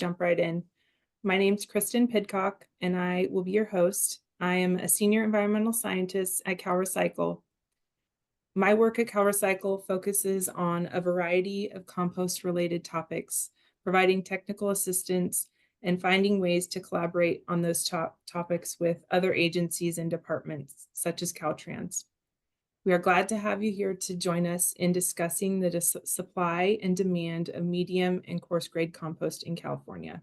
jump right in. My name's Kristen Pidcock, and I will be your host. I am a senior environmental scientist at CalRecycle. My work at CalRecycle focuses on a variety of compost-related topics, providing technical assistance and finding ways to collaborate on those topics with other agencies and departments, such as Caltrans. We are glad to have you here to join us in discussing the supply and demand of medium and coarse grade compost in California.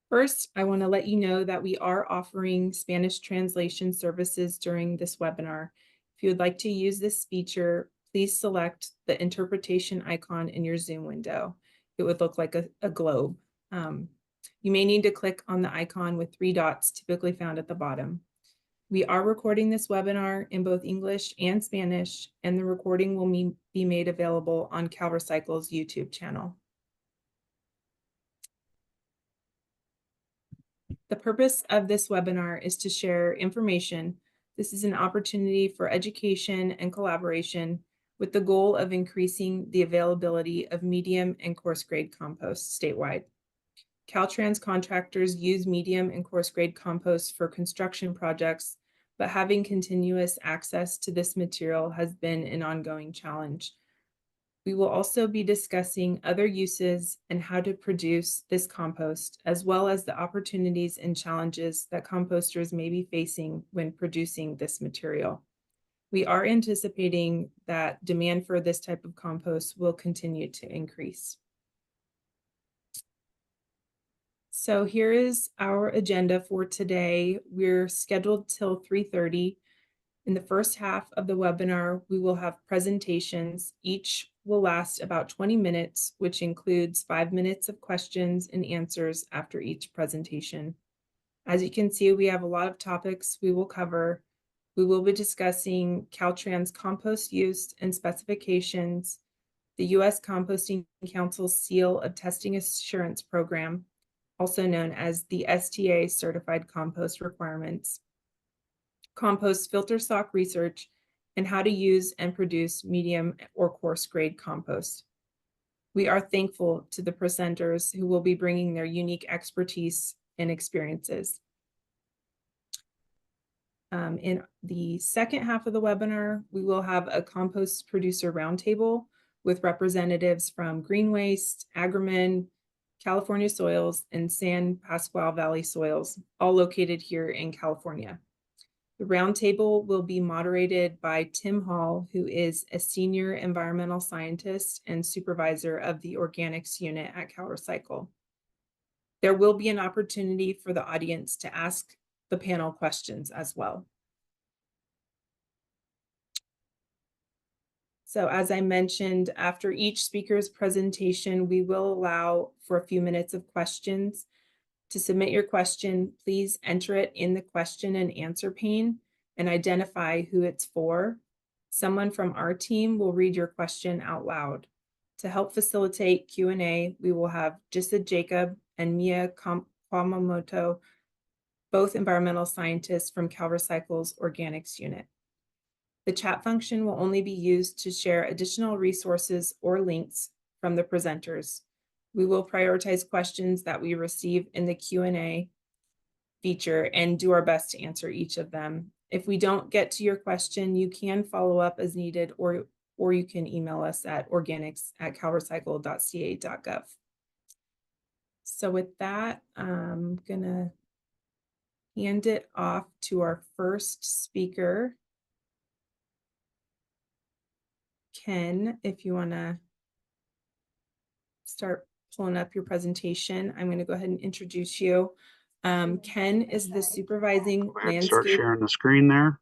First, I want to let you know that we are offering Spanish translation services during this webinar. If you would like to use this feature, please select the interpretation icon in your Zoom window. It would look like a globe. You may need to click on the icon with 3 dots typically found at the bottom. We are recording this webinar in both English and Spanish, and the recording will be made available on CalRecycle's YouTube channel. The purpose of this webinar is to share information. This is an opportunity for education and collaboration with the goal of increasing the availability of medium and coarse grade compost statewide. Caltrans contractors use medium and coarse grade compost for construction projects, but having continuous access to this material has been an ongoing challenge. We will also be discussing other uses and how to produce this compost, as well as the opportunities and challenges that composters may be facing when producing this material. We are anticipating that demand for this type of compost will continue to increase. So here is our agenda for today. We're scheduled till 3:30. In the first half of the webinar, we will have presentations. Each will last about 20 minutes, which includes 5 minutes of questions and answers after each presentation. As you can see, we have a lot of topics we will cover. We will be discussing Caltrans compost use and specifications, the U.S. Composting Council's Seal of Testing Assurance Program, also known as the STA Certified Compost requirements, compost filter stock research, and how to use and produce medium or coarse grade compost. We are thankful to the presenters who will be bringing their unique expertise and experiences. In the second half of the webinar, we will have a compost producer roundtable with representatives from Greenwaste, Agromin, California Soils, and San Pasqual Valley Soils, all located here in California. The roundtable will be moderated by Tim Hall, who is a senior environmental scientist and supervisor of the organics unit at CalRecycle. There will be an opportunity for the audience to ask the panel questions as well. So as I mentioned, after each speaker's presentation, we will allow for a few minutes of questions. To submit your question, please enter it in the question and answer pane and identify who it's for. Someone from our team will read your question out loud. To help facilitate Q&A, we will have Jissa Jacob and Mia Kwamamoto, both environmental scientists from CalRecycle's organics unit. The chat function will only be used to share additional resources or links from the presenters. We will prioritize questions that we receive in the Q&A feature and do our best to answer each of them. If we don't get to your question, you can follow up as needed, or you can email us at organics@calrecycle.ca.gov. So with that, I'm gonna hand it off to our first speaker, Ken. If you wanna start pulling up your presentation, I'm going to go ahead and introduce you. Ken is the supervising landscape. Start sharing the screen there.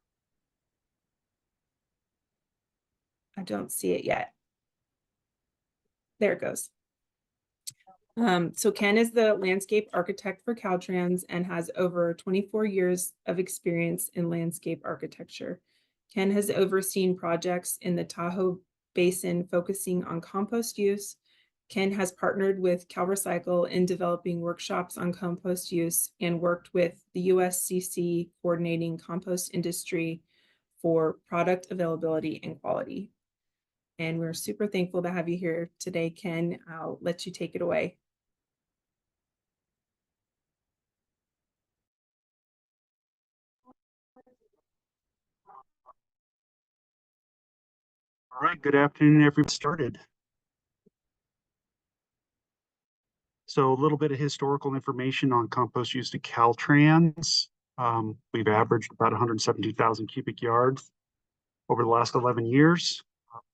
I don't see it yet. There it goes. So Ken is the landscape architect for Caltrans and has over 24 years of experience in landscape architecture. Ken has overseen projects in the Tahoe Basin focusing on compost use. Ken has partnered with CalRecycle in developing workshops on compost use and worked with the USCC coordinating compost industry for product availability and quality. And we're super thankful to have you here today, Ken. I'll let you take it away. All right, good afternoon, everyone. Started. So a little bit of historical information on compost used at Caltrans. We've averaged about 170,000 cubic yards over the last 11 years.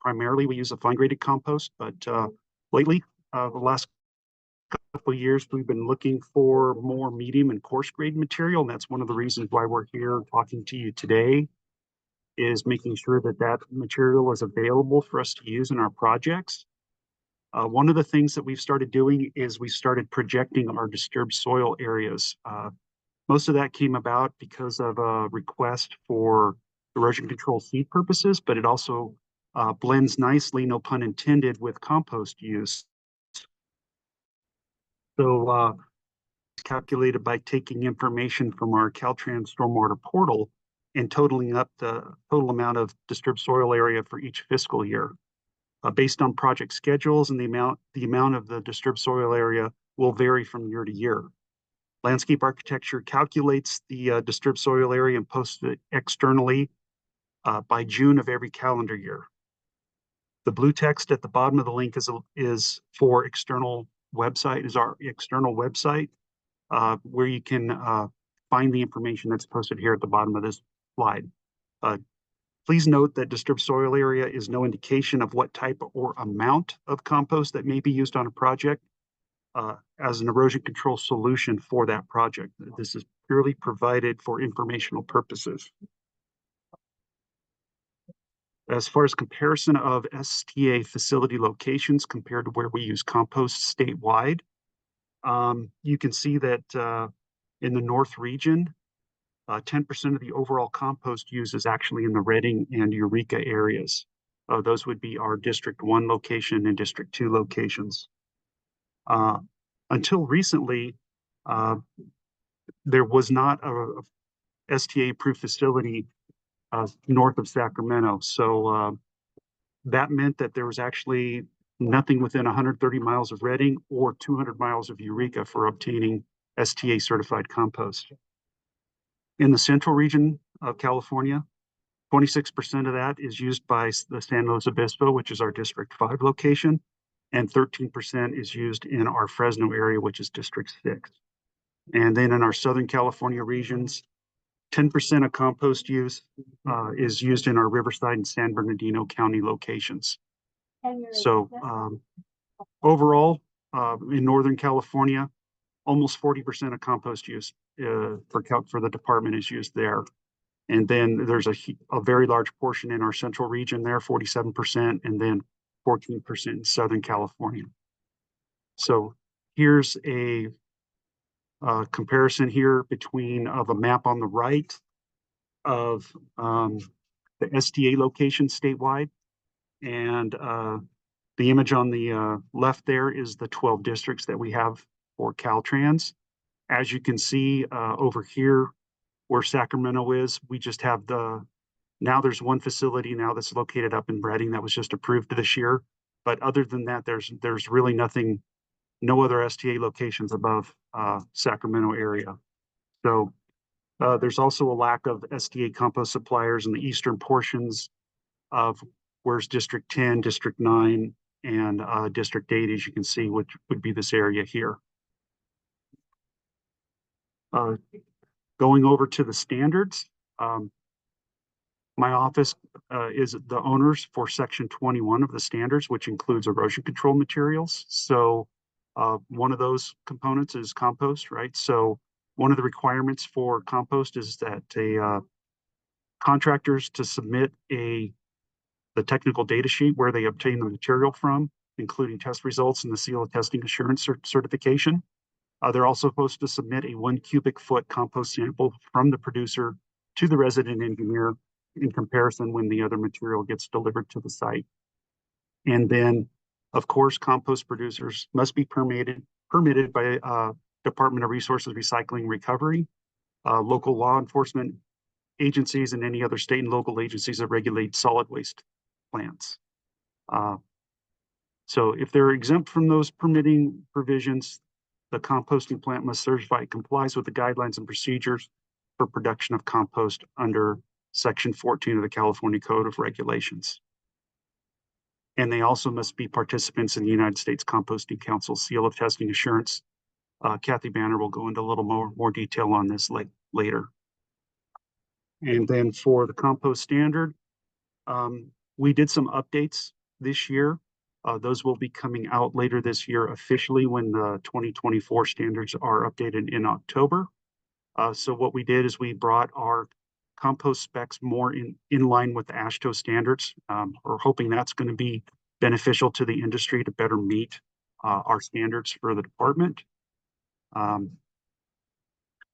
Primarily, we use a fine-graded compost, but lately, the last couple of years, we've been looking for more medium and coarse grade material, and that's one of the reasons why we're here talking to you today, is making sure that that material is available for us to use in our projects. One of the things that we've started doing is we started projecting our disturbed soil areas. Most of that came about because of a request for erosion control seed purposes, but it also blends nicely, no pun intended, with compost use. So it's calculated by taking information from our Caltrans Stormwater portal and totaling up the total amount of disturbed soil area for each fiscal year. Based on project schedules and the amount of the disturbed soil area will vary from year to year. Landscape architecture calculates the disturbed soil area and posts it externally by June of every calendar year. The blue text at the bottom of the link is for external website, is our external website, where you can find the information that's posted here at the bottom of this slide. Please note that disturbed soil area is no indication of what type or amount of compost that may be used on a project as an erosion control solution for that project. This is purely provided for informational purposes. As far as comparison of STA facility locations compared to where we use compost statewide, you can see that in the North region, 10% of the overall compost use is actually in the Reading and Eureka areas. Those would be our District 1 location and District 2 locations. Until recently, there was not a STA-approved facility north of Sacramento. So that meant that there was actually nothing within 130 miles of Reading or 200 miles of Eureka for obtaining STA certified compost. In the central region of California, 26% of that is used by the San Luis Obispo, which is our District 5 location, and 13% is used in our Fresno area, which is District 6. And then in our Southern California regions, 10% of compost use is used in our Riverside and San Bernardino County locations. So overall, in Northern California, almost 40% of compost use for the department is used there. And then there's a very large portion in our central region there, 47%, and then 14% in Southern California. So here's a comparison here between of a map on the right of the STA location statewide, and the image on the left there is the 12 districts that we have for Caltrans. As you can see over here where Sacramento is, we just have now there's one facility now that's located up in Reading that was just approved this year. But other than that, there's really nothing, no other STA locations above Sacramento area. So there's also a lack of STA compost suppliers in the eastern portions of where's District 10, District 9, and District 8, as you can see, which would be this area here. Going over to the standards, my office is the owners for Section 21 of the standards, which includes erosion control materials. So one of those components is compost, right? So one of the requirements for compost is that contractors to submit the technical data sheet where they obtain the material from, including test results and the seal of testing assurance certification. They're also supposed to submit a 1 cubic foot compost sample from the producer to the resident engineer in comparison when the other material gets delivered to the site. And then, of course, compost producers must be permitted by Department of Resources Recycling Recovery, local law enforcement agencies, and any other state and local agencies that regulate solid waste plants. So if they're exempt from those permitting provisions, the composting plant must certify it complies with the guidelines and procedures for production of compost under Section 14 of the California Code of Regulations. And they also must be participants in the United States Composting Council Seal of Testing Assurance. Cathy Banner will go into a little more detail on this later. And then for the compost standard, we did some updates this year. Those will be coming out later this year officially when the 2024 standards are updated in October. So what we did is we brought our compost specs more in line with the AASHTO standards. We're hoping that's going to be beneficial to the industry to better meet our standards for the department.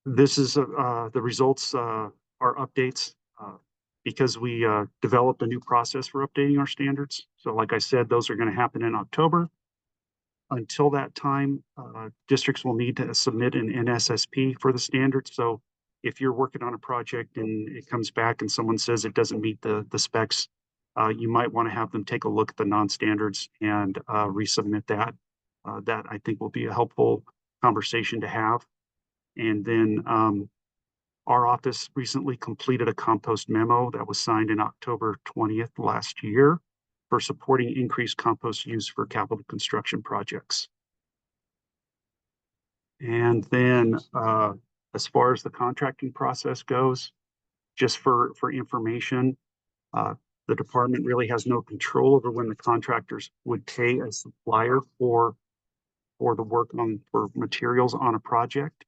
This is the results are updates because we developed a new process for updating our standards. So like I said, those are going to happen in October. Until that time, districts will need to submit an NSSP for the standards. So if you're working on a project and it comes back and someone says it doesn't meet the specs, you might want to have them take a look at the non-standards and resubmit that. That I think will be a helpful conversation to have. And then our office recently completed a compost memo that was signed in October 20th last year for supporting increased compost use for capital construction projects. And then as far as the contracting process goes, just for information, the department really has no control over when the contractors would pay a supplier for the work for materials on a project.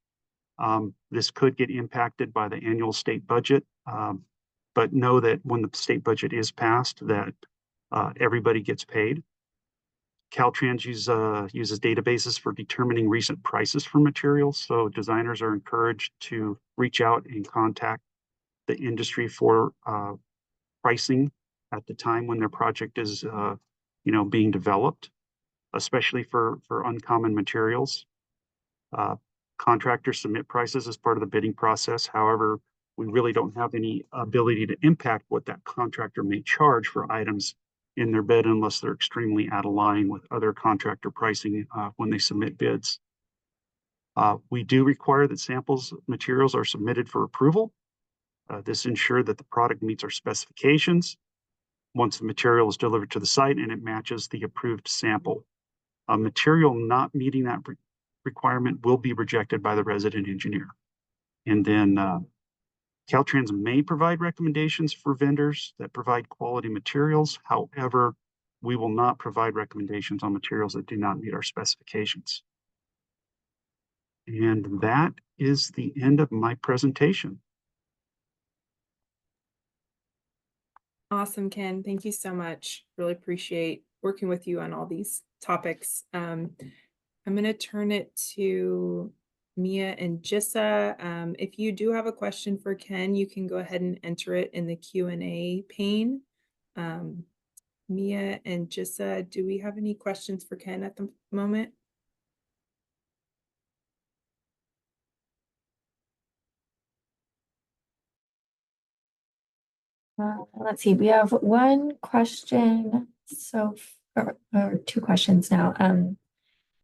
This could get impacted by the annual state budget, but know that when the state budget is passed, that everybody gets paid. Caltrans uses databases for determining recent prices for materials, so designers are encouraged to reach out and contact the industry for pricing at the time when their project is being developed, especially for uncommon materials. Contractors submit prices as part of the bidding process. However, we really don't have any ability to impact what that contractor may charge for items in their bid unless they're extremely out of line with other contractor pricing when they submit bids. We do require that samples of materials are submitted for approval. This ensures that the product meets our specifications once the material is delivered to the site and it matches the approved sample. A material not meeting that requirement will be rejected by the resident engineer. And then Caltrans may provide recommendations for vendors that provide quality materials. However, we will not provide recommendations on materials that do not meet our specifications. And that is the end of my presentation. Awesome, Ken. Thank you so much. Really appreciate working with you on all these topics. I'm going to turn it to Mia and Jissa. If you do have a question for Ken, you can go ahead and enter it in the Q&A pane. Mia and Jissa, do we have any questions for Ken at the moment? Let's see, we have one question, or two questions now.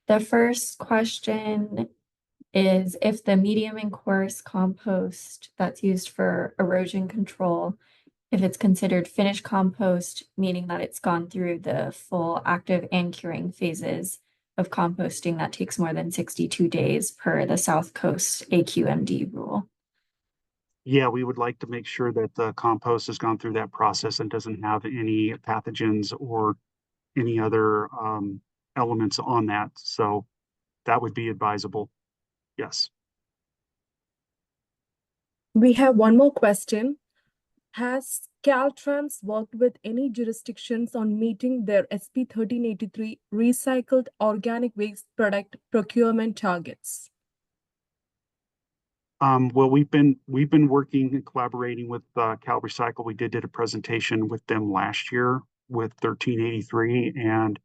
The first question is if the medium and coarse compost that's used for erosion control, if it's considered finished compost, meaning that it's gone through the full active and curing phases of composting that takes more than 62 days per the South Coast AQMD rule. Yeah, we would like to make sure that the compost has gone through that process and doesn't have any pathogens or any other elements on that. So that would be advisable. Yes. We have one more question. Has Caltrans worked with any jurisdictions on meeting their SP 1383 recycled organic waste product procurement targets? Well, we've been working and collaborating with CalRecycle. We did a presentation with them last year with 1383 and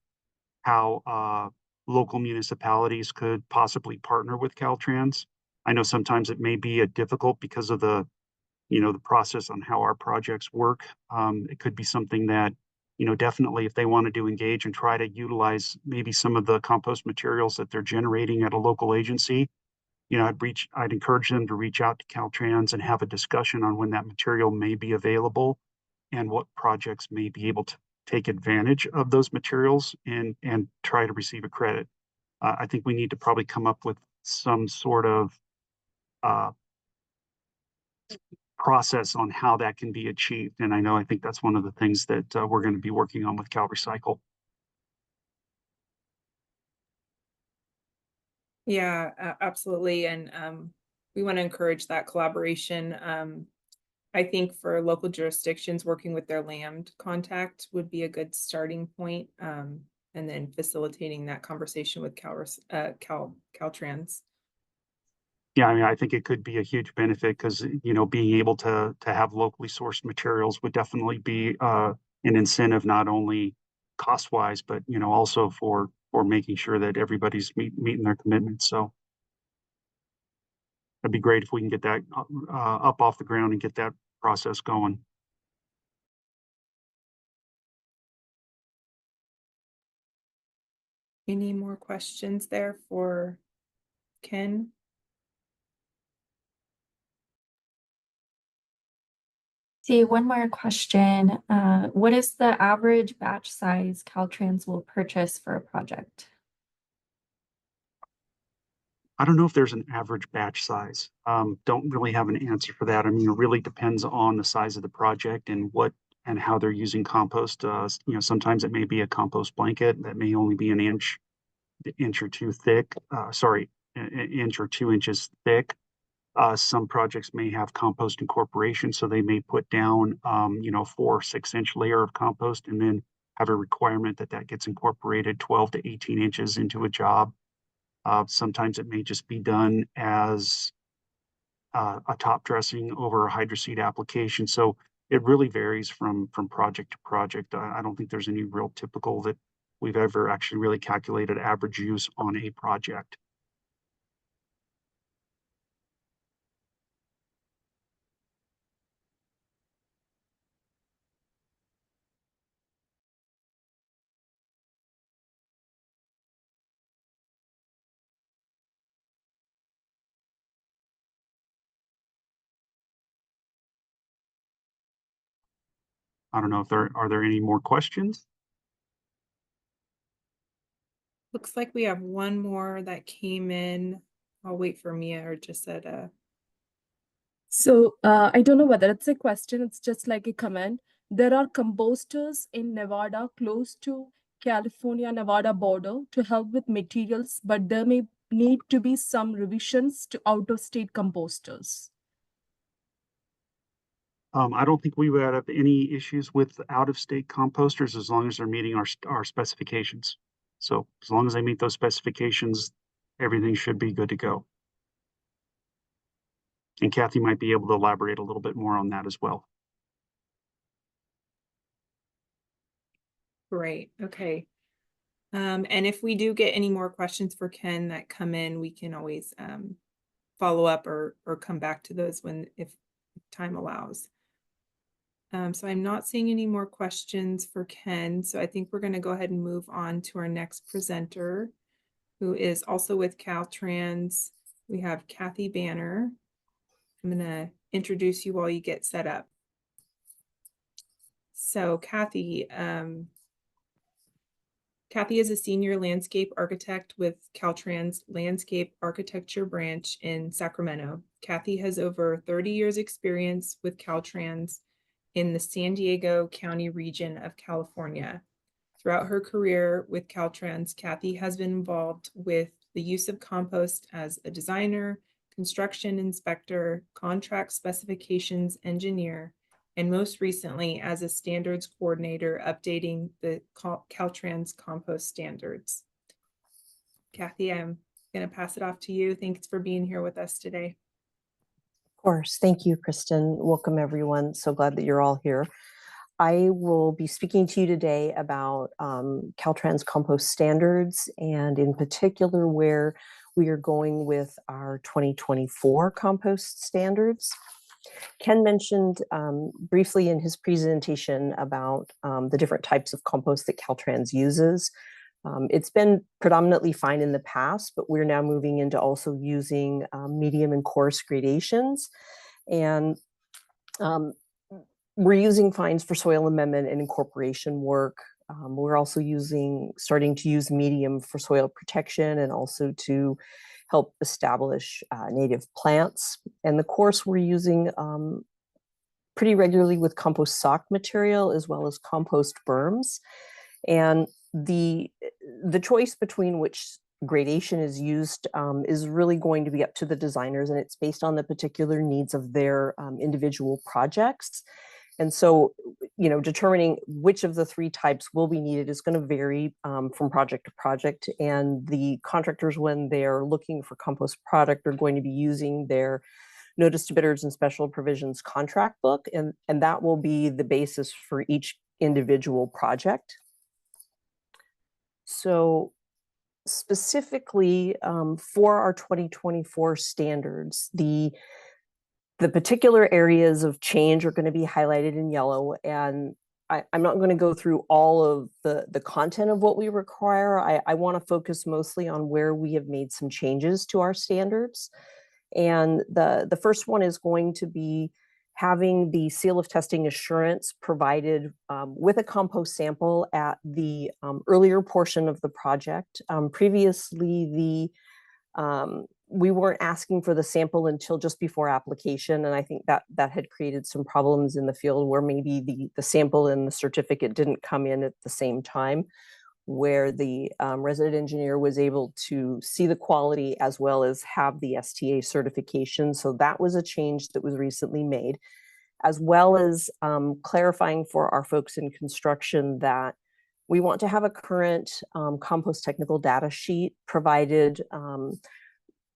how local municipalities could possibly partner with Caltrans. I know sometimes it may be difficult because of the process on how our projects work. It could be something that definitely if they wanted to engage and try to utilize maybe some of the compost materials that they're generating at a local agency, I'd encourage them to reach out to Caltrans and have a discussion on when that material may be available and what projects may be able to take advantage of those materials and try to receive a credit. I think we need to probably come up with some sort of process on how that can be achieved. And I think that's one of the things that we're going to be working on with CalRecycle. Yeah, absolutely. And we want to encourage that collaboration. I think for local jurisdictions, working with their land contact would be a good starting point. And then facilitating that conversation with Caltrans. Yeah, I think it could be a huge benefit because, being able to have locally sourced materials would definitely be an incentive, not only cost wise, but, also for making sure that everybody's meeting their commitments. So that'd be great if we can get that up off the ground and get that process going. Any more questions there for Ken? See, one more question. What is the average batch size Caltrans will purchase for a project? I don't know if there's an average batch size. Don't really have an answer for that. It really depends on the size of the project and how they're using compost. Sometimes it may be a compost blanket that may only be an inch or two thick. An inch or 2 inches thick. Some projects may have compost incorporation, so they may put down, 4 or 6 inch layer of compost and then have a requirement that gets incorporated 12 to 18 inches into a job. Sometimes it may just be done as a top dressing over a hydroseed application. So it really varies from project to project. I don't think there's any real typical that we've ever actually really calculated average use on a project. I don't know if are there any more questions? Looks like we have one more that came in. I'll wait for Mia or just said So I don't know whether it's a question, it's just like a comment. There are composters in Nevada close to California-Nevada border to help with materials, but there may need to be some revisions to out-of-state composters. I don't think we would have any issues with out-of-state composters as long as they're meeting our specifications. So as long as they meet those specifications, everything should be good to go. And Cathy might be able to elaborate a little bit more on that as well. great. Okay. And if we do get any more questions for Ken that come in, we can always follow up or come back to those if time allows. So I'm not seeing any more questions for Ken. So I think we're going to go ahead and move on to our next presenter, who is also with Caltrans. We have Cathy Banner. I'm going to introduce you while you get set up. So Cathy is a senior landscape architect with Caltrans Landscape Architecture Branch in Sacramento. Cathy has over 30 years experience with Caltrans in the San Diego County region of California. Throughout her career with Caltrans, Cathy has been involved with the use of compost as a designer, construction inspector, contract specifications engineer, and most recently as a standards coordinator updating the Caltrans compost standards. Cathy, I'm going to pass it off to you. Thanks for being here with us today. Of course. Thank you, Kristen. Welcome, everyone. So glad that you're all here. I will be speaking to you today about Caltrans compost standards, and in particular where we are going with our 2024 compost standards. Ken mentioned briefly in his presentation about the different types of compost that Caltrans uses. It's been predominantly fine in the past, but we're now moving into also using medium and coarse gradations. And we're using fines for soil amendment and incorporation work. We're also starting to use medium for soil protection and also to help establish native plants. And the coarse we're using pretty regularly with compost sock material as well as compost berms. And the choice between which gradation is used is really going to be up to the designers, and it's based on the particular needs of their individual projects. And so, determining which of the three types will be needed is going to vary from project to project. And the contractors, when they're looking for compost product, are going to be using their notice to bidders and special provisions contract book. And that will be the basis for each individual project. So specifically for our 2024 standards, the particular areas of change are going to be highlighted in yellow, and I'm not going to go through all of the content of what we require. I want to focus mostly on where we have made some changes to our standards. And the first one is going to be having the seal of testing assurance provided with a compost sample at the earlier portion of the project. Previously, we weren't asking for the sample until just before application, and I think that had created some problems in the field where maybe the sample and the certificate didn't come in at the same time, where the resident engineer was able to see the quality as well as have the STA certification. So that was a change that was recently made, as well as clarifying for our folks in construction that we want to have a current compost technical data sheet provided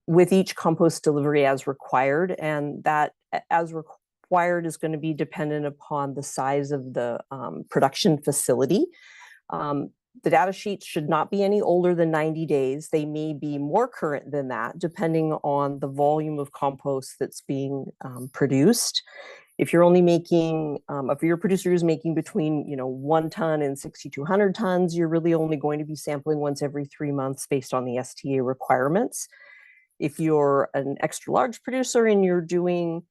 with each compost delivery as required, and that as required is going to be dependent upon the size of the production facility. The data sheets should not be any older than 90 days. They may be more current than that, depending on the volume of compost that's being produced. If you're only making, if your producer is making between 1 ton and 6,200 tons, you're really only going to be sampling once every 3 months based on the STA requirements. If you're an extra large producer and you're doing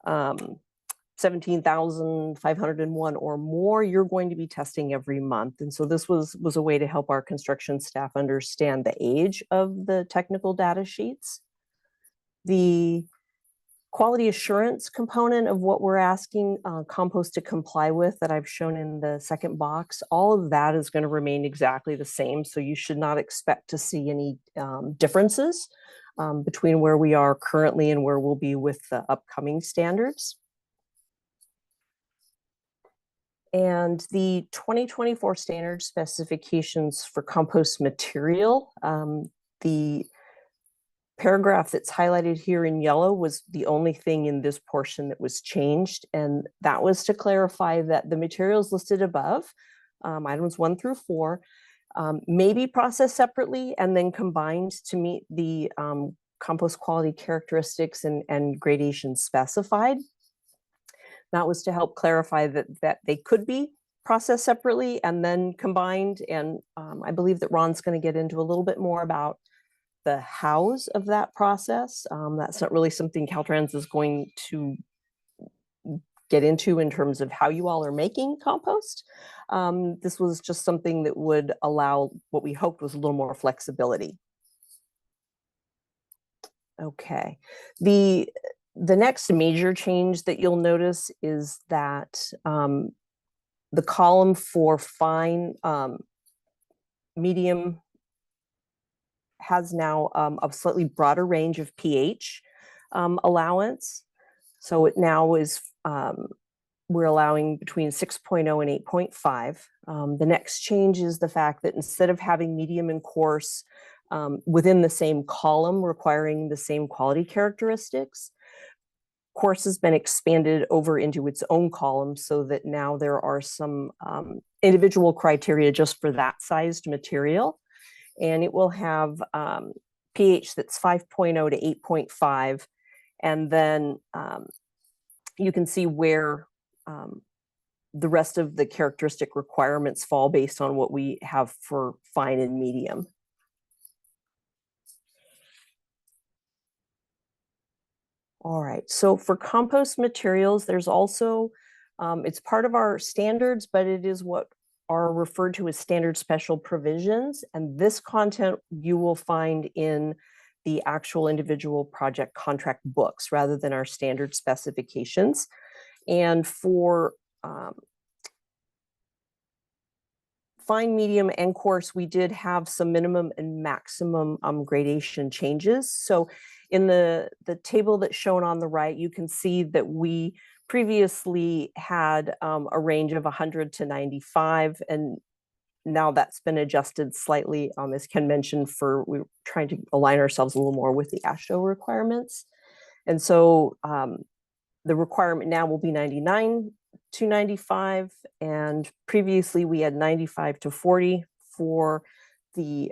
17,501 or more, you're going to be testing every month. And so this was a way to help our construction staff understand the age of the technical data sheets. The quality assurance component of what we're asking compost to comply with that I've shown in the second box, all of that is going to remain exactly the same. So you should not expect to see any differences between where we are currently and where we'll be with the upcoming standards. And the 2024 standard specifications for compost material, the paragraph that's highlighted here in yellow was the only thing in this portion that was changed. And that was to clarify that the materials listed above, items 1 through 4, may be processed separately and then combined to meet the compost quality characteristics and gradation specified. That was to help clarify that they could be processed separately and then combined. And I believe that Ron's going to get into a little bit more about the hows of that process. That's not really something Caltrans is going to get into in terms of how you all are making compost. This was just something that would allow what we hoped was a little more flexibility. Okay, the next major change that you'll notice is that the column for fine, medium has now a slightly broader range of pH allowance. So it now is, we're allowing between 6.0 and 8.5. The next change is the fact that instead of having medium and coarse within the same column requiring the same quality characteristics, coarse has been expanded over into its own column so that now there are some individual criteria just for that sized material. And it will have pH that's 5.0 to 8.5. And then you can see where the rest of the characteristic requirements fall based on what we have for fine and medium. All right, so for compost materials, there's also, it's part of our standards, but it is what are referred to as standard special provisions. And this content you will find in the actual individual project contract books rather than our standard specifications. And for fine, medium, and coarse, we did have some minimum and maximum gradation changes. So in the table that's shown on the right, you can see that we previously had a range of 100 to 95, and now that's been adjusted slightly, as Ken mentioned, for we're trying to align ourselves a little more with the AASHTO requirements. And so the requirement now will be 99 to 95, and previously we had 95 to 40 for the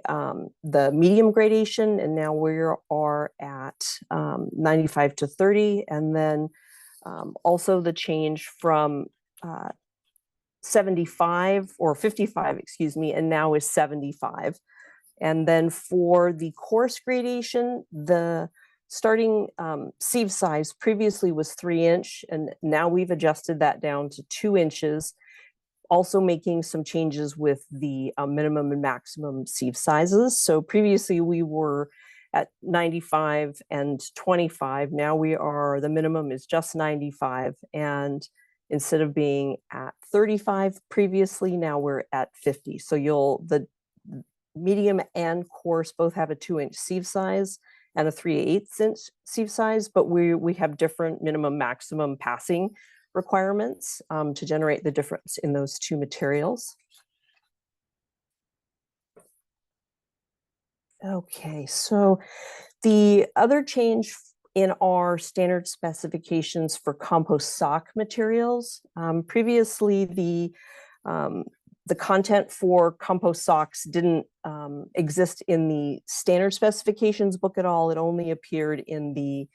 medium gradation, and now we are at 95 to 30, and then also the change from 75 or 55, excuse me, and now is 75. And then for the coarse gradation, the starting sieve size previously was 3-inch, and now we've adjusted that down to 2 inches, also making some changes with the minimum and maximum sieve sizes. So previously we were at 95 and 25. Now the minimum is just 95. And instead of being at 35 previously, now we're at 50. So the medium and coarse both have a 2-inch sieve size and a 3/8 sieve size, but we have different minimum maximum passing requirements to generate the difference in those two materials. Okay, so the other change in our standard specifications for compost sock materials, previously the content for compost socks didn't exist in the standard specifications book at all. It only appeared in the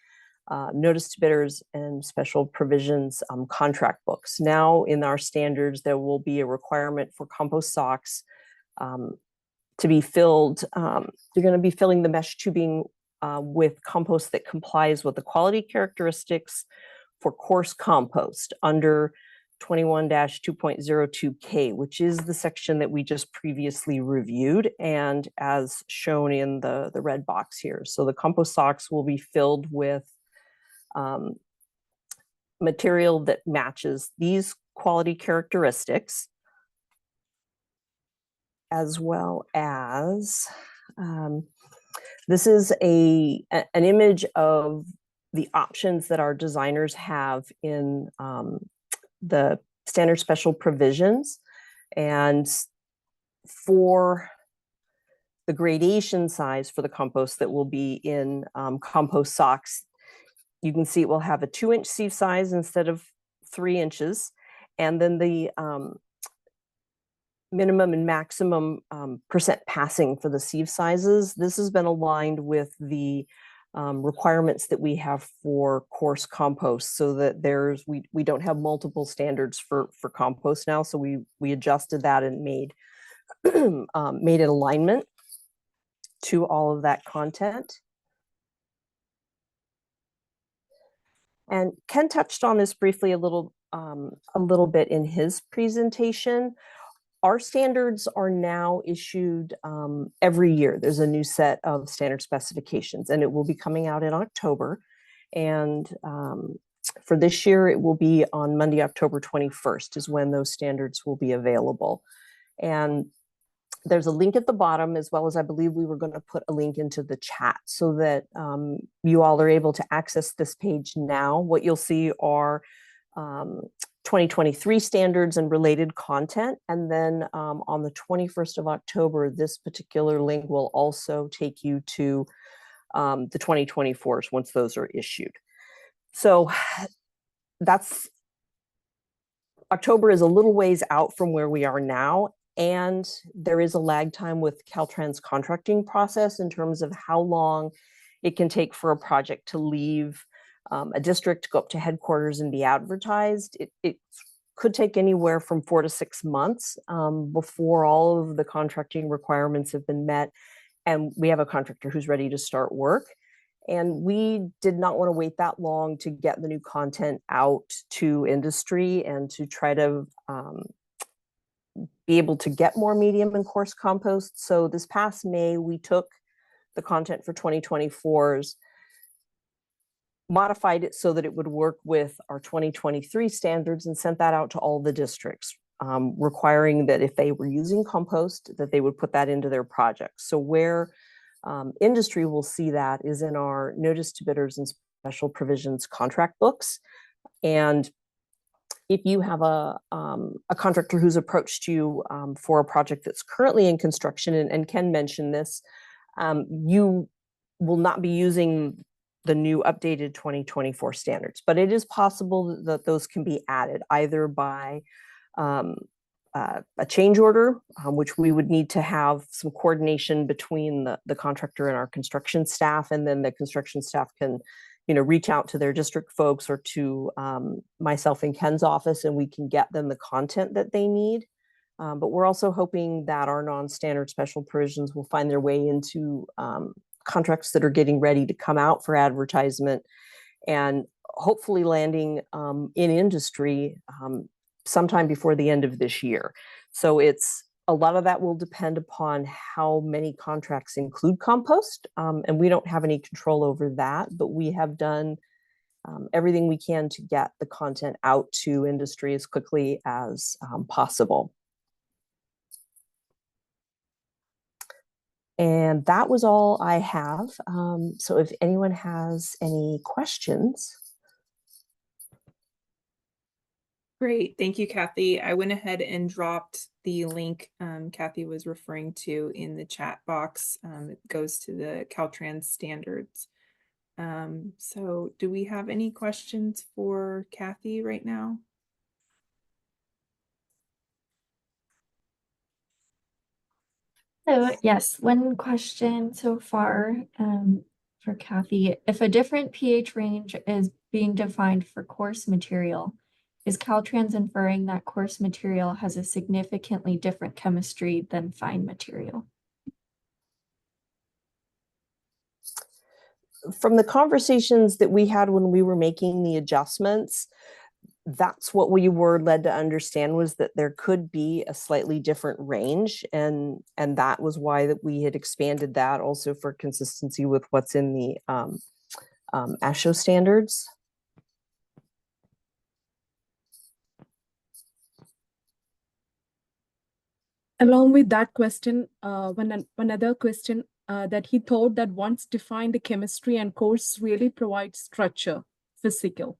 notice to bidders and special provisions contract books. Now in our standards, there will be a requirement for compost socks to be filled. You're going to be filling the mesh tubing with compost that complies with the quality characteristics for coarse compost under 21-2.02K, which is the section that we just previously reviewed, and as shown in the red box here. So the compost socks will be filled with material that matches these quality characteristics, as well as this is an image of the options that our designers have in the standard special provisions. And for the gradation size for the compost that will be in compost socks, you can see it will have a 2-inch sieve size instead of 3 inches. And then the minimum and maximum percent passing for the sieve sizes. This has been aligned with the requirements that we have for coarse compost, so that we don't have multiple standards for compost now. So we adjusted that and made made an alignment to all of that content. And Ken touched on this briefly a little bit in his presentation. Our standards are now issued every year. There's a new set of standard specifications, and it will be coming out in October. And for this year, it will be on Monday, October 21st is when those standards will be available. And there's a link at the bottom, as well as I believe we were going to put a link into the chat so that you all are able to access this page now. What you'll see are 2023 standards and related content. And then on the 21st of October, this particular link will also take you to the 2024s once those are issued. So October is a little ways out from where we are now. And there is a lag time with Caltrans contracting process in terms of how long it can take for a project to leave a district go up to headquarters and be advertised. It could take anywhere from 4 to 6 months before all of the contracting requirements have been met and we have a contractor who's ready to start work. And we did not want to wait that long to get the new content out to industry and to try to be able to get more medium and coarse compost. So this past May, we took the content for 2024's, modified it so that it would work with our 2023 standards and sent that out to all the districts, requiring that if they were using compost, that they would put that into their projects. So where industry will see that is in our notice to bidders and special provisions contract books. And if you have a contractor who's approached you for a project that's currently in construction, and Ken mentioned this, you will not be using the new updated 2024 standards, but it is possible that those can be added either by a change order, which we would need to have some coordination between the contractor and our construction staff, and then the construction staff can, reach out to their district folks or to myself and Ken's office, and we can get them the content that they need. But we're also hoping that our non-standard special provisions will find their way into contracts that are getting ready to come out for advertisement, and hopefully landing in industry sometime before the end of this year. So a lot of that will depend upon how many contracts include compost, and we don't have any control over that, but we have done everything we can to get the content out to industry as quickly as possible. And that was all I have. So if anyone has any questions. Great, thank you, Cathy. I went ahead and dropped the link Cathy was referring to in the chat box. It goes to the Caltrans standards. So do we have any questions for Cathy right now? So yes, one question so far for Cathy. If a different pH range is being defined for coarse material, is Caltrans inferring that coarse material has a significantly different chemistry than fine material? From the conversations that we had when we were making the adjustments, that's what we were led to understand, was that there could be a slightly different range, and that was why that we had expanded that also for consistency with what's in the ASHO standards. Along with that question, one other question that he thought that once defined, the chemistry and course really provides structure, physical.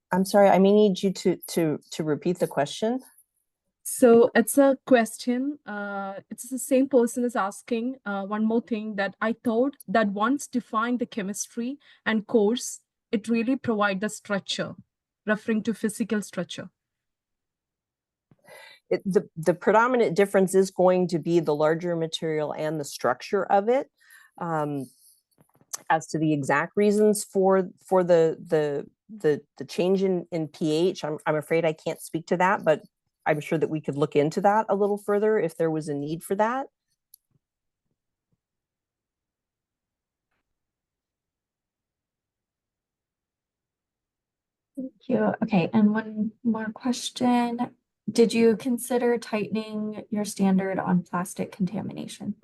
I'm sorry, I may need you to repeat the question. So it's a question, it's the same person is asking one more thing, that I thought that once defined the chemistry and course, it really provides the structure, referring to physical structure. The predominant difference is going to be the larger material and the structure of it. As to the exact reasons for the change in pH, I'm afraid I can't speak to that, but I'm sure that we could look into that a little further if there was a need for that. Thank you. Okay, and one more question. Did you consider tightening your standard on plastic contamination?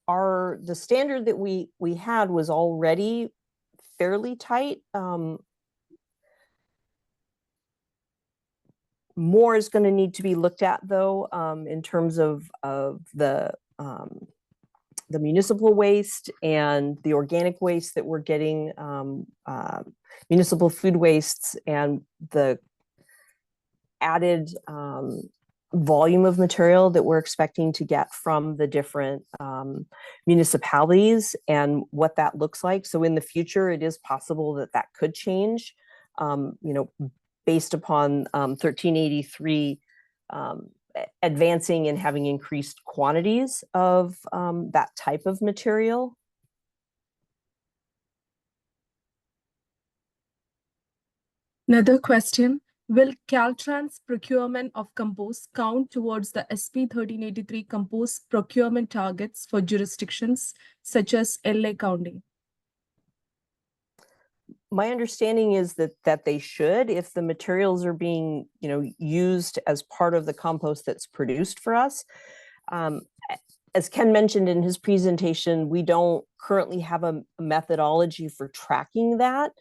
The standard that we had was already fairly tight. More is going to need to be looked at, though, in terms of the municipal waste and the organic waste that we're getting, municipal food wastes, and the added volume of material that we're expecting to get from the different municipalities and what that looks like. So in the future, it is possible that that could change, based upon 1383 advancing and having increased quantities of that type of material. Another question, will Caltrans procurement of compost count towards the SP 1383 compost procurement targets for jurisdictions such as LA County? My understanding is that they should, if the materials are being, used as part of the compost that's produced for us. As Ken mentioned in his presentation, we don't currently have a methodology for tracking that,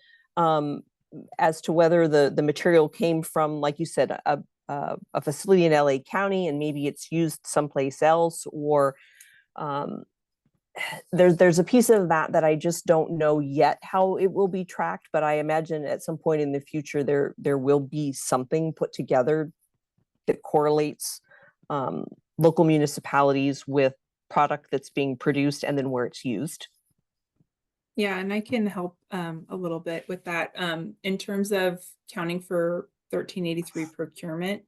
as to whether the material came from, like you said, a facility in LA County and maybe it's used someplace else, or there's a piece of that I just don't know yet how it will be tracked, but I imagine at some point in the future there will be something put together that correlates local municipalities with product that's being produced and then where it's used. Yeah, and I can help a little bit with that. In terms of counting for 1383 procurement,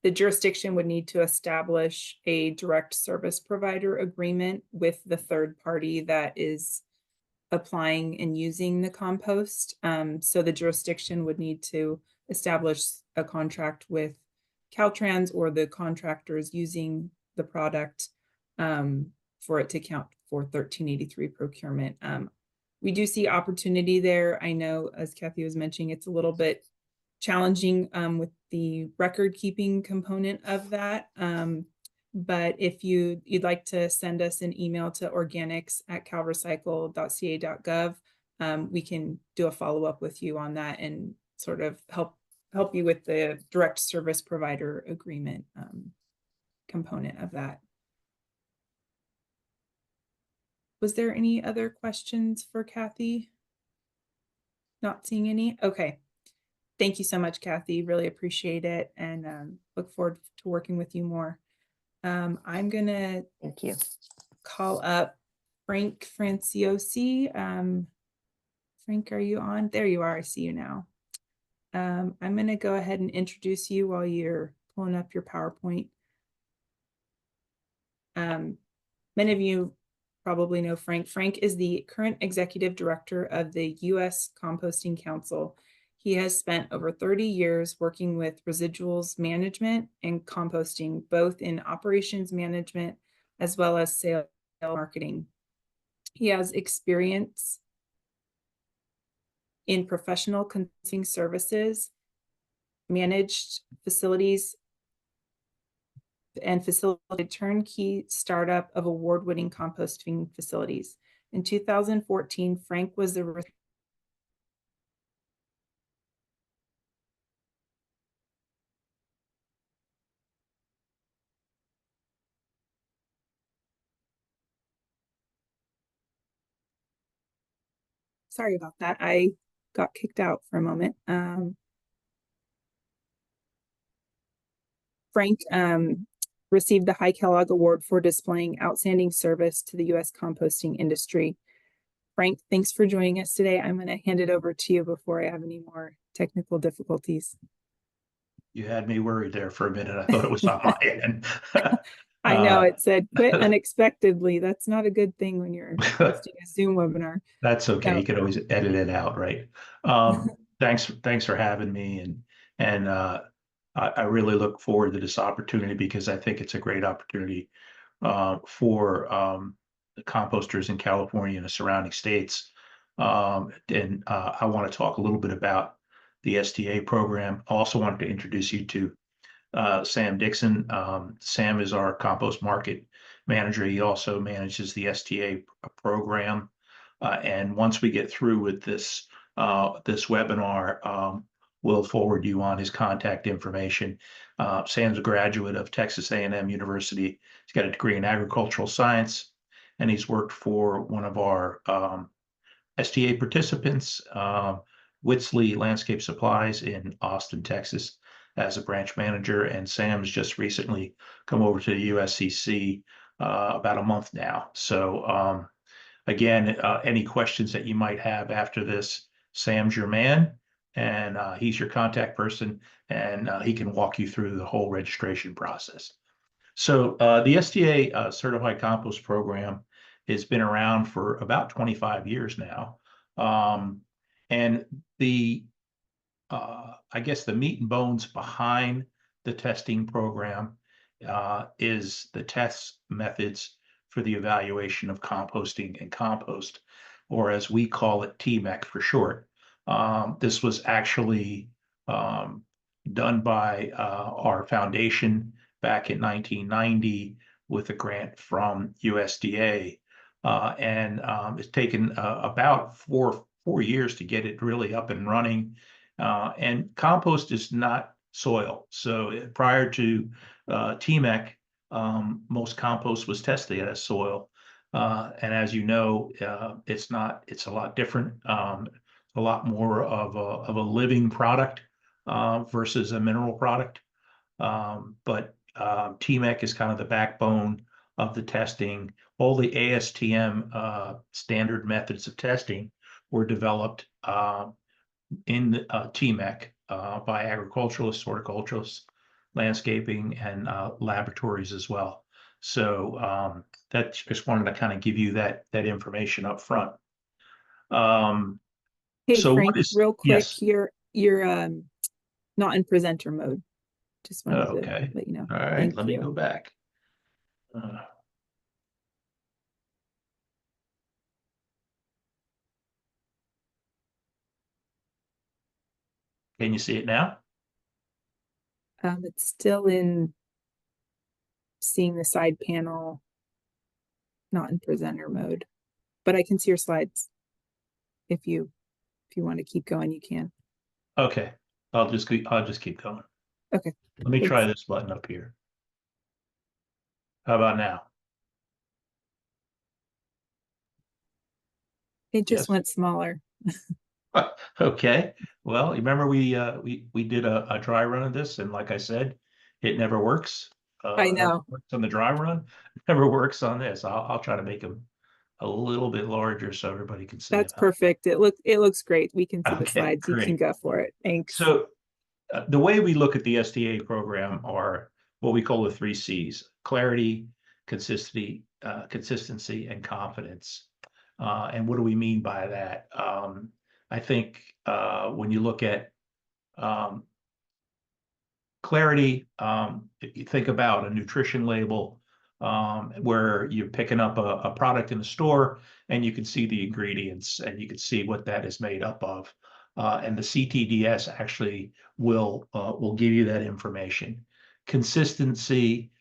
the jurisdiction would need to establish a direct service provider agreement with the third party that is applying and using the compost. So the jurisdiction would need to establish a contract with Caltrans or the contractors using the product for it to count for 1383 procurement. We do see opportunity there. I know, as Cathy was mentioning, it's a little bit challenging with the record keeping component of that. But if you'd like to send us an email to organics@calrecycle.ca.gov, we can do a follow-up with you on that and sort of help you with the direct service provider agreement component of that. Was there any other questions for Cathy? Not seeing any? Okay. Thank you so much, Cathy. Really appreciate it and look forward to working with you more. I'm gonna Thank you. call up Frank Franciosi. Frank, are you on? There you are. I see you now. I'm gonna go ahead and introduce you while you're pulling up your PowerPoint. Many of you probably know Frank. Frank is the current executive director of the U.S. Composting Council. He has spent over 30 years working with residuals management and composting, both in operations management as well as sales and marketing. He has experience in professional consulting services, managed facilities, and facilitated turnkey startup of award-winning composting facilities. In 2014, Frank was the sorry about that. I got kicked out for a moment. Frank received the High Kellogg Award for displaying outstanding service to the U.S. composting industry. Frank, thanks for joining us today. I'm going to hand it over to you before I have any more technical difficulties. You had me worried there for a minute. I thought it was on my end. I know it said quit unexpectedly. That's not a good thing when you're hosting a Zoom webinar. That's okay. No. You can always edit it out, right? Thanks for having me, and I really look forward to this opportunity because I think it's a great opportunity for the composters in California and the surrounding states. And I want to talk a little bit about the STA program. I also wanted to introduce you to Sam Dixon. Sam is our compost market manager. He also manages the STA program. And once we get through with this webinar, we'll forward you on his contact information. Sam's a graduate of Texas A&M University. He's got a degree in agricultural science, and he's worked for one of our STA participants, Whitsley Landscape Supplies in Austin, Texas, as a branch manager. And Sam's just recently come over to the USCC about a month now. So again, any questions that you might have after this, Sam's your man. and he's your contact person, and he can walk you through the whole registration process. So the STA Certified Compost Program has been around for about 25 years now. And the, I guess the meat and bones behind the testing program is the test methods for the evaluation of composting and compost, or as we call it, TMEC for short. This was actually done by our foundation back in 1990 with a grant from USDA. And it's taken about four years to get it really up and running. And compost is not soil. So prior to TMEC, most compost was tested as soil. And as you know, it's not, it's a lot different, a lot more of a living product versus a mineral product. But TMEC is kind of the backbone of the testing. All the ASTM standard methods of testing were developed in TMEC by agriculturalists, horticulturalists, landscaping, and laboratories as well. So that just wanted to kind of give you that information up front. Hey, So Frank, what is, real quick, yes, you're not in presenter mode. Just wanted okay, to let you know. all right, Thank let me you. go back. Can you see it now? It's still in seeing the side panel, not in presenter mode, but I can see your slides. If you want to keep going, you can. Okay, I'll just keep going. Okay. Let me try Thanks. this button up here. How about now? It just Yes. went smaller. Okay, well, you remember we did a dry run of this, and like I said, it never works. I know. Works on the dry run, it never works on this. I'll try to make them a little bit larger so everybody can see That's them. perfect. It looks great. We can see the Okay, slides. You can great. go for it. Thanks. So the way we look at the STA program are what we call the 3 C's: clarity, consistency, and confidence. And what do we mean by that? I think when you look at clarity, if you think about a nutrition label, where you're picking up a product in the store and you can see the ingredients and you can see what that is made up of. And the CTDS actually will give you that information. Consistency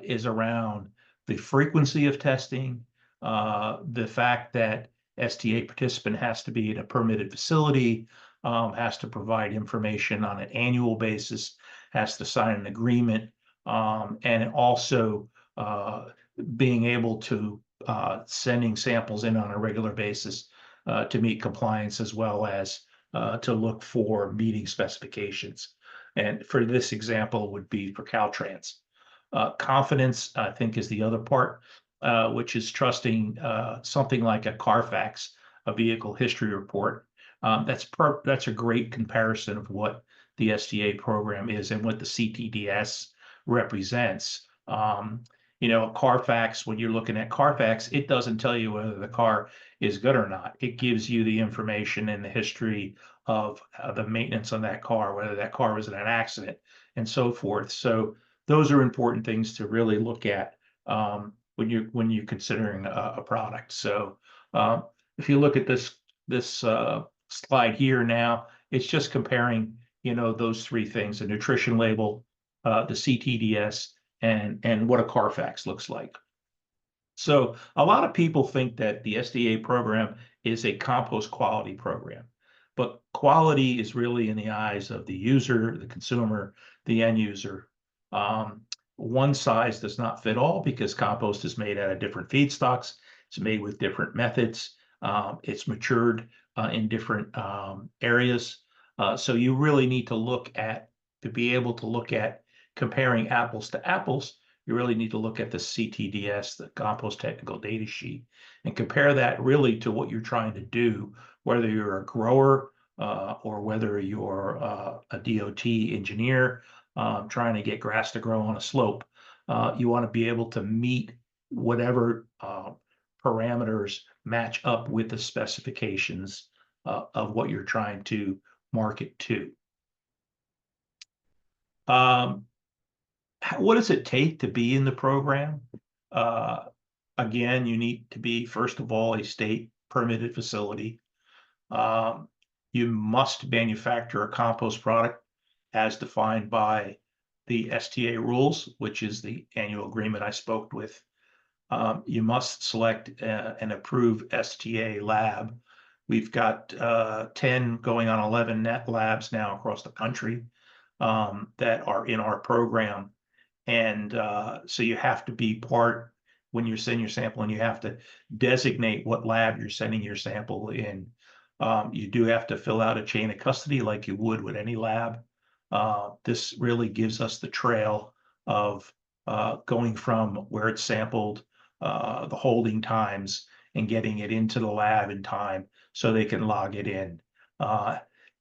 is around the frequency of testing, the fact that STA participant has to be in a permitted facility, has to provide information on an annual basis, has to sign an agreement, and also being able to sending samples in on a regular basis to meet compliance, as well as to look for meeting specifications. And for this example would be for Caltrans. Confidence, I think, is the other part, which is trusting something like a Carfax, a vehicle history report. That's a great comparison of what the STA program is and what the CTDS represents. A Carfax, when you're looking at Carfax, it doesn't tell you whether the car is good or not. It gives you the information and the history of the maintenance on that car, whether that car was in an accident and so forth. So those are important things to really look at when you're considering a product. So if you look at this slide here now, it's just comparing those 3 things: a nutrition label, the CTDS, and what a Carfax looks like. So a lot of people think that the SDA program is a compost quality program, but quality is really in the eyes of the user, the consumer, the end user. One size does not fit all, because compost is made out of different feedstocks. It's made with different methods. It's matured in different areas. So you really need to be able to look at comparing apples to apples. You really need to look at the CTDS, the Compost Technical Data Sheet, and compare that really to what you're trying to do, whether you're a grower or whether you're a DOT engineer trying to get grass to grow on a slope. You want to be able to meet whatever parameters match up with the specifications of what you're trying to market to. What does it take to be in the program? Again, you need to be, first of all, a state permitted facility. You must manufacture a compost product as defined by the STA rules, which is the annual agreement I spoke with. You must select an approved STA lab. We've got 10 going on 11 net labs now across the country that are in our program. And so you have to be part, when you send your sample, and you have to designate what lab you're sending your sample in. You do have to fill out a chain of custody like you would with any lab. This really gives us the trail of going from where it's sampled, the holding times, and getting it into the lab in time so they can log it in.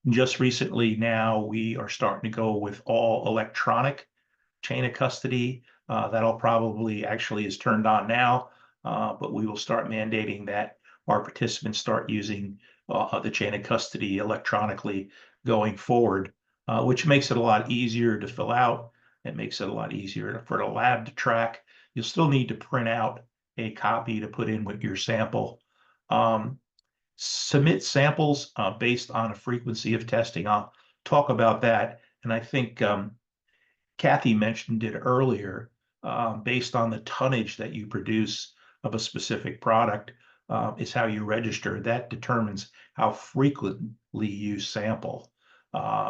Just recently now, we are starting to go with all electronic chain of custody. That'll probably actually is turned on now, but we will start mandating that our participants start using the chain of custody electronically going forward, which makes it a lot easier to fill out. It makes it a lot easier for the lab to track. You'll still need to print out a copy to put in with your sample. Submit samples based on a frequency of testing. I'll talk about that. And I think Cathy mentioned it earlier, based on the tonnage that you produce of a specific product is how you register. That determines how frequently you sample.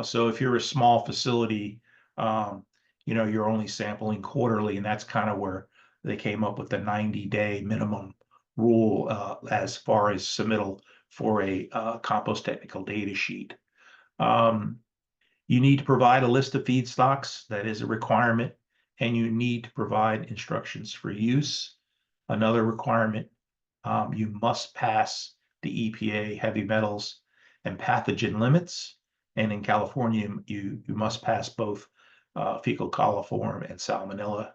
So if you're a small facility, you're only sampling quarterly, and that's kind of where they came up with the 90-day minimum rule as far as submittal for a compost technical data sheet. You need to provide a list of feedstocks. That is a requirement. And you need to provide instructions for use. Another requirement, you must pass the EPA heavy metals and pathogen limits. And in California, you must pass both fecal coliform and salmonella.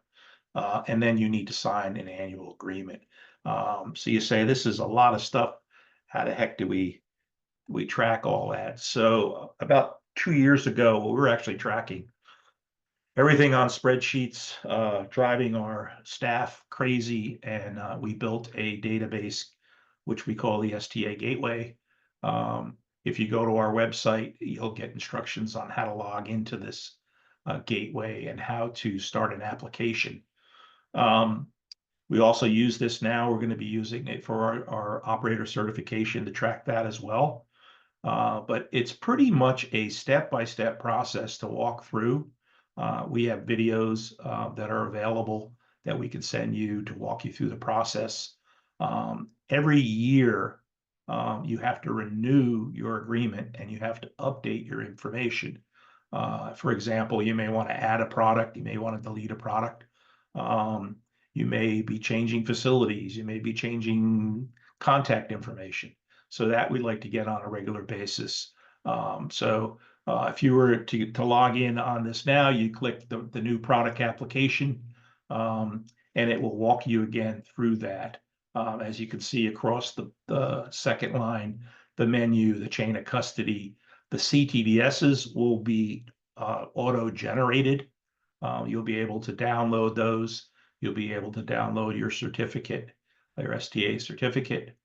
And then you need to sign an annual agreement. So you say, this is a lot of stuff. How the heck do we track all that? So about 2 years ago, we were actually tracking everything on spreadsheets, driving our staff crazy, and we built a database, which we call the STA Gateway. If you go to our website, you'll get instructions on how to log into this gateway and how to start an application. We also use this now. We're going to be using it for our operator certification to track that as well. But it's pretty much a step-by-step process to walk through. We have videos that are available that we can send you to walk you through the process. Every year, you have to renew your agreement and you have to update your information. For example, you may want to add a product, you may want to delete a product. You may be changing facilities, you may be changing contact information. So that we'd like to get on a regular basis. If you were to log in on this now, you click the new product application, and it will walk you again through that. As you can see across the second line, the menu, the chain of custody, the CTDSs will be auto-generated. You'll be able to download those. You'll be able to download your certificate, your STA certificate.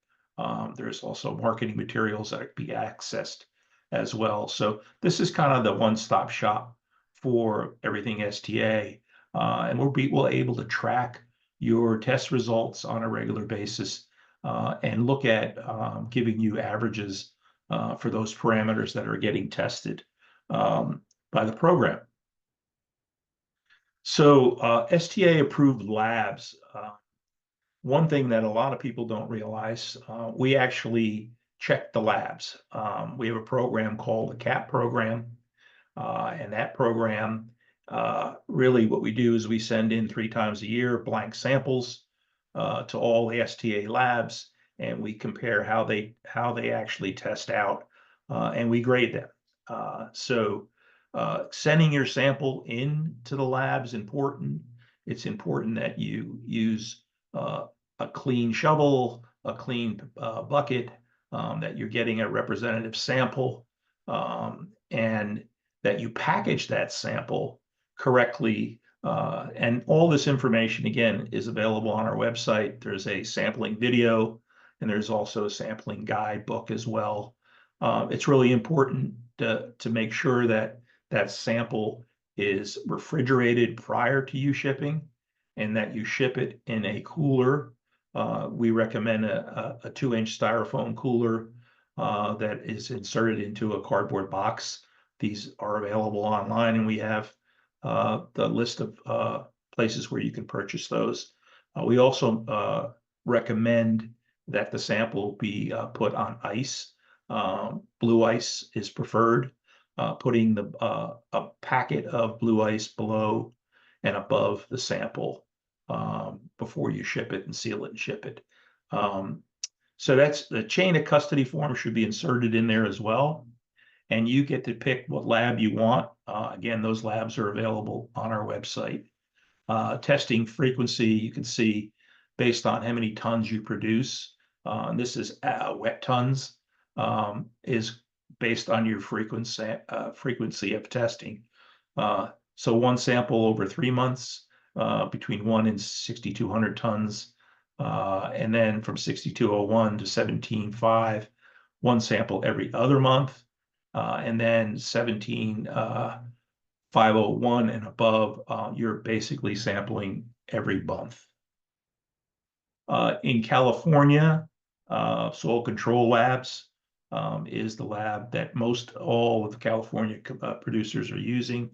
There's also marketing materials that can be accessed as well. So this is kind of the one-stop shop for everything STA. And we're able to track your test results on a regular basis and look at giving you averages for those parameters that are getting tested by the program. So STA approved labs. One thing that a lot of people don't realize, we actually check the labs. We have a program called the CAP program. And that program, really what we do is we send in 3 times a year blank samples to all the STA labs, and we compare how they actually test out and we grade them. So sending your sample in to the lab is important. It's important that you use a clean shovel, a clean bucket, that you're getting a representative sample, and that you package that sample correctly. And all this information, again, is available on our website. There's a sampling video, and there's also a sampling guidebook as well. It's really important to make sure that that sample is refrigerated prior to you shipping, and that you ship it in a cooler. We recommend a 2-inch styrofoam cooler that is inserted into a cardboard box. These are available online, and we have the list of places where you can purchase those. We also recommend that the sample be put on ice. Blue ice is preferred. Putting a packet of blue ice below and above the sample before you ship it and seal it and ship it. So that's the chain of custody form should be inserted in there as well. And you get to pick what lab you want. Again, those labs are available on our website. Testing frequency, you can see based on how many tons you produce. This is wet tons, is based on your frequency of testing. So one sample over 3 months, between 1 and 6,200 tons, and then from 6,201 to 17,500, one sample every other month, and then 17,501 and above, you're basically sampling every month. In California, Soil Control Labs is the lab that most all of the California producers are using,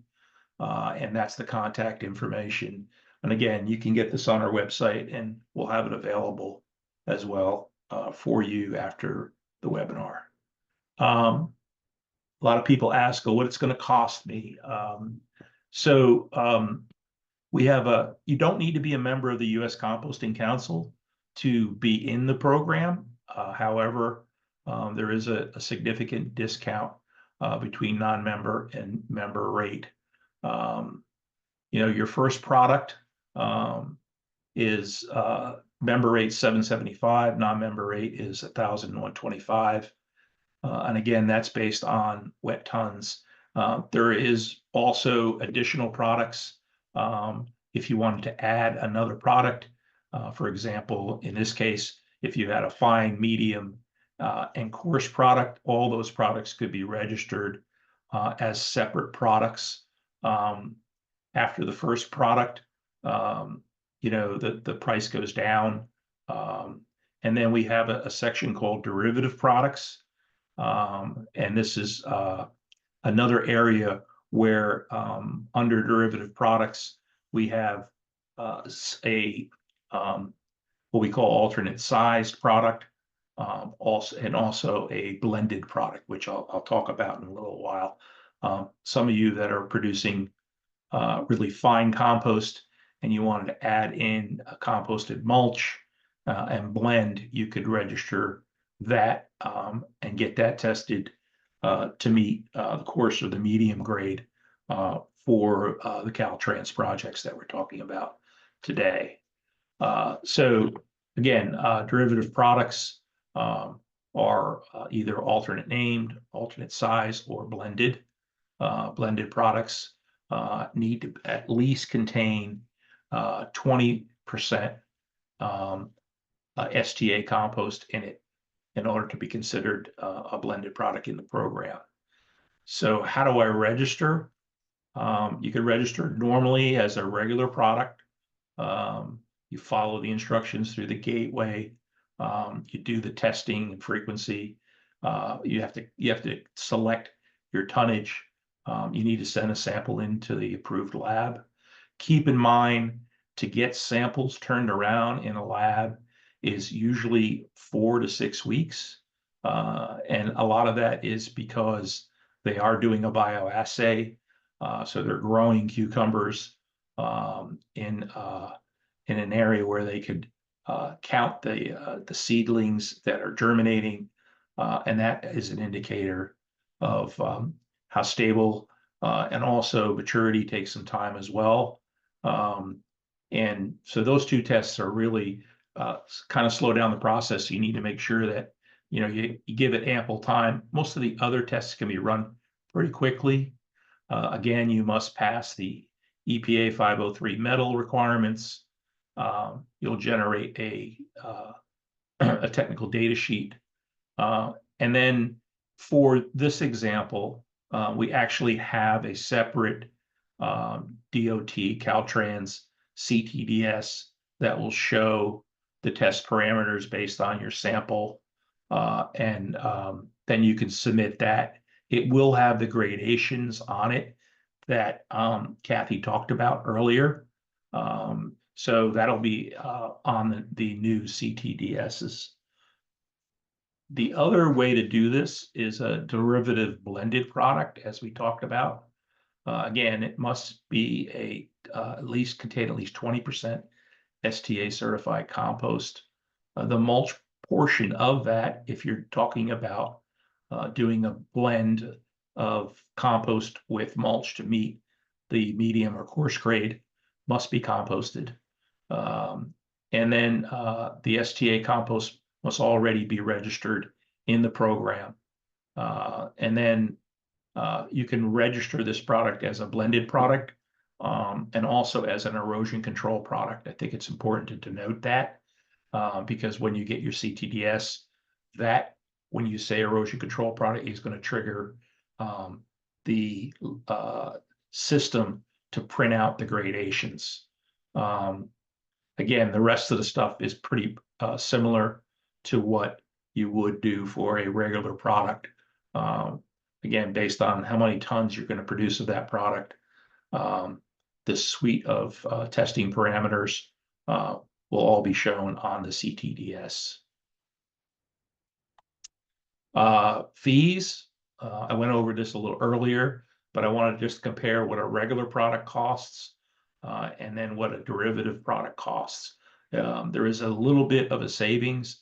and that's the contact information. And again, you can get this on our website, and we'll have it available as well for you after the webinar. A lot of people ask, oh, what it's going to cost me. We have you don't need to be a member of the U.S. Composting Council to be in the program. However, there is a significant discount between non-member and member rate. Your first product is member rate $775, non-member rate is $1,125. And again, that's based on wet tons. There is also additional products. If you wanted to add another product, for example, in this case, if you had a fine, medium, and coarse product, all those products could be registered as separate products. After the first product, the price goes down. And then we have a section called derivative products. And this is another area where under derivative products, we have what we call alternate sized product, also a blended product, which I'll talk about in a little while. Some of you that are producing really fine compost and you wanted to add in a composted mulch and blend, you could register that and get that tested to meet the coarse or the medium grade for the Caltrans projects that we're talking about today. So again, derivative products are either alternate named, alternate size, or blended. Blended products need to at least contain 20% STA compost in it in order to be considered a blended product in the program. So how do I register? You can register normally as a regular product. You follow the instructions through the gateway. You do the testing and frequency. You have to select your tonnage. You need to send a sample into the approved lab. Keep in mind, to get samples turned around in a lab is usually 4 to 6 weeks. And a lot of that is because they are doing a bioassay. So they're growing cucumbers in an area where they could count the seedlings that are germinating. And that is an indicator of how stable, and also maturity takes some time as well. And so those two tests are really kind of slow down the process. You need to make sure that you give it ample time. Most of the other tests can be run pretty quickly. Again, you must pass the EPA 503 metal requirements. You'll generate a technical data sheet. And then for this example, we actually have a separate DOT Caltrans CTDS that will show the test parameters based on your sample. And then you can submit that. It will have the gradations on it that Cathy talked about earlier. So that'll be on the new CTDSs. The other way to do this is a derivative blended product, as we talked about. Again, it must be at least contain at least 20% STA certified compost. The mulch portion of that, if you're talking about doing a blend of compost with mulch to meet the medium or coarse grade, must be composted. And then the STA compost must already be registered in the program. And then you can register this product as a blended product and also as an erosion control product. I think it's important to denote that because when you get your CTDS, that when you say erosion control product is going to trigger the system to print out the gradations. Again, the rest of the stuff is pretty similar to what you would do for a regular product. Again, based on how many tons you're going to produce of that product, this suite of testing parameters will all be shown on the CTDS. Fees, I went over this a little earlier, but I want to just compare what a regular product costs and then what a derivative product costs. There is a little bit of a savings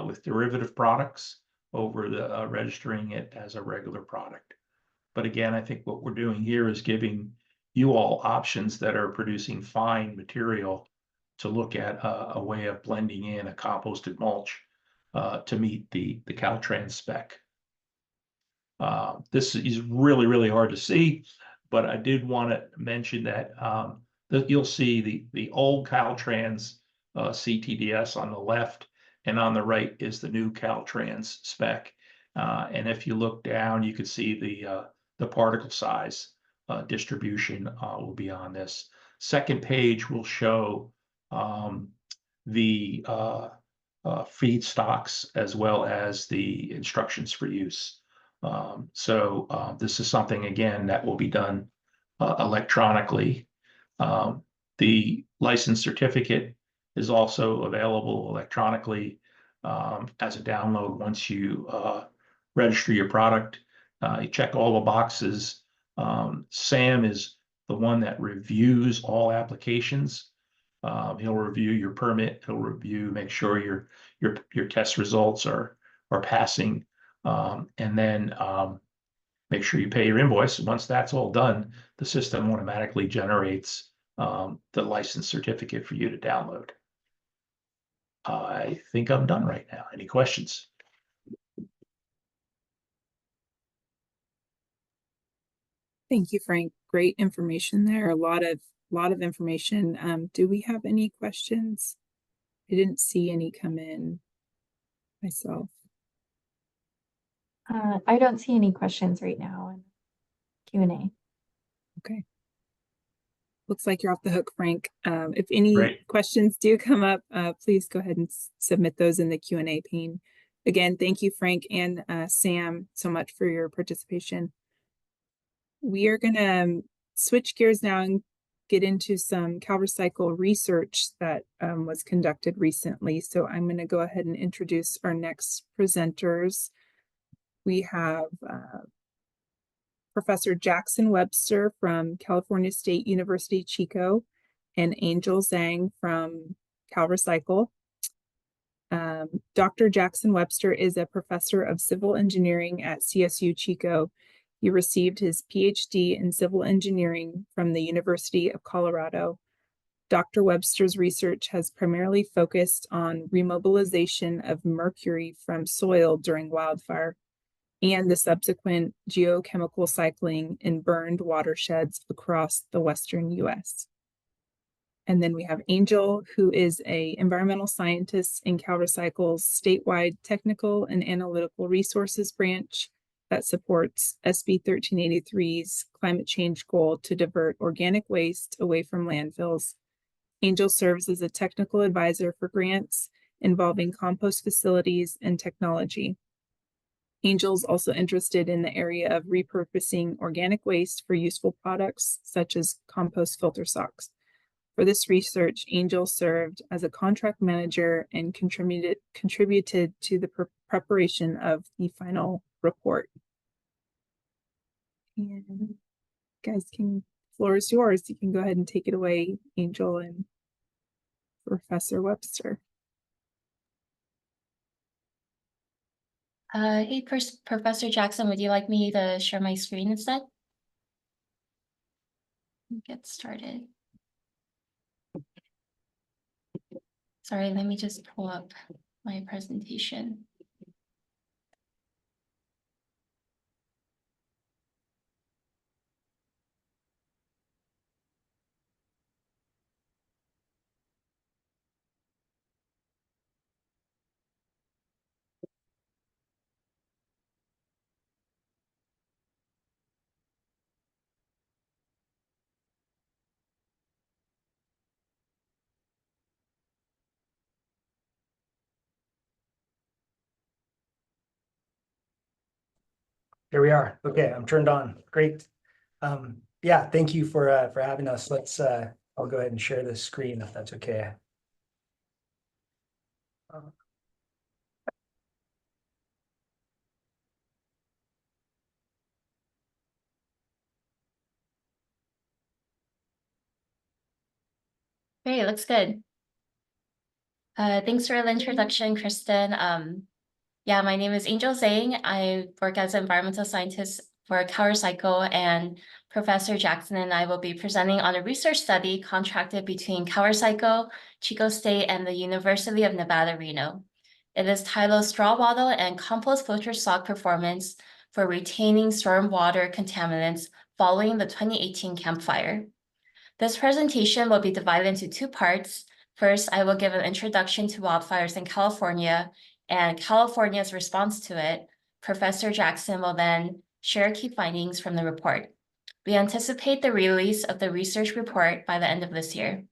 with derivative products over the registering it as a regular product. But again, I think what we're doing here is giving you all options that are producing fine material to look at a way of blending in a composted mulch to meet the Caltrans spec. This is really, really hard to see, but I did want to mention that you'll see the old Caltrans CTDS on the left, and on the right is the new Caltrans spec. And if you look down, you can see the particle size distribution will be on this. Second page will show the feedstocks as well as the instructions for use. So this is something, again, that will be done electronically. The license certificate is also available electronically as a download once you register your product. You check all the boxes. Sam is the one that reviews all applications. He'll review your permit. He'll review, make sure your test results are passing, and then make sure you pay your invoice. Once that's all done, the system automatically generates the license certificate for you to download. I think I'm done right now. Any questions? Thank you, Frank. Great information there. A lot of information. Do we have any questions? I didn't see any come in myself. I don't see any questions right now in Q&A. Okay. Looks like you're off the hook, Frank. If any Great. questions do come up, please go ahead and submit those in the Q&A pane. Again, thank you, Frank and Sam, so much for your participation. We are going to switch gears now and get into some CalRecycle research that was conducted recently. So I'm going to go ahead and introduce our next presenters. We have Professor Jackson Webster from California State University, Chico, and Angel Zhang from CalRecycle. Dr. Jackson Webster is a professor of civil engineering at CSU Chico. He received his PhD in civil engineering from the University of Colorado. Dr. Webster's research has primarily focused on remobilization of mercury from soil during wildfire and the subsequent geochemical cycling in burned watersheds across the Western US. And then we have Angel, who is an environmental scientist in CalRecycle's statewide technical and analytical resources branch that supports SB 1383's climate change goal to divert organic waste away from landfills. Angel serves as a technical advisor for grants involving compost facilities and technology. Angel's also interested in the area of repurposing organic waste for useful products such as compost filter socks. For this research, Angel served as a contract manager and contributed to the preparation of the final report. And guys, floor is yours. You can go ahead and take it away, Angel and Professor Webster. Hey, Professor Jackson, would you like me to share my screen instead? Get started. Sorry, let me just pull up my presentation. Here we are. Okay, I'm turned on. Great. Yeah, thank you for having us. Let's I'll go ahead and share this screen if that's okay. Great, looks good. Thanks for the introduction, Kristen. Yeah, my name is Angel Zhang. I work as an environmental scientist for CalRecycle, and Professor Jackson and I will be presenting on a research study contracted between CalRecycle, Chico State, and the University of Nevada, Reno. It is titled Straw Wattle and Compost Filter Sock Performance for Retaining Stormwater Contaminants Following the 2018 Camp Fire. This presentation will be divided into two parts. First, I will give an introduction to wildfires in California and California's response to it. Professor Jackson will then share key findings from the report. We anticipate the release of the research report by the end of this year.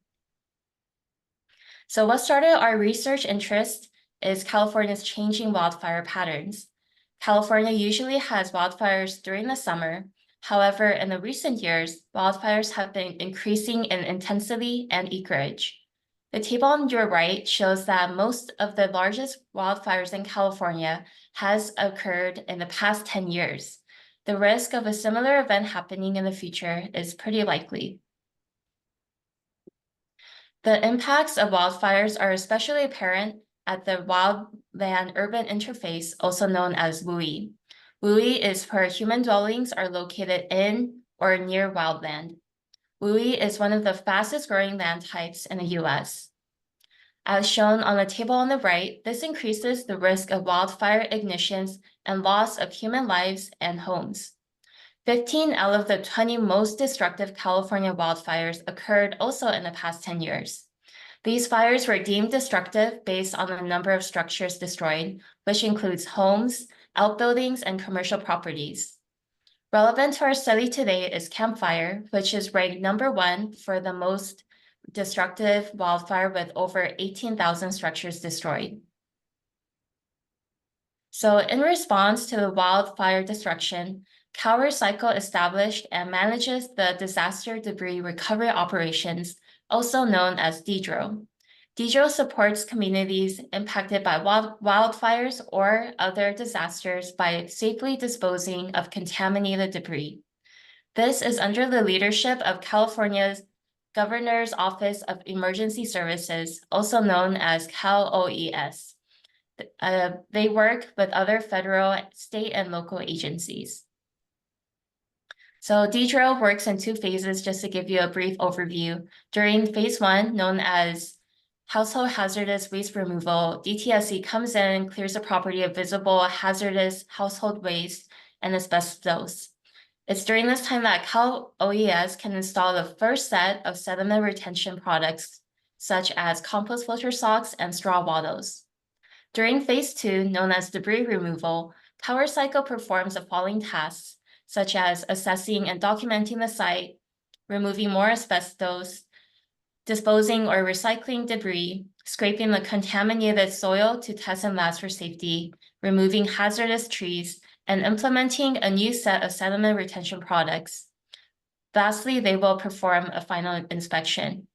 So what started our research interest is California's changing wildfire patterns. California usually has wildfires during the summer. However, in the recent years, wildfires have been increasing in intensity and acreage. The table on your right shows that most of the largest wildfires in California has occurred in the past 10 years. The risk of a similar event happening in the future is pretty likely. The impacts of wildfires are especially apparent at the wildland-urban interface, also known as WUI. WUI is where human dwellings are located in or near wildland. WUI is one of the fastest growing land types in the US. As shown on the table on the right, this increases the risk of wildfire ignitions and loss of human lives and homes. 15 out of the 20 most destructive California wildfires occurred also in the past 10 years. These fires were deemed destructive based on the number of structures destroyed, which includes homes, outbuildings, and commercial properties. Relevant to our study today is Camp Fire, which is ranked #1 for the most destructive wildfire with over 18,000 structures destroyed. So in response to the wildfire destruction, CalRecycle established and manages the disaster debris recovery operations, also known as DDRO. DDRO supports communities impacted by wildfires or other disasters by safely disposing of contaminated debris. This is under the leadership of California's Governor's Office of Emergency Services, also known as CalOES, They work with other federal, state, and local agencies. So DDRIL works in 2 phases, just to give you a brief overview. During phase 1, known as household hazardous waste removal, DTSC comes in and clears the property of visible hazardous household waste and asbestos. It's during this time that CalOES can install the first set of sediment retention products, such as compost filter socks and straw wattles. During phase 2, known as debris removal, CalRecycle performs the following tasks, such as assessing and documenting the site, removing more asbestos, disposing or recycling debris, scraping the contaminated soil to test and labs for safety, removing hazardous trees, and implementing a new set of sediment retention products. Lastly, they will perform a final inspection.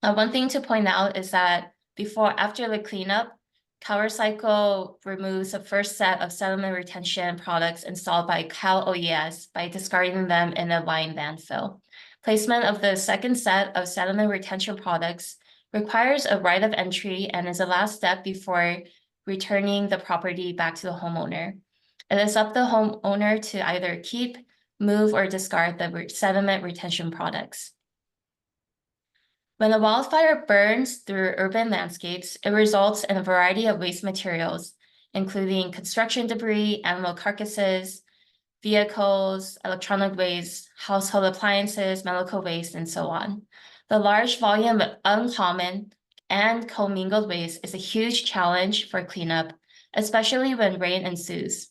One thing to point out is that after the cleanup, CalRecycle removes the first set of sediment retention products installed by CalOES by discarding them in a lined landfill. Placement of the second set of sediment retention products requires a right of entry and is the last step before returning the property back to the homeowner. It is up to the homeowner to either keep, move, or discard the sediment retention products. When a wildfire burns through urban landscapes, it results in a variety of waste materials, including construction debris, animal carcasses, vehicles, electronic waste, household appliances, medical waste, and so on. The large volume of uncommon and commingled waste is a huge challenge for cleanup, especially when rain ensues.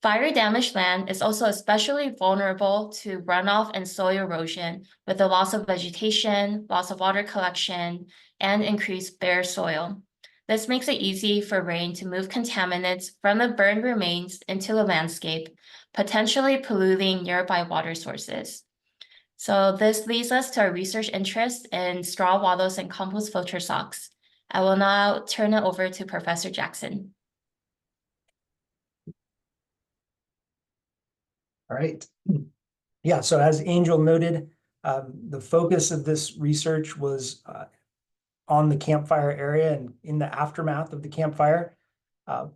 Fire-damaged land is also especially vulnerable to runoff and soil erosion with the loss of vegetation, loss of water collection, and increased bare soil. This makes it easy for rain to move contaminants from the burned remains into the landscape, potentially polluting nearby water sources. So this leads us to our research interest in straw wattles and compost filter socks. I will now turn it over to Professor Jackson. All right. Yeah, so as Angel noted, the focus of this research was on the campfire area and in the aftermath of the campfire.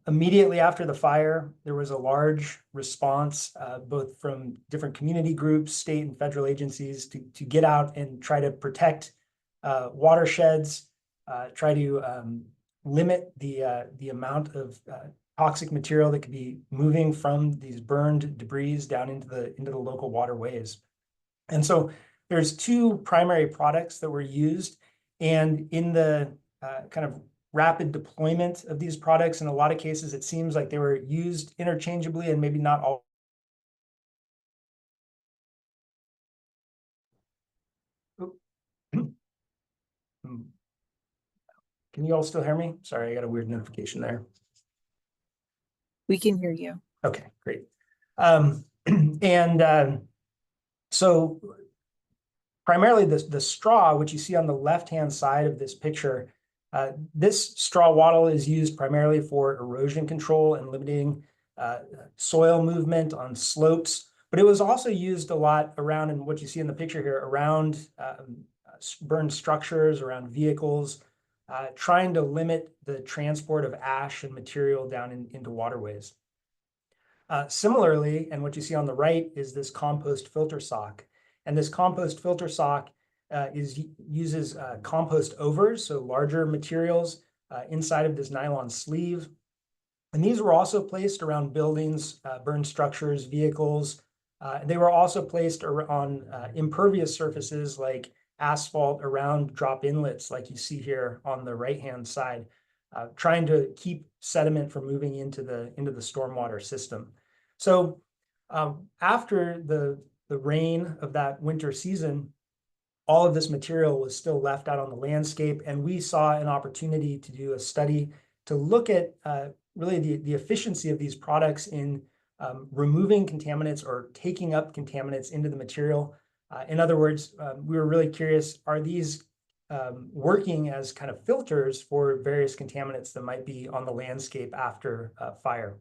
Immediately after the fire, there was a large response, both from different community groups, state and federal agencies to get out and try to protect watersheds, try to limit the amount of toxic material that could be moving from these burned debris down into the local waterways. And so there's 2 primary products that were used, and in the kind of rapid deployment of these products, in a lot of cases, it seems like they were used interchangeably and maybe not all. Can you all still hear me? Sorry, I got a weird notification there. We can hear you. Okay, great. So primarily the straw, which you see on the left-hand side of this picture, this straw wattle is used primarily for erosion control and limiting soil movement on slopes, but it was also used a lot around, in what you see in the picture here, around burned structures, around vehicles, trying to limit the transport of ash and material down into waterways. Similarly, and what you see on the right is this compost filter sock. And this compost filter sock uses compost overs, so larger materials inside of this nylon sleeve. And these were also placed around buildings, burned structures, vehicles. They were also placed on impervious surfaces like asphalt around drop inlets, like you see here on the right-hand side, trying to keep sediment from moving into the stormwater system. So after the rain of that winter season, all of this material was still left out on the landscape, and we saw an opportunity to do a study to look at really the efficiency of these products in removing contaminants or taking up contaminants into the material. In other words, we were really curious, are these working as kind of filters for various contaminants that might be on the landscape after fire?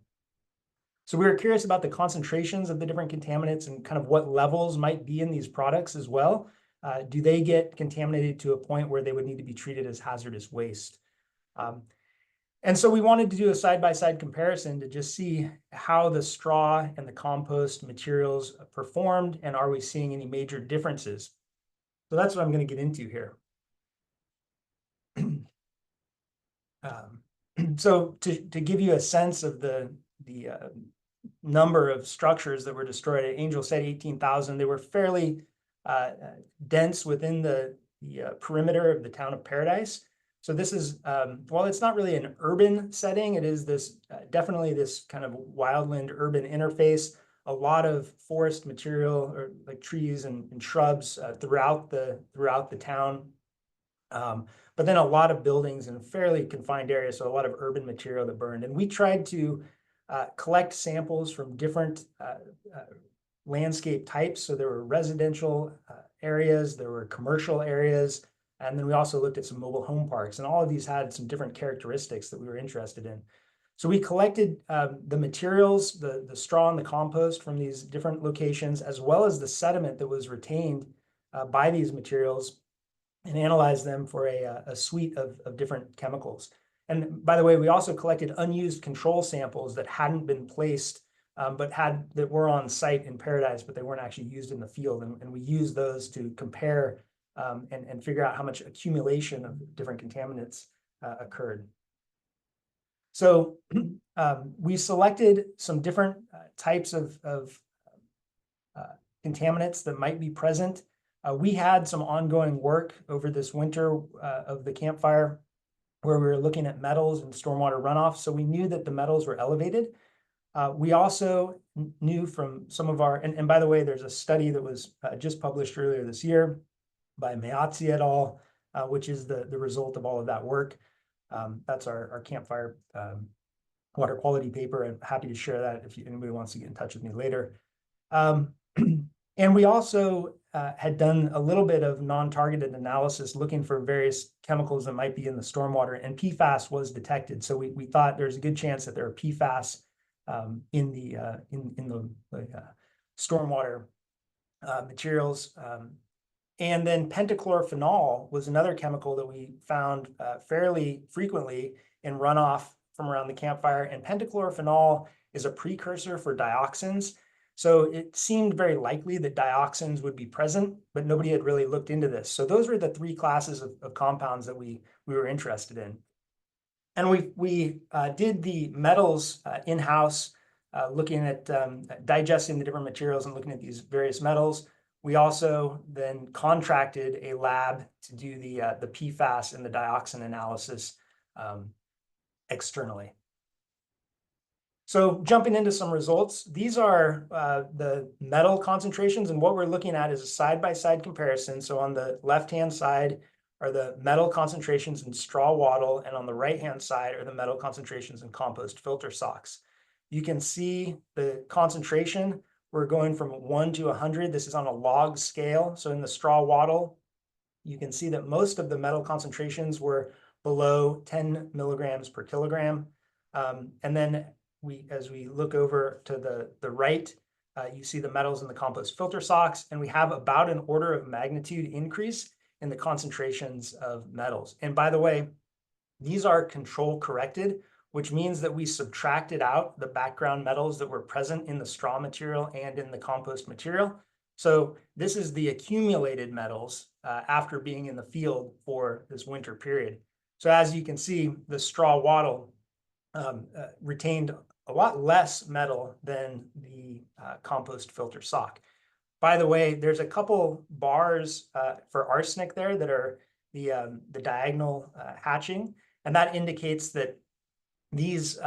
So we were curious about the concentrations of the different contaminants and kind of what levels might be in these products as well. Do they get contaminated to a point where they would need to be treated as hazardous waste? And so we wanted to do a side-by-side comparison to just see how the straw and the compost materials performed, and are we seeing any major differences? So that's what I'm going to get into here. So to give you a sense of the number of structures that were destroyed, Angel said 18,000. They were fairly dense within the perimeter of the town of Paradise. So this is, while it's not really an urban setting, it is this definitely this kind of wildland urban interface. A lot of forest material, or like trees and shrubs throughout the town. But then a lot of buildings in a fairly confined area, so a lot of urban material that burned. And we tried to collect samples from different landscape types. So there were residential areas, there were commercial areas, and then we also looked at some mobile home parks. And all of these had some different characteristics that we were interested in. So we collected the materials, the straw and the compost from these different locations, as well as the sediment that was retained by these materials, and analyzed them for a suite of different chemicals. And by the way, we also collected unused control samples that hadn't been placed, but that were on site in Paradise, but they weren't actually used in the field. And we used those to compare and figure out how much accumulation of different contaminants occurred. So we selected some different types of contaminants that might be present. We had some ongoing work over this winter of the campfire where we were looking at metals and stormwater runoff. So we knew that the metals were elevated. We also knew from some of our, and by the way, there's a study that was just published earlier this year by Meazzi et al., which is the result of all of that work. That's our campfire water quality paper. I'm happy to share that if anybody wants to get in touch with me later. And we also had done a little bit of non-targeted analysis looking for various chemicals that might be in the stormwater, and PFAS was detected. So we thought there's a good chance that there are PFAS in the stormwater materials. And then pentachlorophenol was another chemical that we found fairly frequently in runoff from around the campfire. And pentachlorophenol is a precursor for dioxins. So it seemed very likely that dioxins would be present, but nobody had really looked into this. So those were the three classes of compounds that we were interested in. And we did the metals in-house, looking at digesting the different materials and looking at these various metals. We also then contracted a lab to do the PFAS and the dioxin analysis externally. So jumping into some results, these are the metal concentrations, and what we're looking at is a side-by-side comparison. So on the left-hand side are the metal concentrations in straw wattle, and on the right-hand side are the metal concentrations in compost filter socks. You can see the concentration. We're going from 1 to 100. This is on a log scale. So in the straw wattle, you can see that most of the metal concentrations were below 10 milligrams per kilogram. And then as we look over to the right, you see the metals in the compost filter socks, and we have about an order of magnitude increase in the concentrations of metals. And by the way, these are control corrected, which means that we subtracted out the background metals that were present in the straw material and in the compost material. So this is the accumulated metals after being in the field for this winter period. So as you can see, the straw wattle retained a lot less metal than the compost filter sock. By the way, there's a couple bars for arsenic there that are the diagonal hatching, and that indicates that these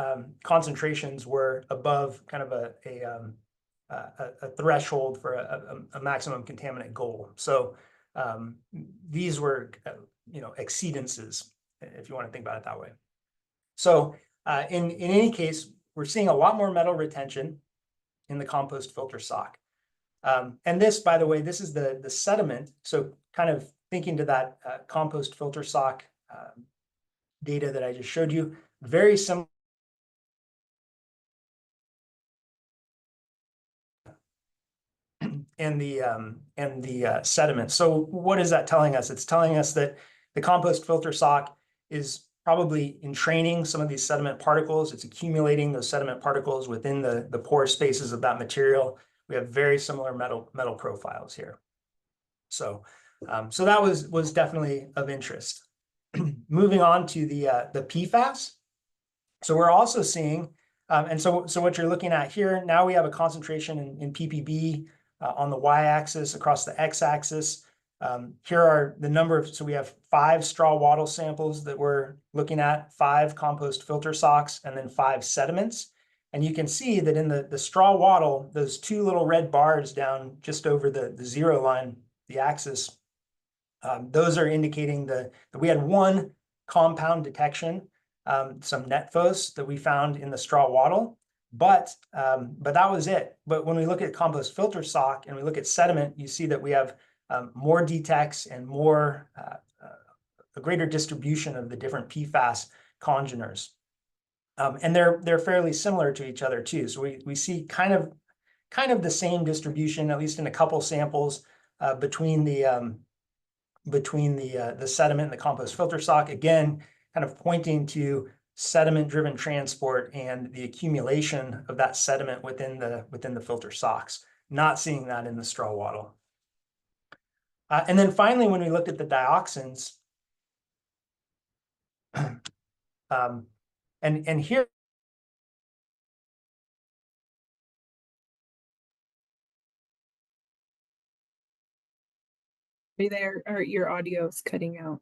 concentrations were above kind of a threshold for a maximum contaminant goal. So these were, exceedances, if you want to think about it that way. So in any case, we're seeing a lot more metal retention in the compost filter sock. And this, by the way, this is the sediment. So kind of thinking to that compost filter sock data that I just showed you, very similar. And the sediment. So what is that telling us? It's telling us that the compost filter sock is probably entraining some of these sediment particles. It's accumulating those sediment particles within the pore spaces of that material. We have very similar metal profiles here. So, so that was definitely of interest. Moving on to the PFAS. So we're also seeing, and so what you're looking at here, now we have a concentration in ppb on the y-axis, across the x-axis. Here are the number of, so we have 5 straw wattle samples that we're looking at, 5 compost filter socks, and then 5 sediments. And you can see that in the straw wattle, those 2 little red bars down just over the 0 line, the axis, those are indicating that we had 1 compound detection, some netphos that we found in the straw wattle, but that was it. But when we look at compost filter sock and we look at sediment, you see that we have more detects and more a greater distribution of the different PFAS congeners, and they're fairly similar to each other too. So we see kind of the same distribution, at least in a couple samples, between the sediment and the compost filter sock. Again, kind of pointing to sediment-driven transport and the accumulation of that sediment within the filter socks. Not seeing that in the straw wattle. And then finally, when we looked at the dioxins, and here. Are you there? Or your audio is cutting out.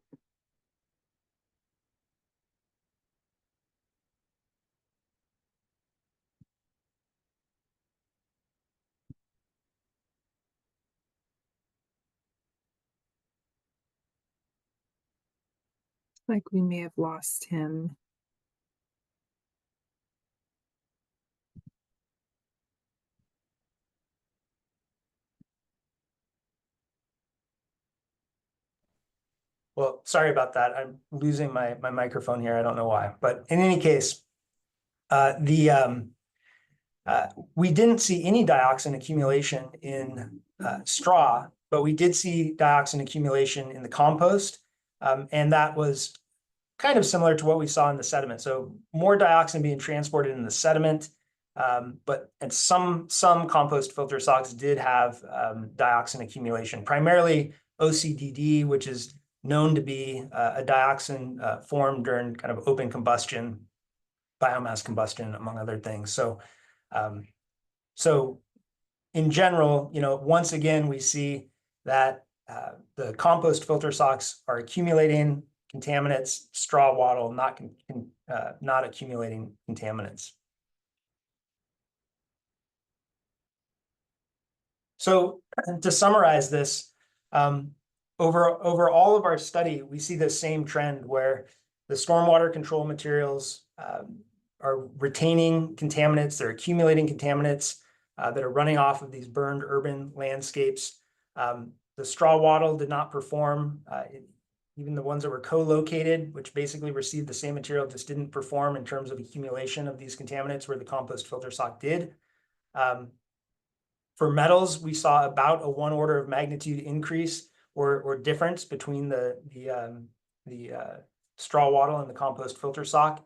Like we may have lost him. Well, sorry about that. I'm losing my microphone here. I don't know why, but in any case, we didn't see any dioxin accumulation in straw, but we did see dioxin accumulation in the compost, and that was kind of similar to what we saw in the sediment. So more dioxin being transported in the sediment, and some compost filter socks did have dioxin accumulation, primarily OCDD, which is known to be a dioxin formed during kind of open combustion, biomass combustion, among other things. So, so in general, once again, we see that the compost filter socks are accumulating contaminants, straw wattle not accumulating contaminants. So to summarize this, over all of our study, we see the same trend where the stormwater control materials are retaining contaminants, they're accumulating contaminants that are running off of these burned urban landscapes. The straw wattle did not perform, even the ones that were co-located, which basically received the same material, just didn't perform in terms of accumulation of these contaminants where the compost filter sock did. For metals, we saw about a 1 order of magnitude increase or difference between the straw wattle and the compost filter sock.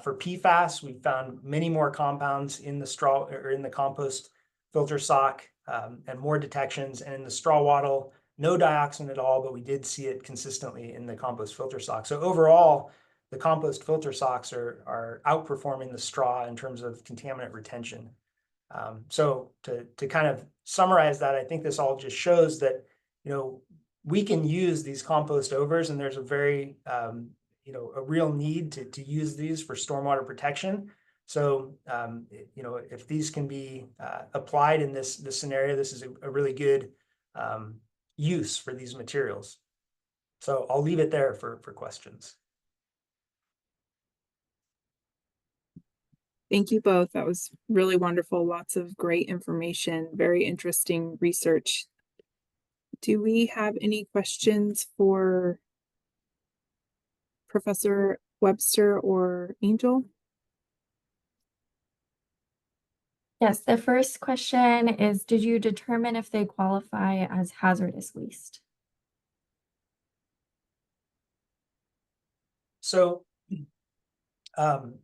For PFAS, we found many more compounds in the straw or in the compost filter sock, and more detections. And in the straw wattle, no dioxin at all, but we did see it consistently in the compost filter sock. So overall, the compost filter socks are outperforming the straw in terms of contaminant retention. So to kind of summarize that, I think this all just shows that, we can use these compost overs, and there's a very, a real need to use these for stormwater protection. So, if these can be applied in this scenario, this is a really good use for these materials. So I'll leave it there for questions. Thank you both. That was really wonderful. Lots of great information, very interesting research. Do we have any questions for Professor Webster or Angel? Yes, the first question is, did you determine if they qualify as hazardous waste? So um,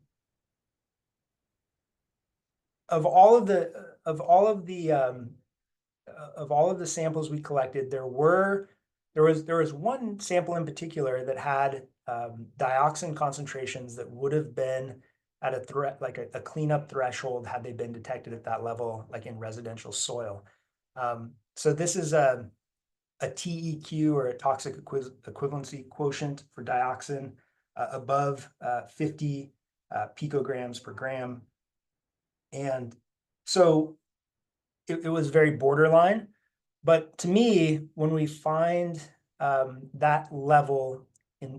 of all of the samples we collected, there was one sample in particular that had dioxin concentrations that would have been at a cleanup threshold had they been detected at that level, like in residential soil. So this is a TEQ, or a toxic equivalency quotient for dioxin, above 50 picograms per gram. And so it was very borderline. But to me, when we find that level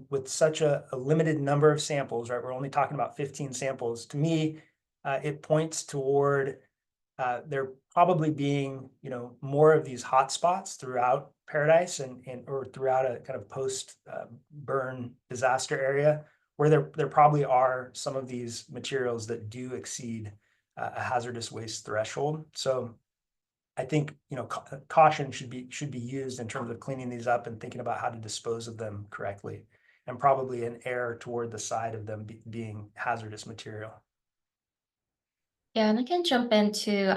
with such a limited number of samples, right? We're only talking about 15 samples. To me, it points toward there probably being, more of these hot spots throughout Paradise and or throughout a kind of post burn disaster area, where there probably are some of these materials that do exceed a hazardous waste threshold. So I think, caution should be used in terms of cleaning these up and thinking about how to dispose of them correctly, and probably an error toward the side of them being hazardous material. Yeah, and I can jump into,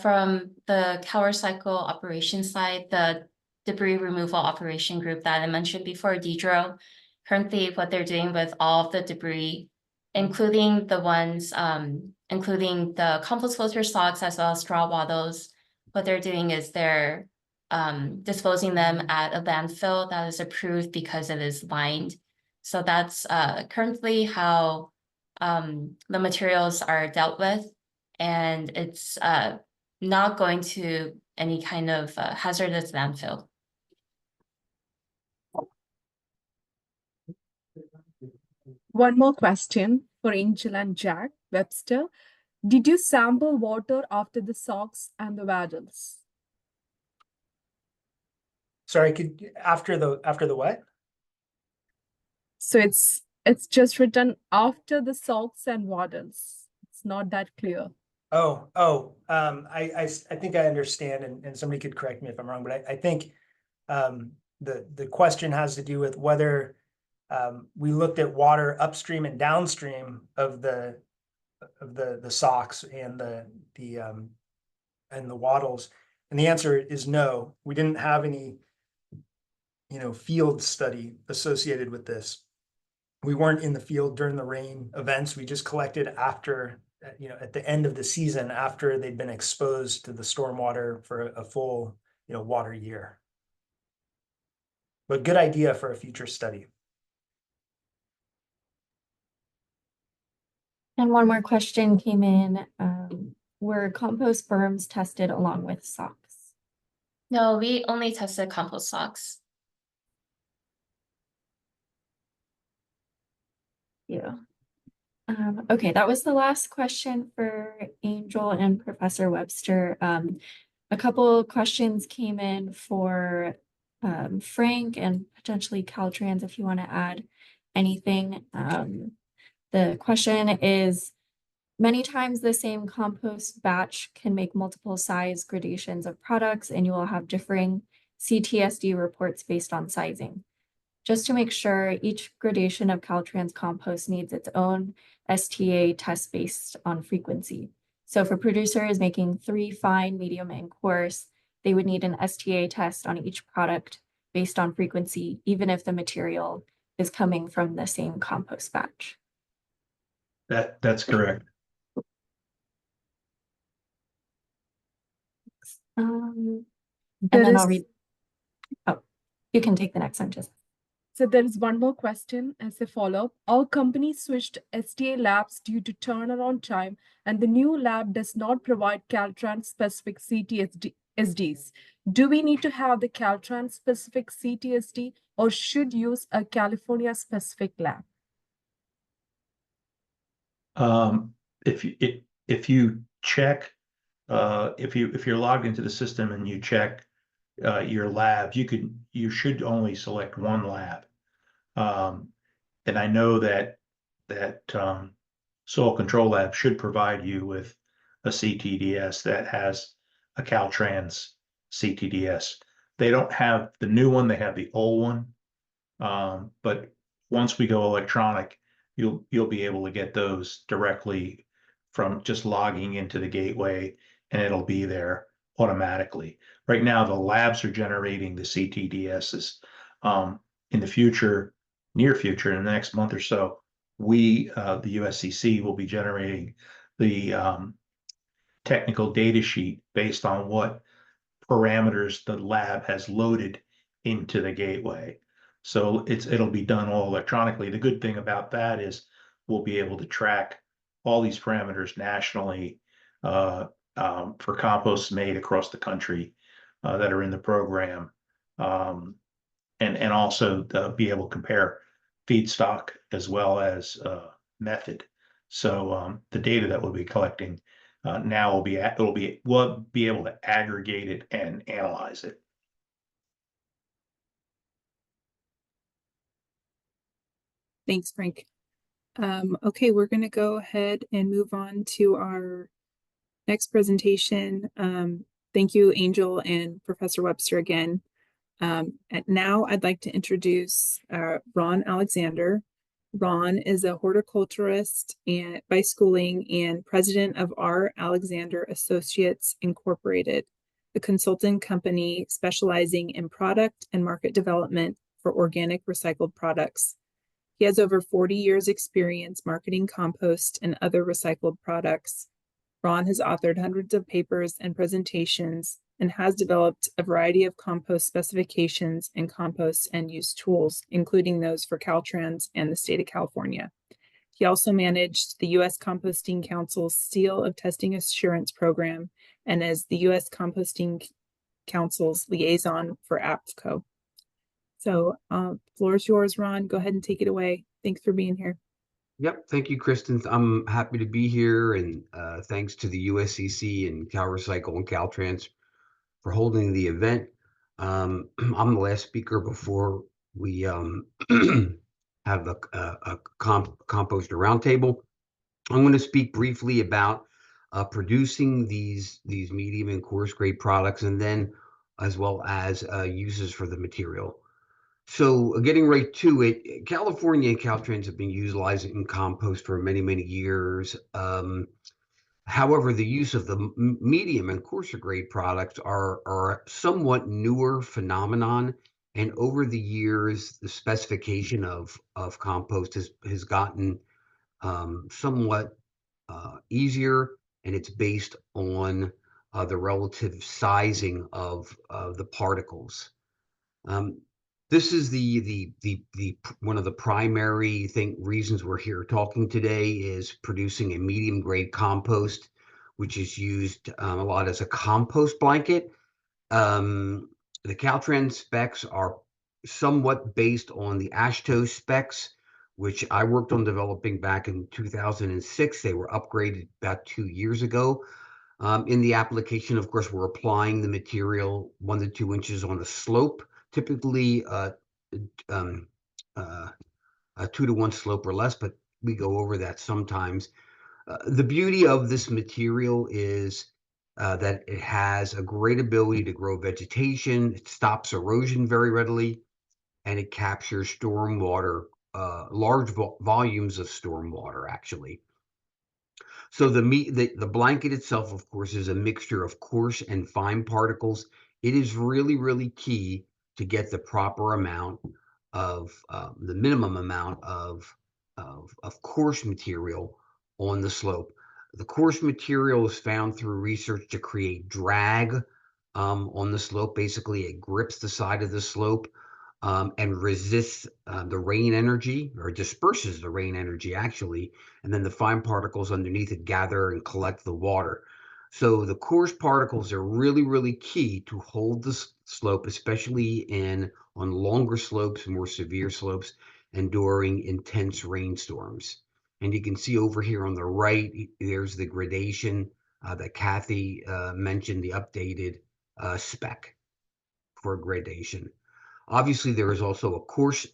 from the CalRecycle operations side, the debris removal operation group that I mentioned before, Deidro. Currently, what they're doing with all of the debris, including the ones, including the compost filter stalks as well as straw wattles, what they're doing is they're disposing them at a landfill that is approved because it is lined. So that's currently how the materials are dealt with, and it's not going to any kind of hazardous landfill. One more question for Angel and Jack. Webster, did you sample water after the socks and the waddles? Sorry, after the what? So it's just written after the socks and waddles. It's not that clear. I think I understand, and somebody could correct me if I'm wrong, but I think the question has to do with whether we looked at water upstream and downstream of the socks and the wattles, and the answer is no. We didn't have any field study associated with this. We weren't in the field during the rain events. We just collected after, at the end of the season, after they'd been exposed to the stormwater for a full, water year. But good idea for a future study. And one more question came in. Were compost berms tested along with socks? No, we only tested compost socks. Yeah. Okay, that was the last question for Angel and Professor Webster. A couple questions came in for Frank and potentially Caltrans if you want to add anything. The question is, many times the same compost batch can make multiple size gradations of products, and you will have differing CTSD reports based on sizing. Just to make sure, each gradation of Caltrans compost needs its own STA test based on frequency. So if a producer is making 3 fine, medium, and coarse, they would need an STA test on each product based on frequency, even if the material is coming from the same compost batch. That's correct. And then I'll read. Oh, you can take the next sentence. So there is one more question as a follow-up. Our company switched STA labs due to turnaround time, and the new lab does not provide Caltrans specific CTSDs. Do we need to have the Caltrans specific CTSD, or should use a California specific lab? If you check, if you're logged into the system and you check your lab, you should only select one lab. And I know that soil control lab should provide you with a CTDS that has a Caltrans CTDS. They don't have the new one, they have the old one. But once we go electronic, you'll be able to get those directly from just logging into the gateway, and it'll be there automatically. Right now, the labs are generating the CTDSs. In the future, near future, in the next month or so, the USCC will be generating the technical data sheet based on what parameters the lab has loaded into the gateway. So it'll be done all electronically. The good thing about that is we'll be able to track all these parameters nationally for composts made across the country that are in the program, and also be able to compare feedstock as well as method. So the data that we'll be collecting now we'll be able to aggregate it and analyze it. Thanks, Frank. Okay, we're going to go ahead and move on to our next presentation. Thank you, Angel and Professor Webster again. Now I'd like to introduce Ron Alexander. Ron is a horticulturist and by schooling and president of R. Alexander Associates Incorporated, a consulting company specializing in product and market development for organic recycled products. He has over 40 years experience marketing compost and other recycled products. Ron has authored hundreds of papers and presentations and has developed a variety of compost specifications and compost end-use tools, including those for Caltrans and the state of California. He also managed the U.S. Composting Council's Seal of Testing Assurance Program and as the U.S. Composting Council's liaison for APCO. So, floor is yours, Ron. Go ahead and take it away. Thanks for being here. Yep, thank you, Kristen. I'm happy to be here, and thanks to the USCC and CalRecycle and Caltrans for holding the event. I'm the last speaker before we have a composter roundtable. I'm going to speak briefly about producing these medium and coarse grade products, and then as well as uses for the material. So getting right to it, California and Caltrans have been utilizing compost for many, many years. However, the use of the medium and coarser grade products are a somewhat newer phenomenon. And over the years, the specification of compost has gotten somewhat easier, and it's based on the relative sizing of the particles. This is the one of the primary reasons we're here talking today is producing a medium grade compost, which is used a lot as a compost blanket. The Caltrans specs are somewhat based on the AASHTO specs, which I worked on developing back in 2006. They were upgraded about 2 years ago. In the application, of course, we're applying the material 1 to 2 inches on a slope, typically a 2-to-1 slope or less, but we go over that sometimes. The beauty of this material is that it has a great ability to grow vegetation. It stops erosion very readily, and it captures stormwater, large volumes of stormwater, actually. So the blanket itself, of course, is a mixture of coarse and fine particles. It is really, really key to get the proper amount of the minimum amount of coarse material on the slope. The coarse material is found through research to create drag on the slope. Basically, it grips the side of the slope and resists the rain energy, or disperses the rain energy, actually, and then the fine particles underneath it gather and collect the water. So the coarse particles are really, really key to hold the slope, especially on longer slopes, more severe slopes, and during intense rainstorms. And you can see over here on the right, there's the gradation that Cathy mentioned, the updated spec for gradation. Obviously, there is also a coarse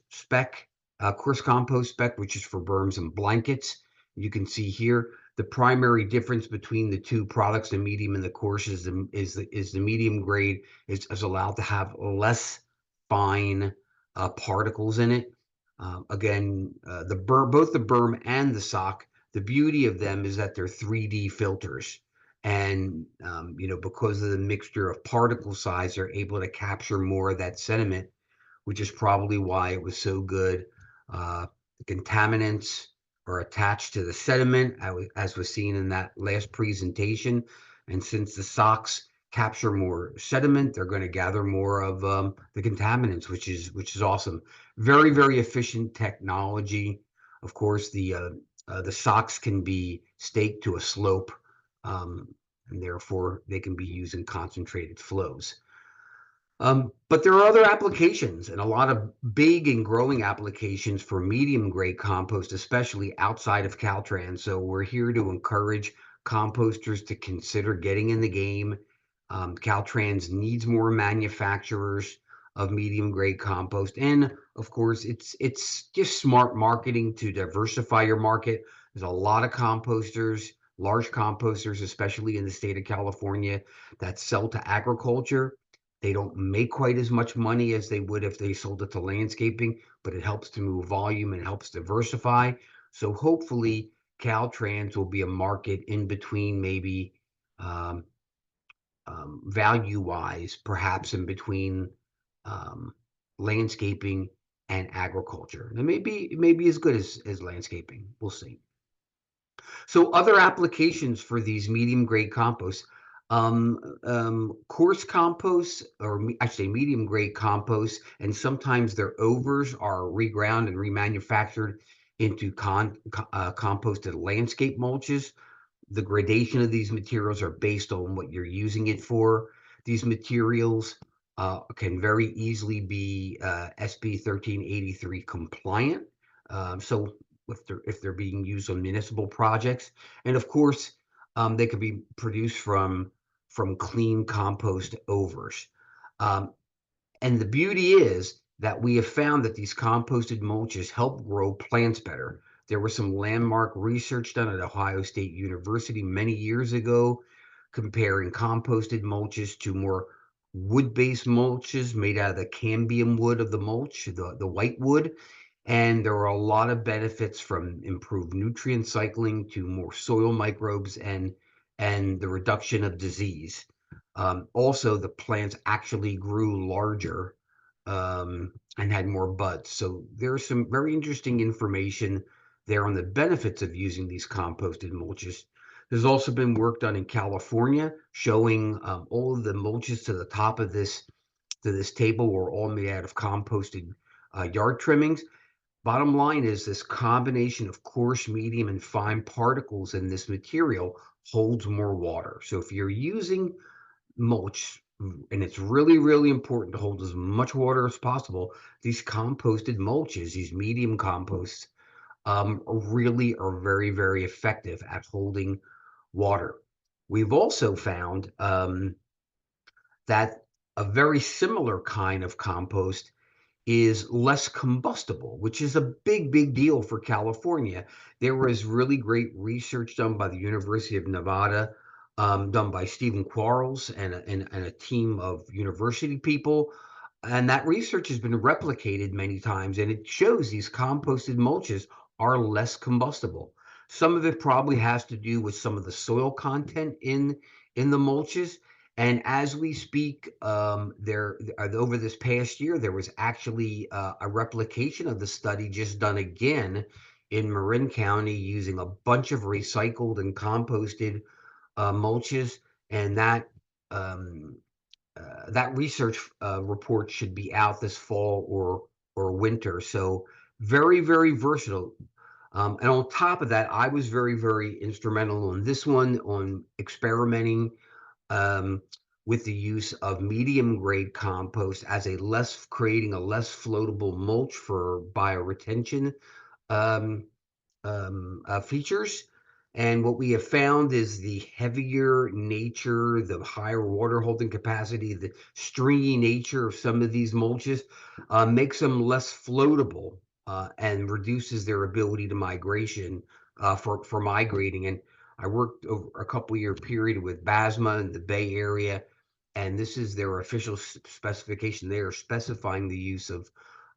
compost spec, which is for berms and blankets. You can see here the primary difference between the two products, the medium and the coarse, is the medium grade is allowed to have less fine particles in it. Again, both the berm and the sock, the beauty of them is that they're 3D filters. And, because of the mixture of particle size, they're able to capture more of that sediment, which is probably why it was so good. The contaminants are attached to the sediment, as was seen in that last presentation. And since the socks capture more sediment, they're going to gather more of the contaminants, which is awesome. Very, very efficient technology. Of course, the socks can be staked to a slope, and therefore they can be used in concentrated flows. But there are other applications, and a lot of big and growing applications for medium grade compost, especially outside of Caltrans. So we're here to encourage composters to consider getting in the game. Caltrans needs more manufacturers of medium grade compost, and of course, it's just smart marketing to diversify your market. There's a lot of composters, large composters, especially in the state of California, that sell to agriculture. They don't make quite as much money as they would if they sold it to landscaping, but it helps to move volume and helps diversify. So hopefully Caltrans will be a market in between, maybe value-wise, perhaps in between landscaping and agriculture. And it may be as good as landscaping. We'll see. So other applications for these medium grade composts, coarse composts, or I should say medium grade composts, and sometimes their overs are reground and remanufactured into composted landscape mulches. The gradation of these materials are based on what you're using it for. These materials can very easily be SB 1383 compliant. So if they're being used on municipal projects, and of course, they could be produced from clean compost overs. And the beauty is that we have found that these composted mulches help grow plants better. There was some landmark research done at Ohio State University many years ago, comparing composted mulches to more wood-based mulches made out of the cambium wood of the mulch, the white wood. And there are a lot of benefits, from improved nutrient cycling to more soil microbes and the reduction of disease. Also, the plants actually grew larger and had more buds. So there's some very interesting information there on the benefits of using these composted mulches. There's also been work done in California showing all of the mulches to the top of this table were all made out of composted yard trimmings. Bottom line is, this combination of coarse, medium, and fine particles in this material holds more water. So if you're using mulch, and it's really, really important to hold as much water as possible, these composted mulches, these medium composts, really are very, very effective at holding water. We've also found that a very similar kind of compost is less combustible, which is a big, big deal for California. There was really great research done by the University of Nevada, done by Stephen Quarles and a team of university people. And that research has been replicated many times, and it shows these composted mulches are less combustible. Some of it probably has to do with some of the soil content in the mulches. And as we speak, over this past year, there was actually a replication of the study just done again in Marin County using a bunch of recycled and composted mulches, and that research report should be out this fall or winter. So very, very versatile. And on top of that, I was very, very instrumental on this one, on experimenting with the use of medium grade compost as creating a less floatable mulch for bioretention features. And what we have found is the heavier nature, the higher water holding capacity, the stringy nature of some of these mulches makes them less floatable and reduces their ability to migration for migrating. And I worked over a couple-year period with BASMA in the Bay Area, and this is their official specification. They are specifying the use of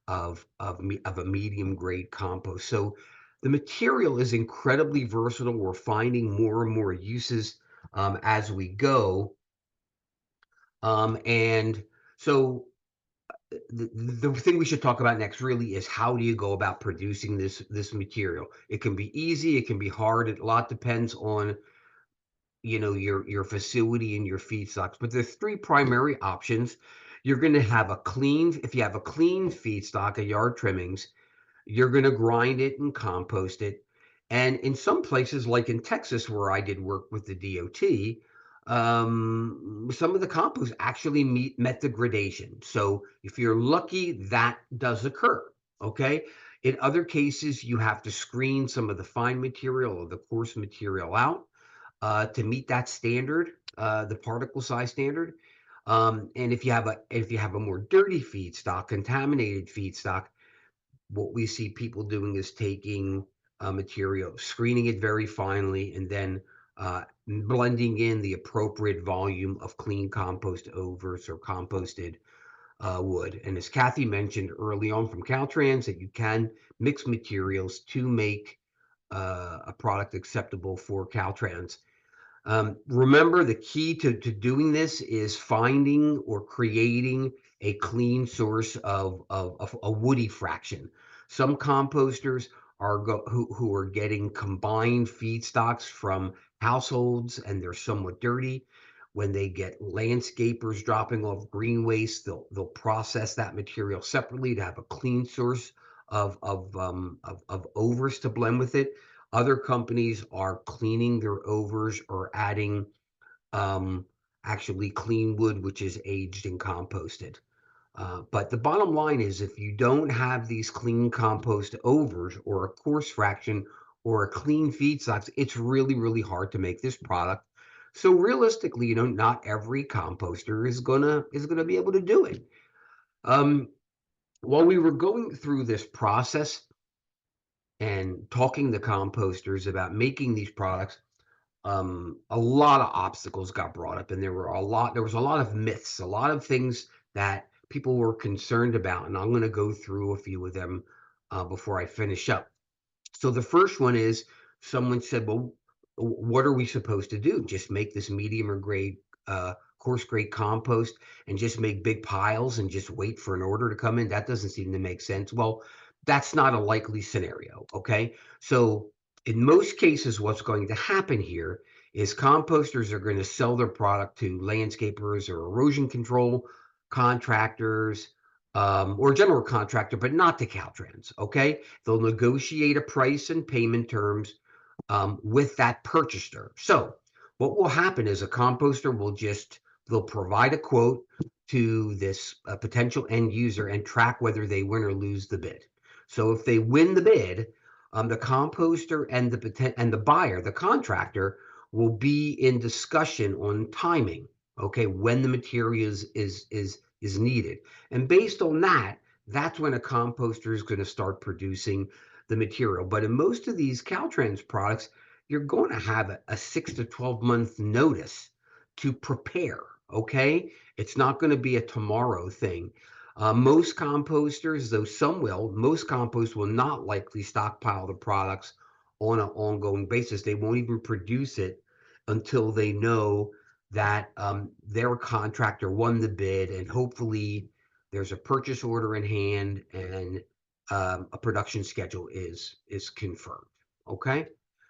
of a medium grade compost. So the material is incredibly versatile. We're finding more and more uses as we go. And so the thing we should talk about next really is how do you go about producing this material? It can be easy, it can be hard. A lot depends on your facility and your feedstocks. But there's three primary options. You're going to have if you have a clean feedstock, a yard trimmings, you're going to grind it and compost it. And in some places, like in Texas, where I did work with the DOT, some of the compost actually met the gradation. So if you're lucky, that does occur. Okay. In other cases, you have to screen some of the fine material or the coarse material out to meet that standard, the particle size standard. And if you have a more dirty feedstock, contaminated feedstock, what we see people doing is taking material, screening it very finely, and then blending in the appropriate volume of clean compost overs or composted wood. And as Cathy mentioned early on from Caltrans, that you can mix materials to make a product acceptable for Caltrans. Remember, the key to doing this is finding or creating a clean source of a woody fraction. Some composters who are getting combined feedstocks from households, and they're somewhat dirty. When they get landscapers dropping off green waste, they'll process that material separately to have a clean source of overs to blend with it. Other companies are cleaning their overs or adding actually clean wood, which is aged and composted. But the bottom line is, if you don't have these clean compost overs or a coarse fraction or a clean feedstocks, it's really, really hard to make this product. So realistically, not every composter is gonna be able to do it. While we were going through this process and talking to composters about making these products, a lot of obstacles got brought up, and there was a lot of myths, a lot of things that people were concerned about, and I'm going to go through a few of them before I finish up. So the first one is, someone said, well, what are we supposed to do? Just make this medium or grade, coarse grade compost and just make big piles and just wait for an order to come in? That doesn't seem to make sense. Well, that's not a likely scenario. Okay. So in most cases, what's going to happen here is composters are going to sell their product to landscapers or erosion control contractors, or general contractor, but not to Caltrans. Okay. They'll negotiate a price and payment terms with that purchaser. So what will happen is a composter they'll provide a quote to this potential end user and track whether they win or lose the bid. So if they win the bid, the composter and the buyer, the contractor, will be in discussion on timing. Okay, when the material is needed, and based on that, that's when a composter is going to start producing the material. But in most of these Caltrans products, you're going to have a 6 to 12 month notice to prepare. Okay, it's not going to be a tomorrow thing. Most composters, though some will, most compost will not likely stockpile the products on an ongoing basis. They won't even produce it until they know that their contractor won the bid, and hopefully there's a purchase order in hand and a production schedule is confirmed. Okay,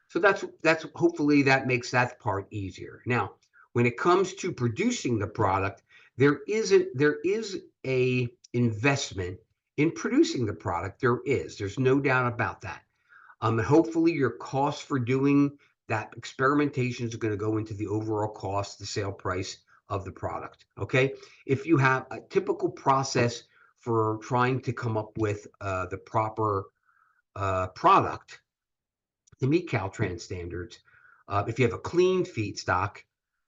so that's hopefully that makes that part easier. Now, when it comes to producing the product, there is a investment in producing the product. There's no doubt about that. Hopefully your costs for doing that experimentation is going to go into the overall cost, the sale price of the product. Okay, if you have a typical process for trying to come up with the proper product to meet Caltrans standards, if you have a clean feedstock,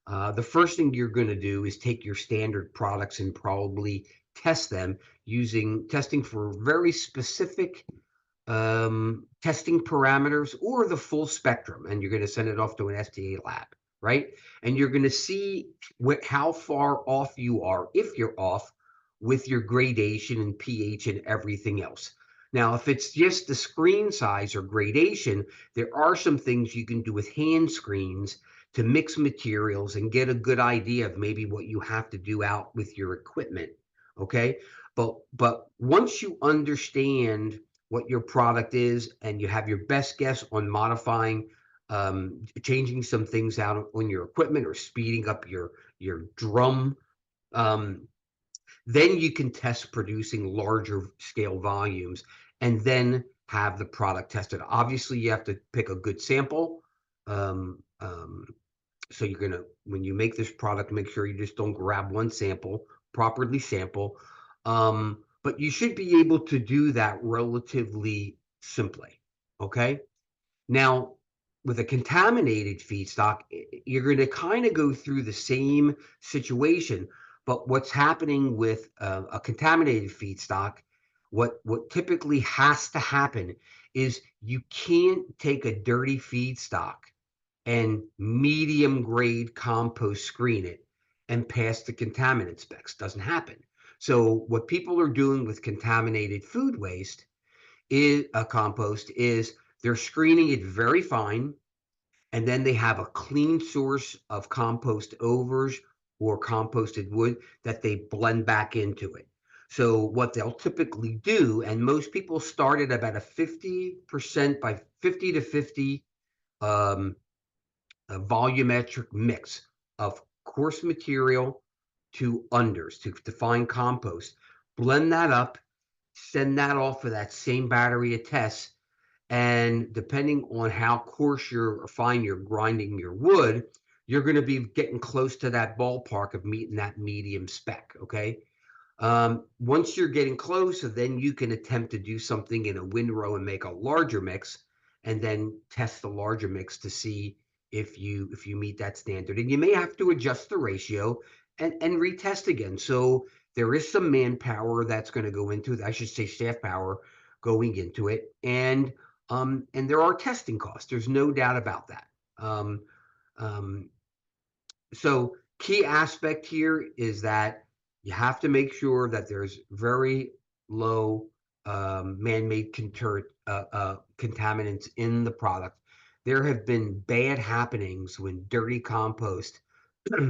the first thing you're going to do is take your standard products and probably test them testing for very specific testing parameters or the full spectrum, and you're going to send it off to an STA lab, right? And you're going to see how far off you are, if you're off, with your gradation and pH and everything else. Now, if it's just the screen size or gradation, there are some things you can do with hand screens to mix materials and get a good idea of maybe what you have to do out with your equipment. Okay. But once you understand what your product is and you have your best guess on modifying, changing some things out on your equipment or speeding up your drum, then you can test producing larger scale volumes and then have the product tested. Obviously, you have to pick a good sample. So you're gonna, when you make this product, make sure you just don't grab one sample, properly sample. But you should be able to do that relatively simply. Okay. Now, with a contaminated feedstock, you're going to kind of go through the same situation. But what's happening with a contaminated feedstock, what typically has to happen is you can't take a dirty feedstock and medium grade compost screen it and pass the contaminant specs. Doesn't happen. So what people are doing with contaminated food waste is a compost is they're screening it very fine, and then they have a clean source of compost overs or composted wood that they blend back into it. So what they'll typically do, and most people start at about a 50% by 50 to 50 a volumetric mix of coarse material to unders to define compost. Blend that up, send that off for that same battery of tests. And depending on how coarse or fine you're grinding your wood, you're going to be getting close to that ballpark of meeting that medium spec. Okay. Once you're getting close, then you can attempt to do something in a windrow and make a larger mix, and then test the larger mix to see if you meet that standard. And you may have to adjust the ratio and retest again. So there is some manpower that's going to go into it. I should say staff power going into it, and there are testing costs. There's no doubt about that. So key aspect here is that you have to make sure that there's very low man-made contaminants in the product. There have been bad happenings when dirty compost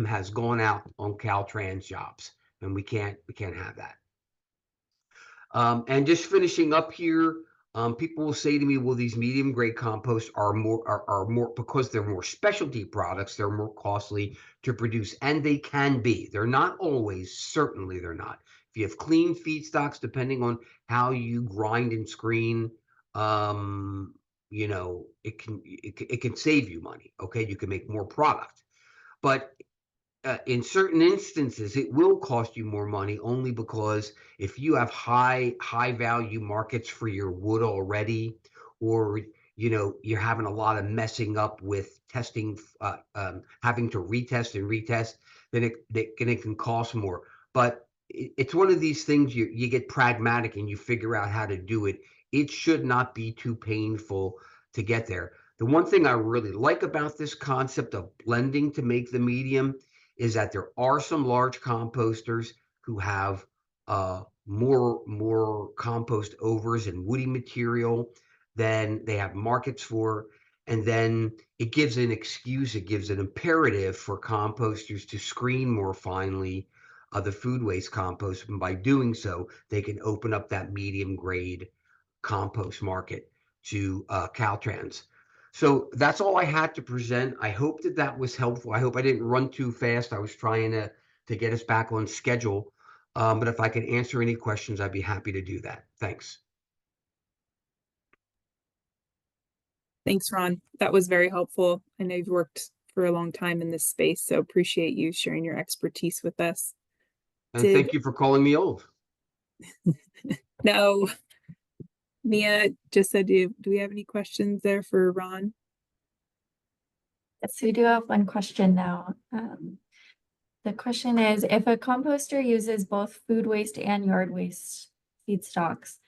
has gone out on Caltrans jobs, and we can't have that. And just finishing up here, people will say to me, well, these medium grade composts are more because they're more specialty products, they're more costly to produce, and they can be. They're not always, certainly they're not. If you have clean feedstocks, depending on how you grind and screen, you know, it can save you money. Okay, you can make more product, but in certain instances, it will cost you more money only because if you have high value markets for your wood already, or you know you're having a lot of messing up with testing, having to retest, then it can cost more. But it's one of these things you get pragmatic and you figure out how to do it. It should not be too painful to get there. The one thing I really like about this concept of blending to make the medium is that there are some large composters who have more compost overs and woody material than they have markets for. And then it gives an excuse, it gives an imperative for composters to screen more finely the food waste compost. And by doing so, they can open up that medium grade compost market to Caltrans. So that's all I had to present. I hope that was helpful. I hope I didn't run too fast. I was trying to get us back on schedule. But if I can answer any questions, I'd be happy to do that. Thanks. Thanks, Ron. That was very helpful. I know you've worked for a long time in this space, so appreciate you sharing your expertise with us. And thank you for calling me old. No. Mia just said, do we have any questions there for Ron? Yes, we do have one question now. The question is, if a composter uses both food waste and yard waste feedstocks,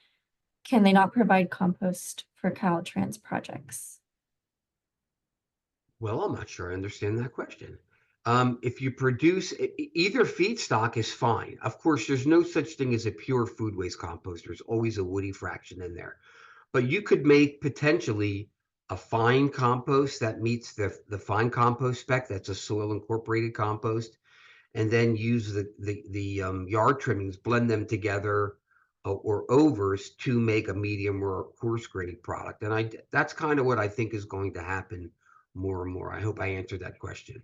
can they not provide compost for Caltrans projects? Well, I'm not sure I understand that question. If you produce either feedstock is fine. Of course, there's no such thing as a pure food waste compost. There's always a woody fraction in there. But you could make potentially a fine compost that meets the fine compost spec. That's a soil incorporated compost, and then use the yard trimmings, blend them together, or overs to make a medium or a coarse grade product. And that's kind of what I think is going to happen more and more. I hope I answered that question.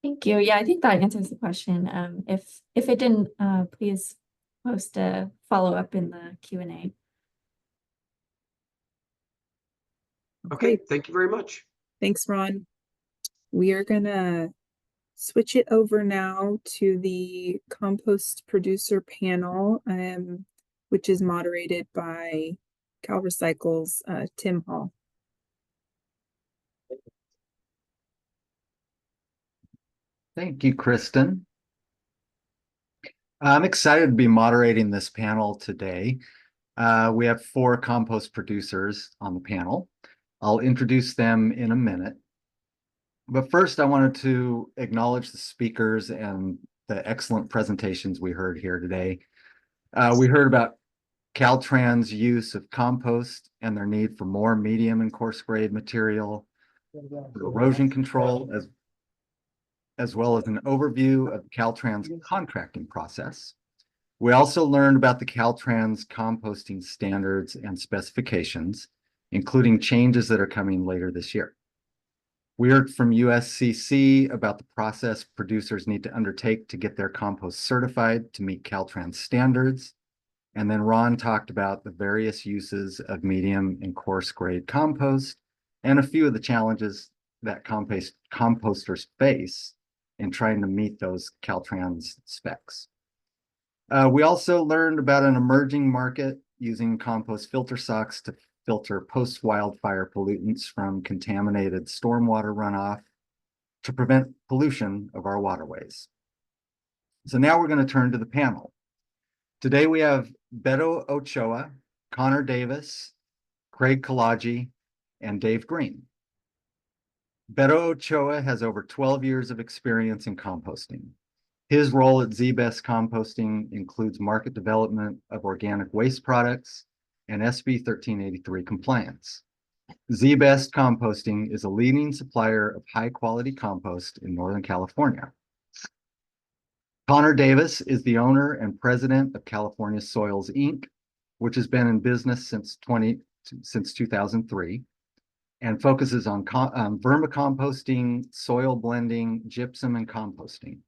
Thank you. Yeah, I think that answers the question. If it didn't, please post a follow-up in the Q&A. Okay, thank you very much. Thanks, Ron. We are gonna switch it over now to the compost producer panel, which is moderated by CalRecycle's Tim Hall. Thank you, Kristen. I'm excited to be moderating this panel today. We have 4 compost producers on the panel. I'll introduce them in a minute. But first, I wanted to acknowledge the speakers and the excellent presentations we heard here today. We heard about Caltrans' use of compost and their need for more medium and coarse grade material, erosion control, as well as an overview of the Caltrans contracting process. We also learned about the Caltrans composting standards and specifications, including changes that are coming later this year. We heard from USCC about the process producers need to undertake to get their compost certified to meet Caltrans standards. And then Ron talked about the various uses of medium and coarse grade compost and a few of the challenges that composters face in trying to meet those Caltrans specs. We also learned about an emerging market using compost filter socks to filter post-wildfire pollutants from contaminated stormwater runoff to prevent pollution of our waterways. So now we're going to turn to the panel. Today we have Beto Ochoa, Connor Davis, Craig Kalagi, and Dave Green. Beto Ochoa has over 12 years of experience in composting. His role at Z-Best Composting includes market development of organic waste products and SB 1383 compliance. Z-Best Composting is a leading supplier of high-quality compost in Northern California. Connor Davis is the owner and president of California Soils, Inc., which has been in business since 2003 and focuses on vermicomposting, soil blending, gypsum, and composting.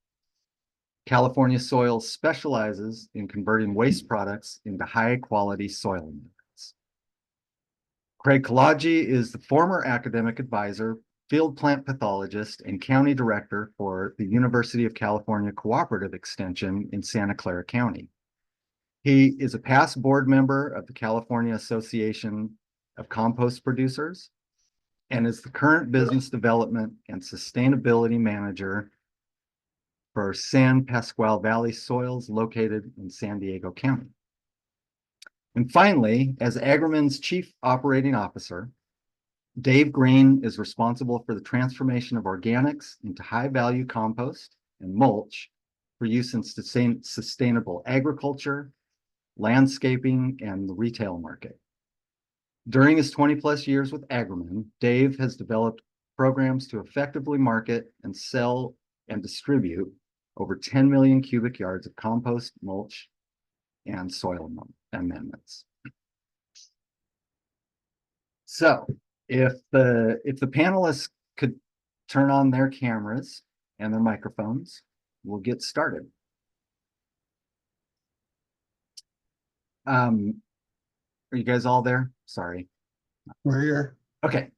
California Soils specializes in converting waste products into high-quality soil amendments. Craig Kalagi is the former academic advisor, field plant pathologist, and county director for the University of California Cooperative Extension in Santa Clara County. He is a past board member of the California Association of Compost Producers and is the current business development and sustainability manager for San Pasqual Valley Soils located in San Diego County. And finally, as Agromin's chief operating officer, Dave Green is responsible for the transformation of organics into high-value compost and mulch for use in sustainable agriculture, landscaping, and the retail market. During his 20-plus years with Agromin, Dave has developed programs to effectively market and sell and distribute over 10 million cubic yards of compost, mulch, and soil amendments. So if the panelists could turn on their cameras and their microphones, we'll get started. Are you guys all there? Sorry. We're here. Okay.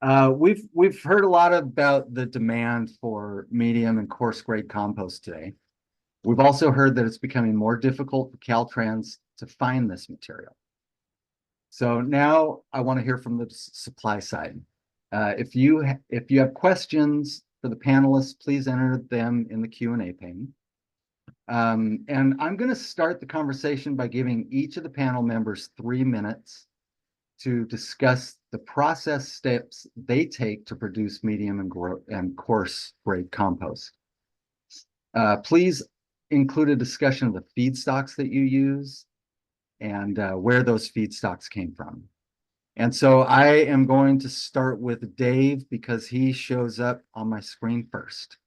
We've heard a lot about the demand for medium and coarse grade compost today. We've also heard that it's becoming more difficult for Caltrans to find this material. So now I want to hear from the supply side. If you have questions for the panelists, please enter them in the Q&A pane. And I'm going to start the conversation by giving each of the panel members 3 minutes to discuss the process steps they take to produce medium and coarse grade compost. Please include a discussion of the feedstocks that you use and where those feedstocks came from. And so I am going to start with Dave because he shows up on my screen first.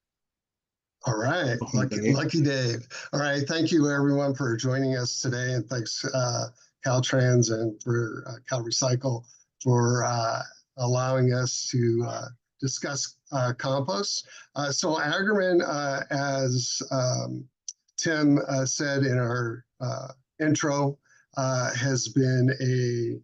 All right, lucky Dave. All right, thank you everyone for joining us today, and thanks Caltrans and for CalRecycle for allowing us to discuss compost. So Agromin, as Tim said in our intro, has been a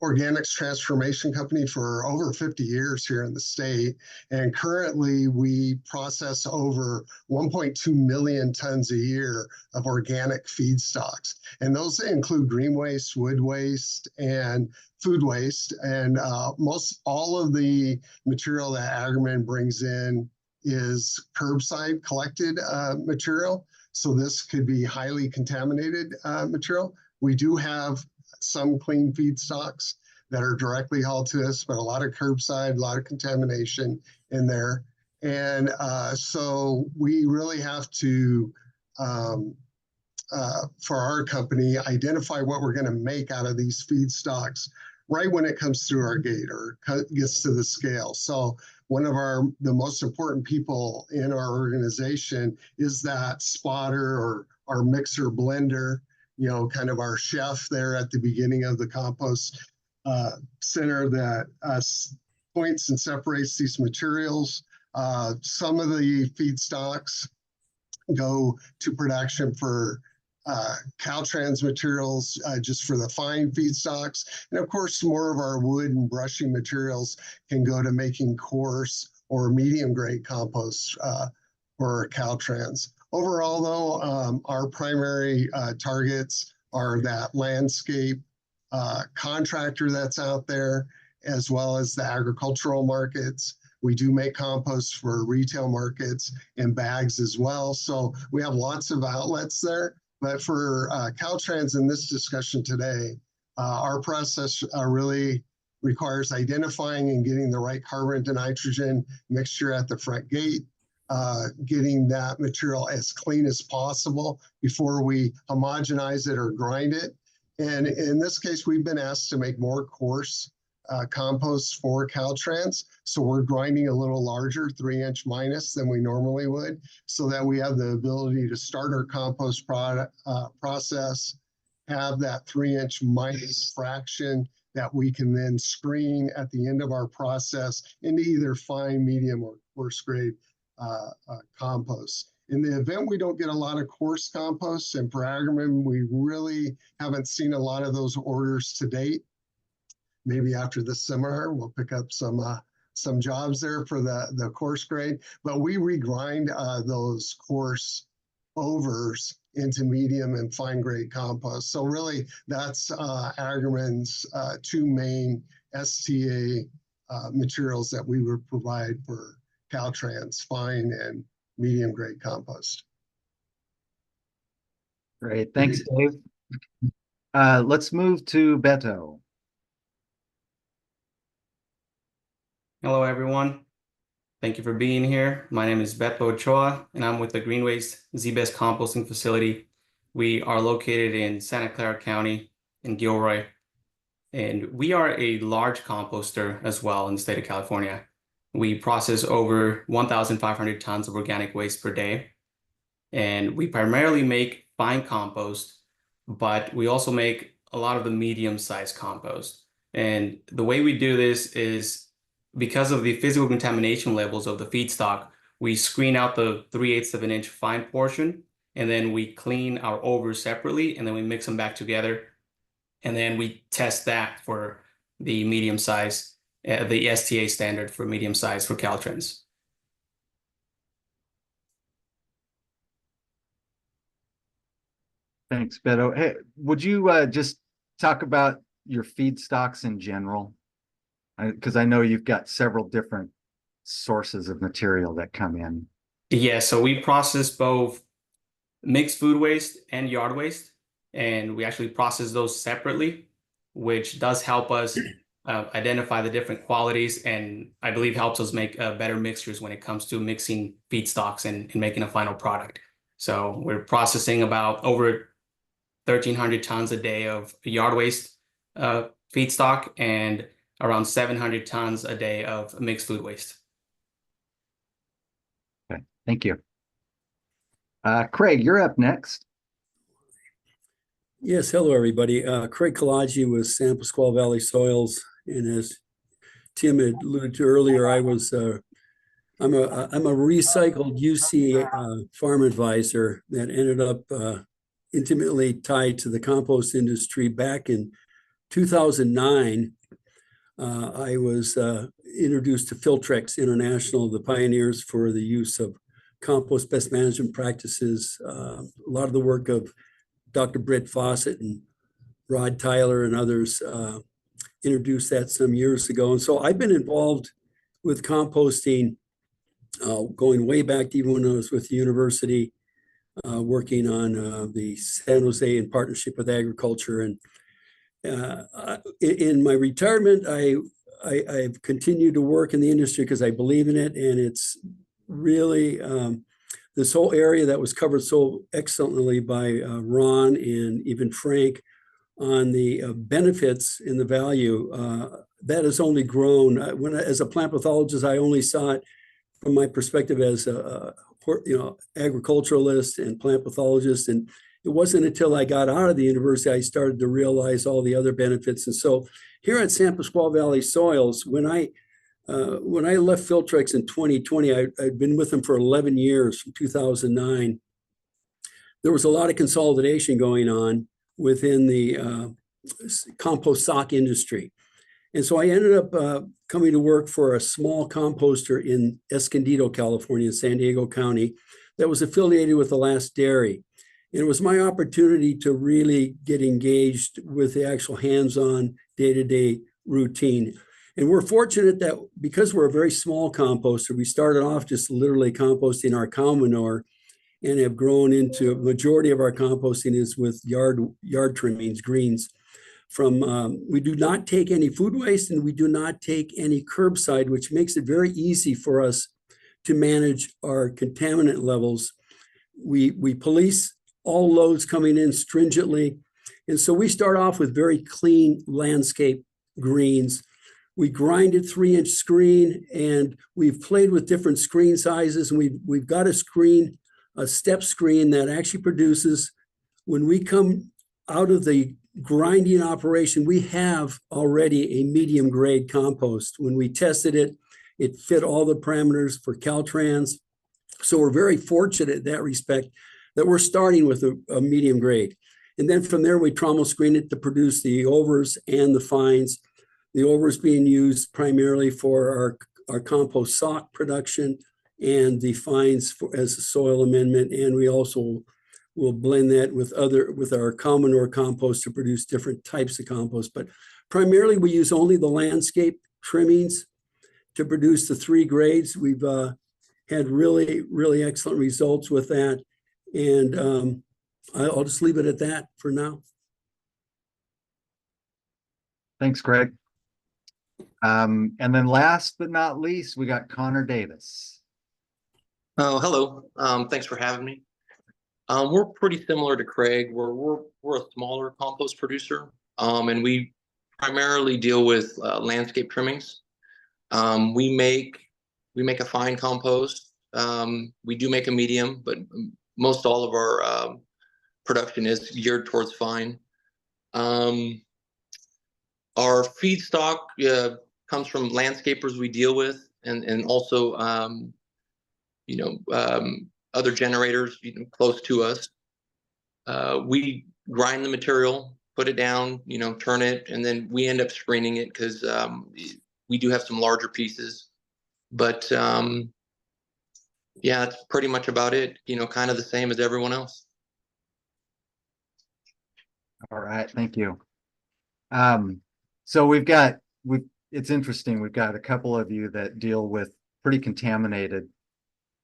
organics transformation company for over 50 years here in the state. And currently we process over 1.2 million tons a year of organic feedstocks. And those include green waste, wood waste, and food waste. And most all of the material that Agromin brings in is curbside collected material. So this could be highly contaminated material. We do have some clean feedstocks that are directly hauled to us, but a lot of curbside, a lot of contamination in there. And so we really have to, for our company, identify what we're going to make out of these feedstocks right when it comes through our gate or gets to the scale. So one of the most important people in our organization is that spotter or our mixer blender, you know, kind of our chef there at the beginning of the compost center that points and separates these materials. Some of the feedstocks go to production for Caltrans materials, just for the fine feedstocks. And of course, more of our wood and brushing materials can go to making coarse or medium grade compost for Caltrans. Overall, though, our primary targets are that landscape contractor that's out there, as well as the agricultural markets. We do make compost for retail markets and bags as well. So we have lots of outlets there. But for Caltrans in this discussion today, our process really requires identifying and getting the right carbon to nitrogen mixture at the front gate, getting that material as clean as possible before we homogenize it or grind it. And in this case, we've been asked to make more coarse compost for Caltrans. So we're grinding a little larger, 3-inch minus than we normally would, so that we have the ability to start our compost process, have that 3-inch minus fraction that we can then screen at the end of our process into either fine, medium, or coarse grade compost. In the event we don't get a lot of coarse compost, and for Agromin, we really haven't seen a lot of those orders to date. Maybe after this seminar, we'll pick up some jobs there for the coarse grade, but we regrind those coarse overs into medium and fine grade compost. So really, that's Agromin's two main STA materials that we would provide for Caltrans, fine and medium grade compost. Great, thanks, Dave. Let's move to Beto. Hello, everyone. Thank you for being here. My name is Beto Ochoa, and I'm with the Greenwaste Z-Best Composting Facility. We are located in Santa Clara County in Gilroy, and we are a large composter as well in the state of California. We process over 1,500 tons of organic waste per day, and we primarily make fine compost, but we also make a lot of the medium-sized compost. And the way we do this is because of the physical contamination levels of the feedstock, we screen out the 3/8 of an inch fine portion, and then we clean our overs separately, and then we mix them back together. And then we test that for the medium size, the STA standard for medium size for Caltrans. Thanks, Beto. Hey, would you just talk about your feedstocks in general? Because I know you've got several different sources of material that come in. Yeah, so we process both mixed food waste and yard waste, and we actually process those separately. which does help us identify the different qualities, and I believe helps us make better mixtures when it comes to mixing feedstocks and making a final product. So we're processing about over 1,300 tons a day of yard waste feedstock and around 700 tons a day of mixed food waste. Okay, thank you. Craig, you're up next. Yes, hello, everybody. Craig Kalaji with San Pasqual Valley Soils. And as Tim had alluded to earlier, I'm a recycled UC farm advisor that ended up intimately tied to the compost industry. Back in 2009, I was introduced to Filtrex International, the pioneers for the use of compost best management practices. A lot of the work of Dr. Britt Fawcett and Rod Tyler and others introduced that some years ago. And so I've been involved with composting going way back to even when I was with the university, working on the San Jose in partnership with agriculture. And in my retirement, I've continued to work in the industry because I believe in it. And it's really this whole area that was covered so excellently by Ron and even Frank on the benefits and the value that has only grown. As a plant pathologist, I only saw it from my perspective as a agriculturalist and plant pathologist. And it wasn't until I got out of the university I started to realize all the other benefits. And so here at San Pasqual Valley Soils, when I left Filtrex in 2020, I'd been with them for 11 years, from 2009. There was a lot of consolidation going on within the compost sock industry. And so I ended up coming to work for a small composter in Escondido, California, San Diego County, that was affiliated with the Last Dairy. And it was my opportunity to really get engaged with the actual hands-on day-to-day routine. And we're fortunate that because we're a very small composter, we started off just literally composting our cow manure and have grown into a majority of our composting is with yard trimmings, greens. We do not take any food waste and we do not take any curbside, which makes it very easy for us to manage our contaminant levels. We police all loads coming in stringently. And so we start off with very clean landscape greens. We grinded 3-inch screen, and we've played with different screen sizes. And we've got a step screen that actually produces, when we come out of the grinding operation, we have already a medium grade compost. When we tested it, it fit all the parameters for Caltrans. So we're very fortunate in that respect that we're starting with a medium grade. And then from there, we trommel screen it to produce the overs and the fines. The overs being used primarily for our compost sock production, and the fines as a soil amendment. And we also will blend that with our cow manure compost to produce different types of compost. But primarily we use only the landscape trimmings to produce the 3 grades. We've had really, really excellent results with that. And I'll just leave it at that for now. Thanks, Greg. And then last but not least, we got Connor Davis. Oh, hello. Thanks for having me. We're pretty similar to Craig. We're a smaller compost producer, and we primarily deal with landscape trimmings. We make a fine compost. We do make a medium, but most all of our production is geared towards fine. Our feedstock comes from landscapers we deal with, and also other generators close to us. We grind the material, put it down, turn it, and then we end up screening it because we do have some larger pieces. But yeah, that's pretty much about it. Kind of the same as everyone else. All right, thank you. So it's interesting. We've got a couple of you that deal with pretty contaminated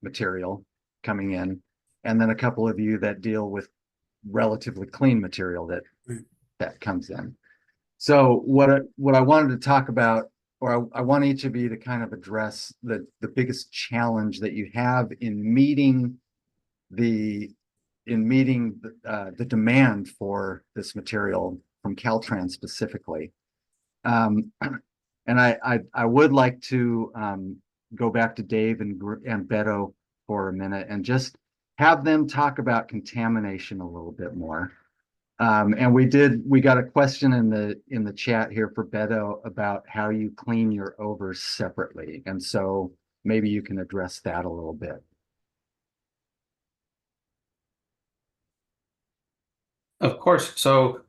material coming in, and then a couple of you that deal with relatively clean material that comes in. So what I wanted to talk about, or I want each of you to kind of address the biggest challenge that you have in meeting the demand for this material from Caltrans specifically. And I would like to go back to Dave and Beto for a minute and just have them talk about contamination a little bit more. And we got a question in the chat here for Beto about how you clean your overs separately. And so maybe you can address that a little bit. Of course. So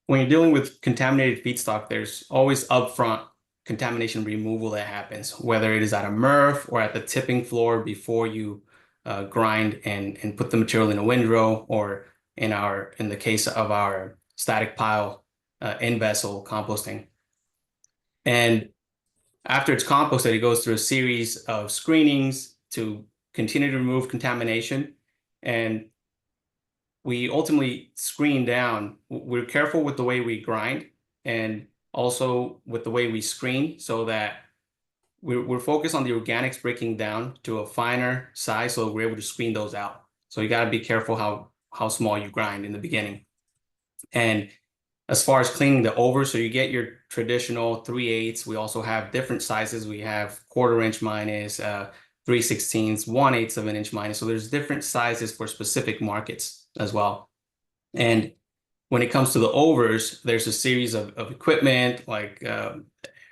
when you're dealing with contaminated feedstock, there's always upfront contamination removal that happens, whether it is at a MRF or at the tipping floor before you grind and put the material in a windrow, or in the case of our static pile in vessel composting. And after it's composted, it goes through a series of screenings to continue to remove contamination. And we ultimately screen down. We're careful with the way we grind and also with the way we screen, so that we're focused on the organics breaking down to a finer size, so we're able to screen those out. So you got to be careful how small you grind in the beginning. And as far as cleaning the over, so you get your traditional 3/8. We also have different sizes. We have 1/4 inch minus, 3/16, 1/8 of an inch minus. So there's different sizes for specific markets as well. And when it comes to the overs, there's a series of equipment like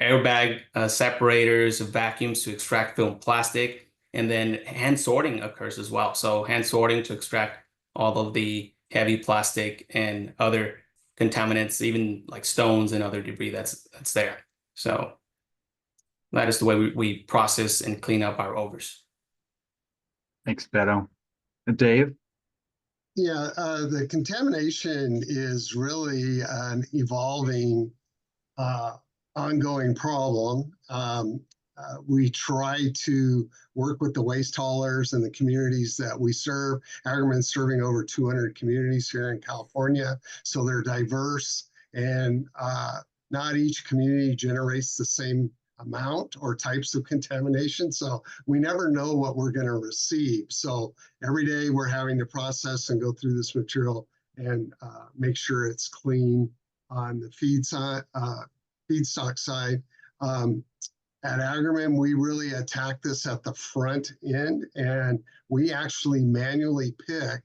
airbag separators, vacuums to extract film plastic, and then hand sorting occurs as well. So hand sorting to extract all of the heavy plastic and other contaminants, even like stones and other debris that's there. So that is the way we process and clean up our overs. Thanks, Beto. Dave? Yeah, the contamination is really an evolving, ongoing problem. We try to work with the waste haulers and the communities that we serve. Agromin's serving over 200 communities here in California, so they're diverse, and not each community generates the same amount or types of contamination, so we never know what we're going to receive. So every day we're having to process and go through this material and make sure it's clean on the feedstock side. At Agromin, we really attack this at the front end, and we actually manually pick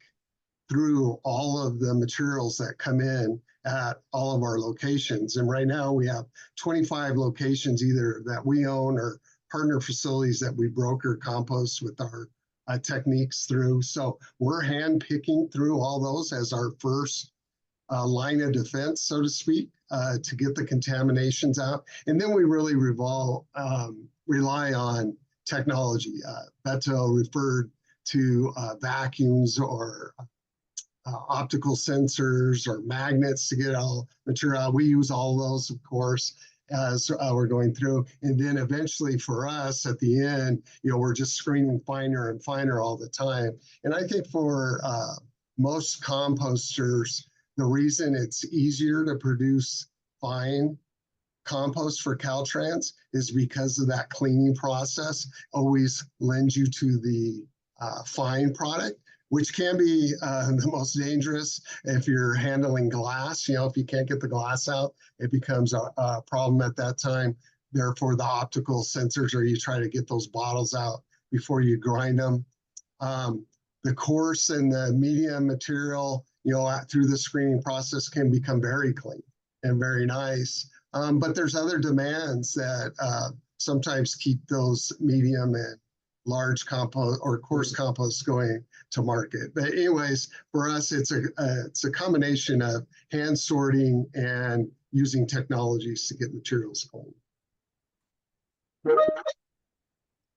through all of the materials that come in at all of our locations. And right now we have 25 locations either that we own or partner facilities that we broker compost with our techniques through. So we're hand picking through all those as our first line of defense, so to speak, to get the contaminations out. And then we really rely on technology. Beto referred to vacuums or optical sensors or magnets to get all material out. We use all those, of course, as we're going through. And then eventually for us at the end, we're just screening finer and finer all the time. And I think for most composters, the reason it's easier to produce fine compost for Caltrans is because of that cleaning process always lends you to the fine product, which can be the most dangerous if you're handling glass. If you can't get the glass out, it becomes a problem at that time. Therefore, the optical sensors, or you try to get those bottles out before you grind them. The coarse and the medium material, through the screening process can become very clean and very nice. But there's other demands that sometimes keep those medium and large compost or coarse compost going to market. But anyways, for us, it's a combination of hand sorting and using technologies to get materials clean.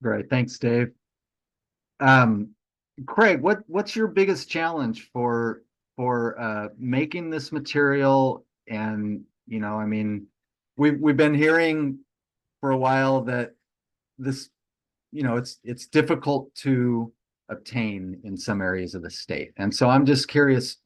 Great, thanks, Dave. Craig, what's your biggest challenge for making this material? And we've been hearing for a while that this, it's difficult to obtain in some areas of the state. And so I'm just curious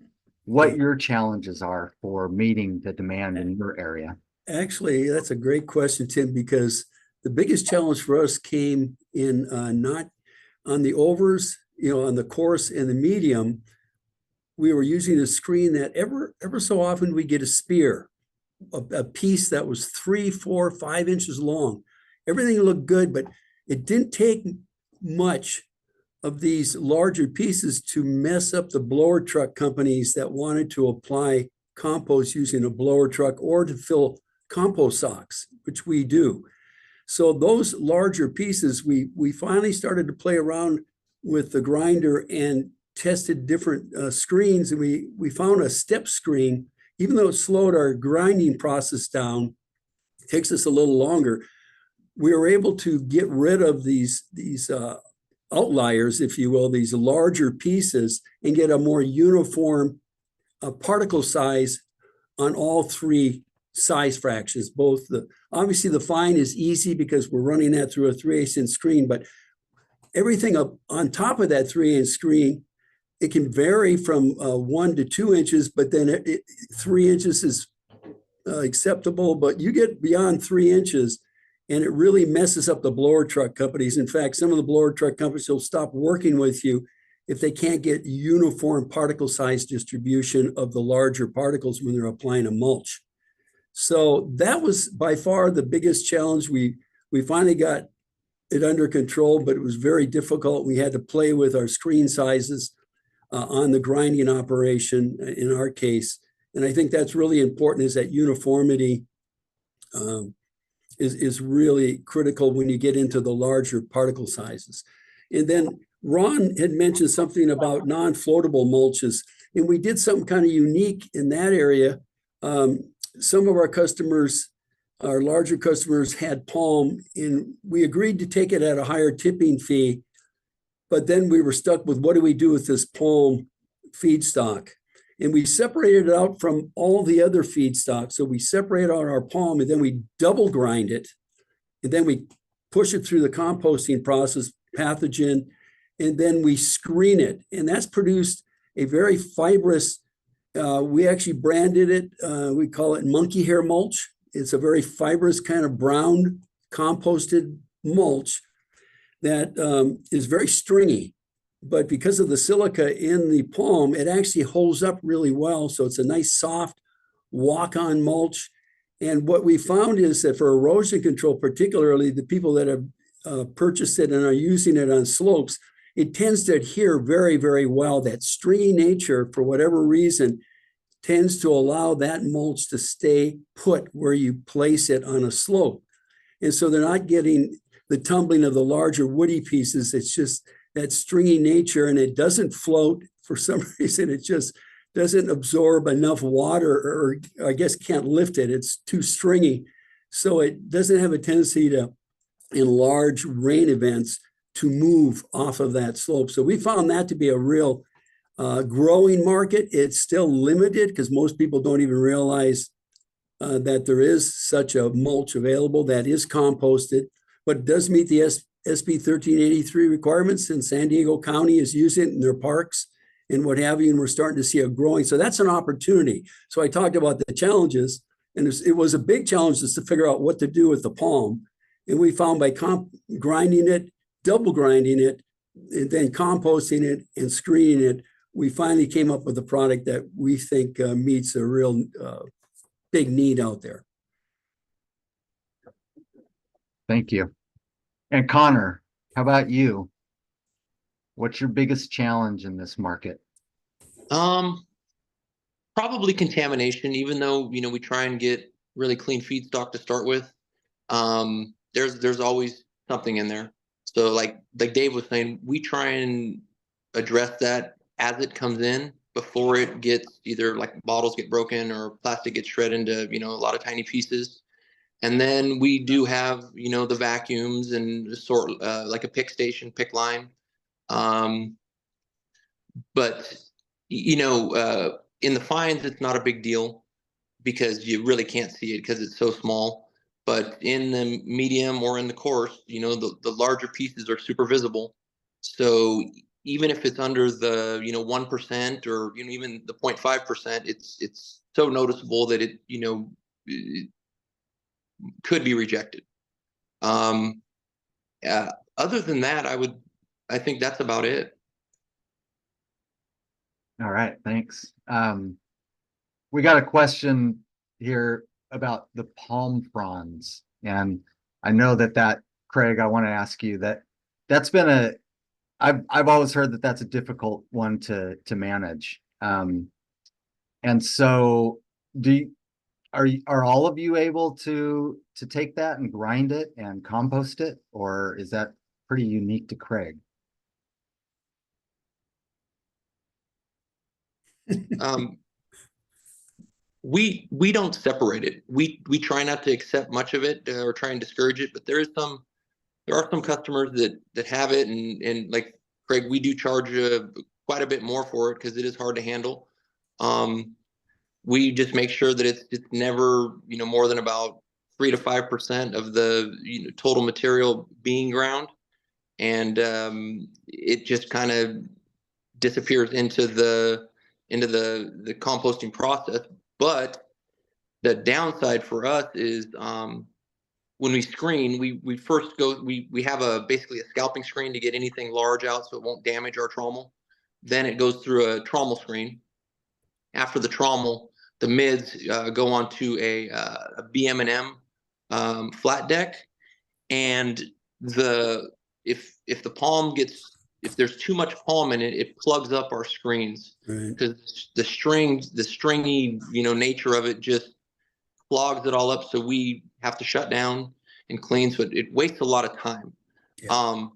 what your challenges are for meeting the demand in your area. Actually, that's a great question, Tim, because the biggest challenge for us came in not on the overs, on the coarse and the medium. We were using a screen that ever so often we get a spear, a piece that was 3, 4, 5 inches long. Everything looked good, but it didn't take much of these larger pieces to mess up the blower truck companies that wanted to apply compost using a blower truck or to fill compost socks, which we do. So those larger pieces, we finally started to play around with the grinder and tested different screens, and we found a step screen. Even though it slowed our grinding process down, it takes us a little longer. We were able to get rid of these outliers, if you will, these larger pieces, and get a more uniform particle size on all 3 size fractions. Obviously the fine is easy because we're running that through a 3/8 inch screen, but everything up on top of that 3-inch screen, it can vary from 1 to 2 inches, but then 3 inches is acceptable, but you get beyond 3 inches and it really messes up the blower truck companies. In fact, some of the blower truck companies will stop working with you if they can't get uniform particle size distribution of the larger particles when they're applying a mulch. So that was by far the biggest challenge. We finally got it under control, but it was very difficult. We had to play with our screen sizes on the grinding operation in our case. And I think that's really important, is that uniformity is really critical when you get into the larger particle sizes. And then Ron had mentioned something about non-floatable mulches, and we did something kind of unique in that area. Some of our customers, our larger customers, had palm, and we agreed to take it at a higher tipping fee, but then we were stuck with, what do we do with this palm feedstock? And we separated it out from all the other feedstock. So we separate out our palm, and then we double grind it, and then we push it through the composting process, pathogen, and then we screen it. And that's produced a very fibrous, we actually branded it, we call it monkey hair mulch. It's a very fibrous kind of brown composted mulch that is very stringy. But because of the silica in the palm, it actually holds up really well. So it's a nice, soft, walk-on mulch. And what we found is that for erosion control, particularly the people that have purchased it and are using it on slopes, it tends to adhere very, very well. That stringy nature, for whatever reason, tends to allow that mulch to stay put where you place it on a slope. And so they're not getting the tumbling of the larger woody pieces. It's just that stringy nature, and it doesn't float for some reason. It just doesn't absorb enough water, or I guess can't lift it. It's too stringy. So it doesn't have a tendency to, in large rain events, to move off of that slope. So we found that to be a real growing market. It's still limited because most people don't even realize that there is such a mulch available that is composted, but it does meet the SB 1383 requirements, and San Diego County is using it in their parks and what have you, and we're starting to see it growing. So that's an opportunity. So I talked about the challenges, and it was a big challenge just to figure out what to do with the palm. And we found by grinding it, double grinding it, and then composting it and screening it, we finally came up with a product that we think meets a real big need out there. Thank you. And Connor, how about you? What's your biggest challenge in this market? Probably contamination, even though, we try and get really clean feedstock to start with. There's always something in there. So like Dave was saying, we try and address that as it comes in before it gets either like bottles get broken or plastic gets shredded into, a lot of tiny pieces. And then we do have, the vacuums and like a pick station, pick line. But, in the fines, it's not a big deal because you really can't see it because it's so small. But in the medium or in the coarse, the larger pieces are super visible. So even if it's under the 1% or even the 0.5%, it's so noticeable that it could be rejected. Other than that, I think that's about it. All right, thanks. We got a question here about the palm fronds, and I know that Craig, I want to ask you that's been I've always heard that that's a difficult one to manage. And so are all of you able to take that and grind it and compost it, or is that pretty unique to Craig? We don't separate it. We try not to accept much of it or try and discourage it, but there are some customers that have it, and like Craig, we do charge quite a bit more for it because it is hard to handle. We just make sure that it's never more than about 3 to 5% of the total material being ground, and it just kind of disappears into the composting process. But the downside for us is when we screen, we first go, we have basically a scalping screen to get anything large out so it won't damage our trommel. Then it goes through a trommel screen. After the trommel, the mids go onto a BM&M flat deck, and if the palm if there's too much palm in it, it plugs up our screens because the stringy nature of it just clogs it all up. So we have to shut down and clean. So it wastes a lot of time. Yeah.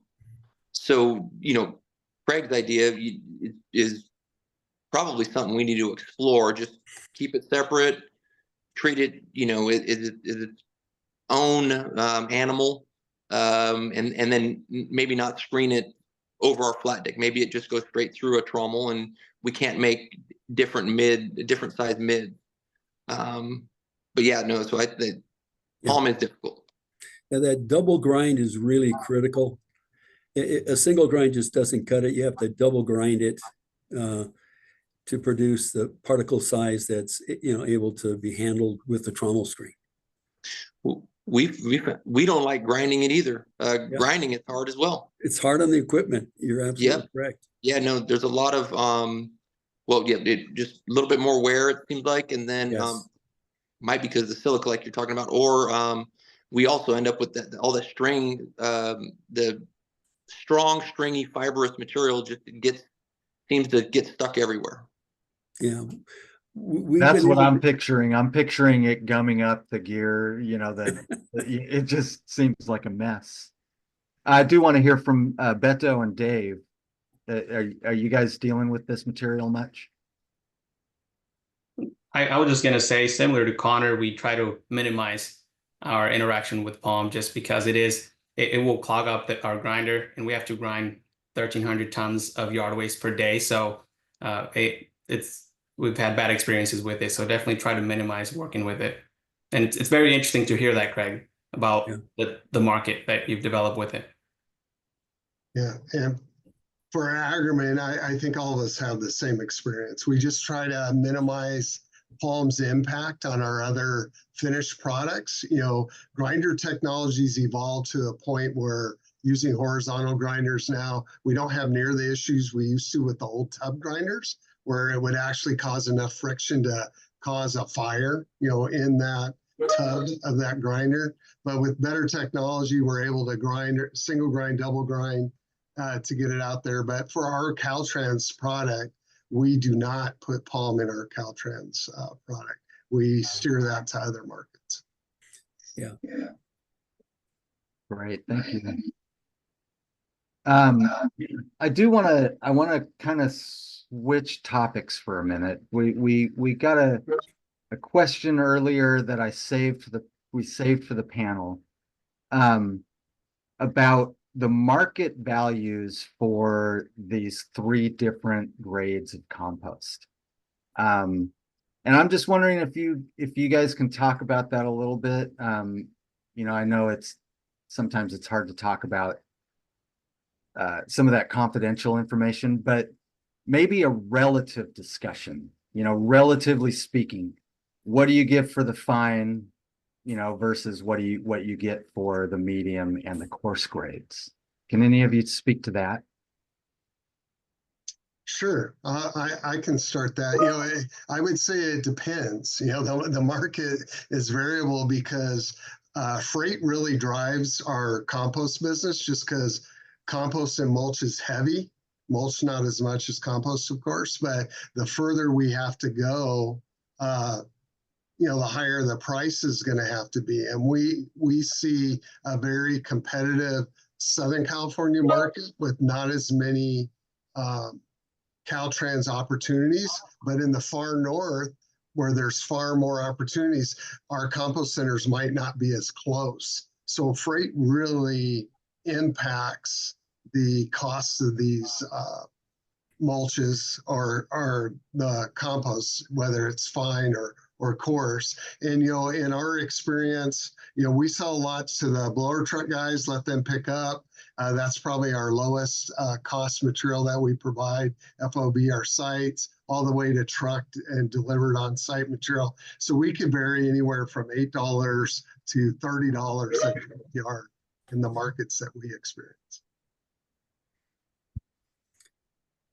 So Craig's idea is probably something we need to explore. Just keep it separate, treat it is its own animal, and then maybe not screen it over our flat deck. Maybe it just goes straight through a trommel, and we can't make different size mid. But yeah, no. So I think palm is difficult. Yeah, that double grind is really critical. A single grind just doesn't cut it. You have to double grind it to produce the particle size that's able to be handled with the trommel screen. We don't like grinding it either. Grinding it's hard as well. It's hard on the equipment. You're absolutely correct. Yeah, no, there's a lot of it just a little bit more wear, it seems like, and then might be because of the silica like you're talking about, or we also end up with all the string, the strong stringy fibrous material just seems to get stuck everywhere. Yeah. That's what I'm picturing. I'm picturing it gumming up the gear, it just seems like a mess. I do want to hear from Beto and Dave. Are you guys dealing with this material much? I was just going to say, similar to Connor, we try to minimize our interaction with palm just because it will clog up our grinder, and we have to grind 1,300 tons of yard waste per day. So we've had bad experiences with it. So definitely try to minimize working with it. And it's very interesting to hear that, Craig, about the market that you've developed with it. Yeah, and for Agromin, I think all of us have the same experience. We just try to minimize palm's impact on our other finished products. Grinder technologies evolved to a point where using horizontal grinders now, we don't have near the issues we used to with the old tub grinders, where it would actually cause enough friction to cause a fire, in that tub of that grinder. But with better technology, we're able to grind, single grind, double grind, to get it out there. But for our Caltrans product, we do not put palm in our Caltrans product. We steer that to other markets. Yeah. Great, thank you. I want to kind of switch topics for a minute. We got a question earlier that we saved for the panel about the market values for these 3 different grades of compost. And I'm just wondering if you guys can talk about that a little bit. I know sometimes it's hard to talk about some of that confidential information, but maybe a relative discussion, relatively speaking, what do you give for the fine, versus what you get for the medium and the coarse grades? Can any of you speak to that? Sure, I can start that. I would say it depends. The market is variable because freight really drives our compost business, just because compost and mulch is heavy. Mulch not as much as compost, of course, but the further we have to go, the higher the price is going to have to be. And we see a very competitive Southern California market with not as many Caltrans opportunities, but in the far north, where there's far more opportunities, our compost centers might not be as close. So freight really impacts the cost of these mulches or the compost, whether it's fine or coarse. And in our experience, we sell lots to the blower truck guys, let them pick up. That's probably our lowest cost material that we provide, FOB our sites, all the way to trucked and delivered on site material. So we can vary anywhere from $8 to $30 a yard in the markets that we experience.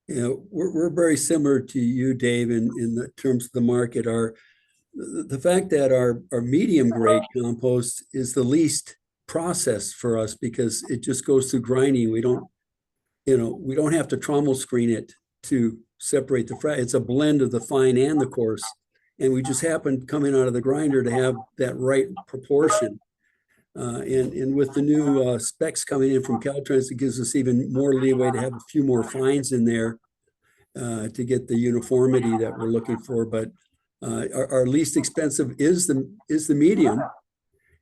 We're very similar to you, Dave, in the terms of the market. The fact that our medium grade compost is the least processed for us because it just goes through grinding. We don't have to trommel screen it to separate the fat. It's a blend of the fine and the coarse, and we just happen coming out of the grinder to have that right proportion. And with the new specs coming in from Caltrans, it gives us even more leeway to have a few more fines in there to get the uniformity that we're looking for. But our least expensive is the medium,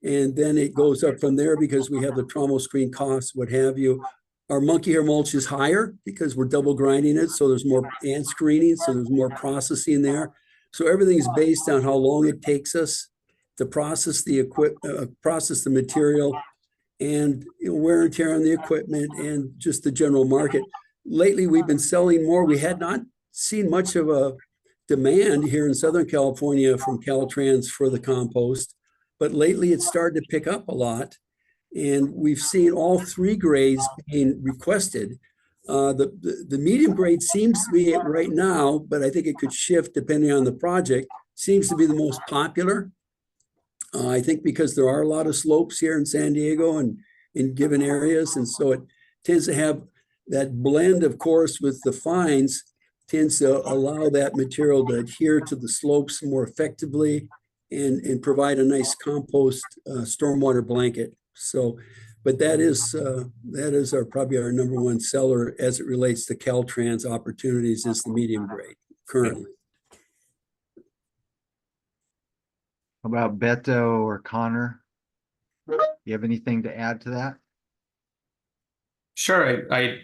and then it goes up from there because we have the trommel screen costs, what have you. Our monkey hair mulch is higher because we're double grinding it, so there's more and screening, so there's more processing there. So everything is based on how long it takes us to process the material, and wear and tear on the equipment, and just the general market. Lately, we've been selling more. We had not seen much of a demand here in Southern California from Caltrans for the compost, but lately it's started to pick up a lot, and we've seen all three grades being requested. The medium grade seems to be right now, but I think it could shift depending on the project, seems to be the most popular. I think because there are a lot of slopes here in San Diego and in given areas, and so it tends to have that blend, of course, with the fines, tends to allow that material to adhere to the slopes more effectively and provide a nice compost stormwater blanket. So, but that is probably our number one seller as it relates to Caltrans opportunities, is the medium grade currently. How about Beto or Connor? You have anything to add to that? Sure. I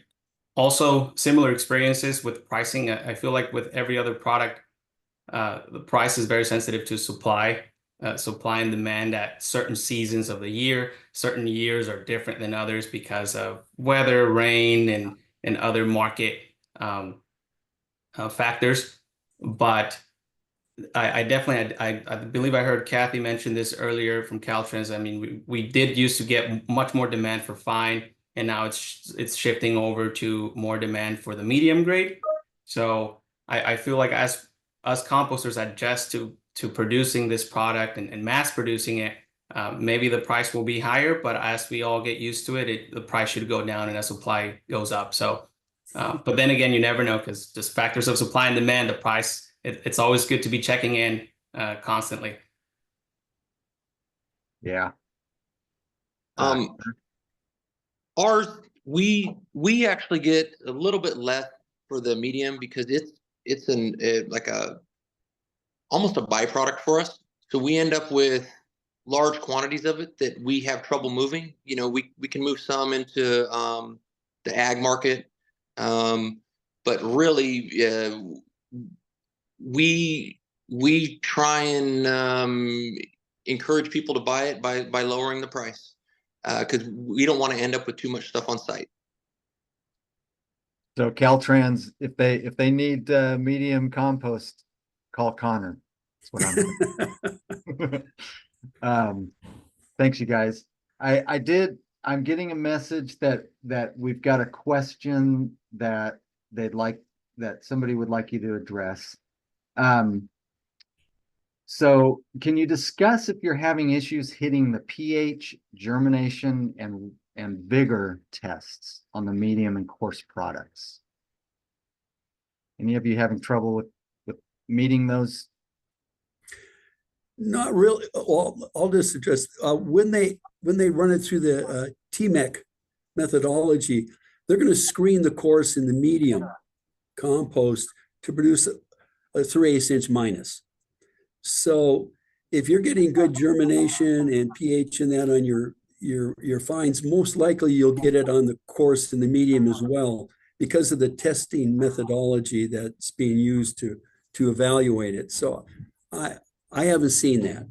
also similar experiences with pricing. I feel like with every other product, the price is very sensitive to supply and demand at certain seasons of the year. Certain years are different than others because of weather, rain, and other market factors. But I definitely, I believe I heard Cathy mention this earlier from Caltrans. I mean, we did used to get much more demand for fine, and now it's shifting over to more demand for the medium grade. So I feel like as us composters adjust to producing this product and mass producing it, maybe the price will be higher, but as we all get used to it, the price should go down and as supply goes up. So, but then again, you never know, because just factors of supply and demand, the price, it's always good to be checking in constantly. Yeah. Ours, we actually get a little bit less for the medium because it's almost a byproduct for us. So we end up with large quantities of it that we have trouble moving. We can move some into the ag market, but really we try and encourage people to buy it by lowering the price, because we don't want to end up with too much stuff on site. So Caltrans, if they need medium compost, call Connor. That's what I'm. Thanks, you guys. I'm getting a message that we've got a question that somebody would like you to address. So can you discuss if you're having issues hitting the pH, germination, and vigor tests on the medium and coarse products? Any of you having trouble with meeting those? Not really. Well, I'll just address when they run it through the TMEC methodology, they're going to screen the coarse in the medium compost to produce a 3/8 inch minus. So if you're getting good germination and pH in that on your fines, most likely you'll get it on the coarse and the medium as well, because of the testing methodology that's being used to evaluate it. So I haven't seen that,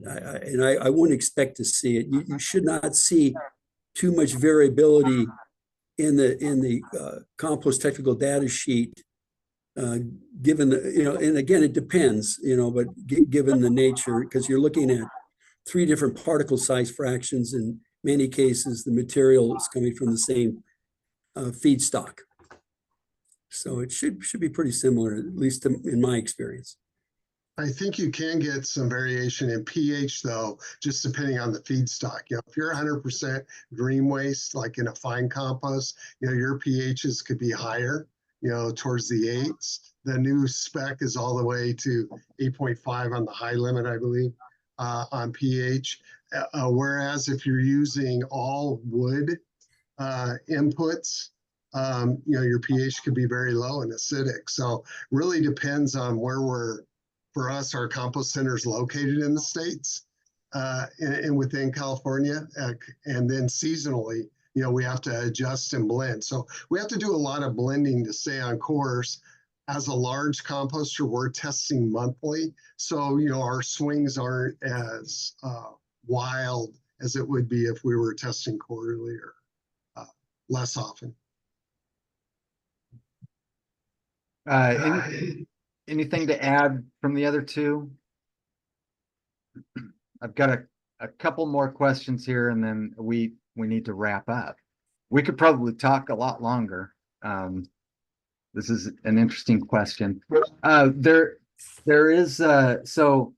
and I wouldn't expect to see it. You should not see too much variability in the compost technical data sheet, given the, and again, it depends, but given the nature, because you're looking at 3 different particle size fractions. In many cases, the material is coming from the same feedstock. So it should be pretty similar, at least in my experience. I think you can get some variation in pH though, just depending on the feedstock. If you're 100% green waste, like in a fine compost, your pHs could be higher, towards the 8s. The new spec is all the way to 8.5 on the high limit, I believe, on pH. Whereas if you're using all wood inputs, your pH could be very low and acidic. So really depends on where for us, our compost center is located in the States and within California. And then seasonally, we have to adjust and blend. So we have to do a lot of blending to stay on course. As a large composter, we're testing monthly. So, our swings aren't as wild as it would be if we were testing quarterly or less often. Anything to add from the other two? I've got a couple more questions here, and then we need to wrap up. We could probably talk a lot longer. This is an interesting question. There is so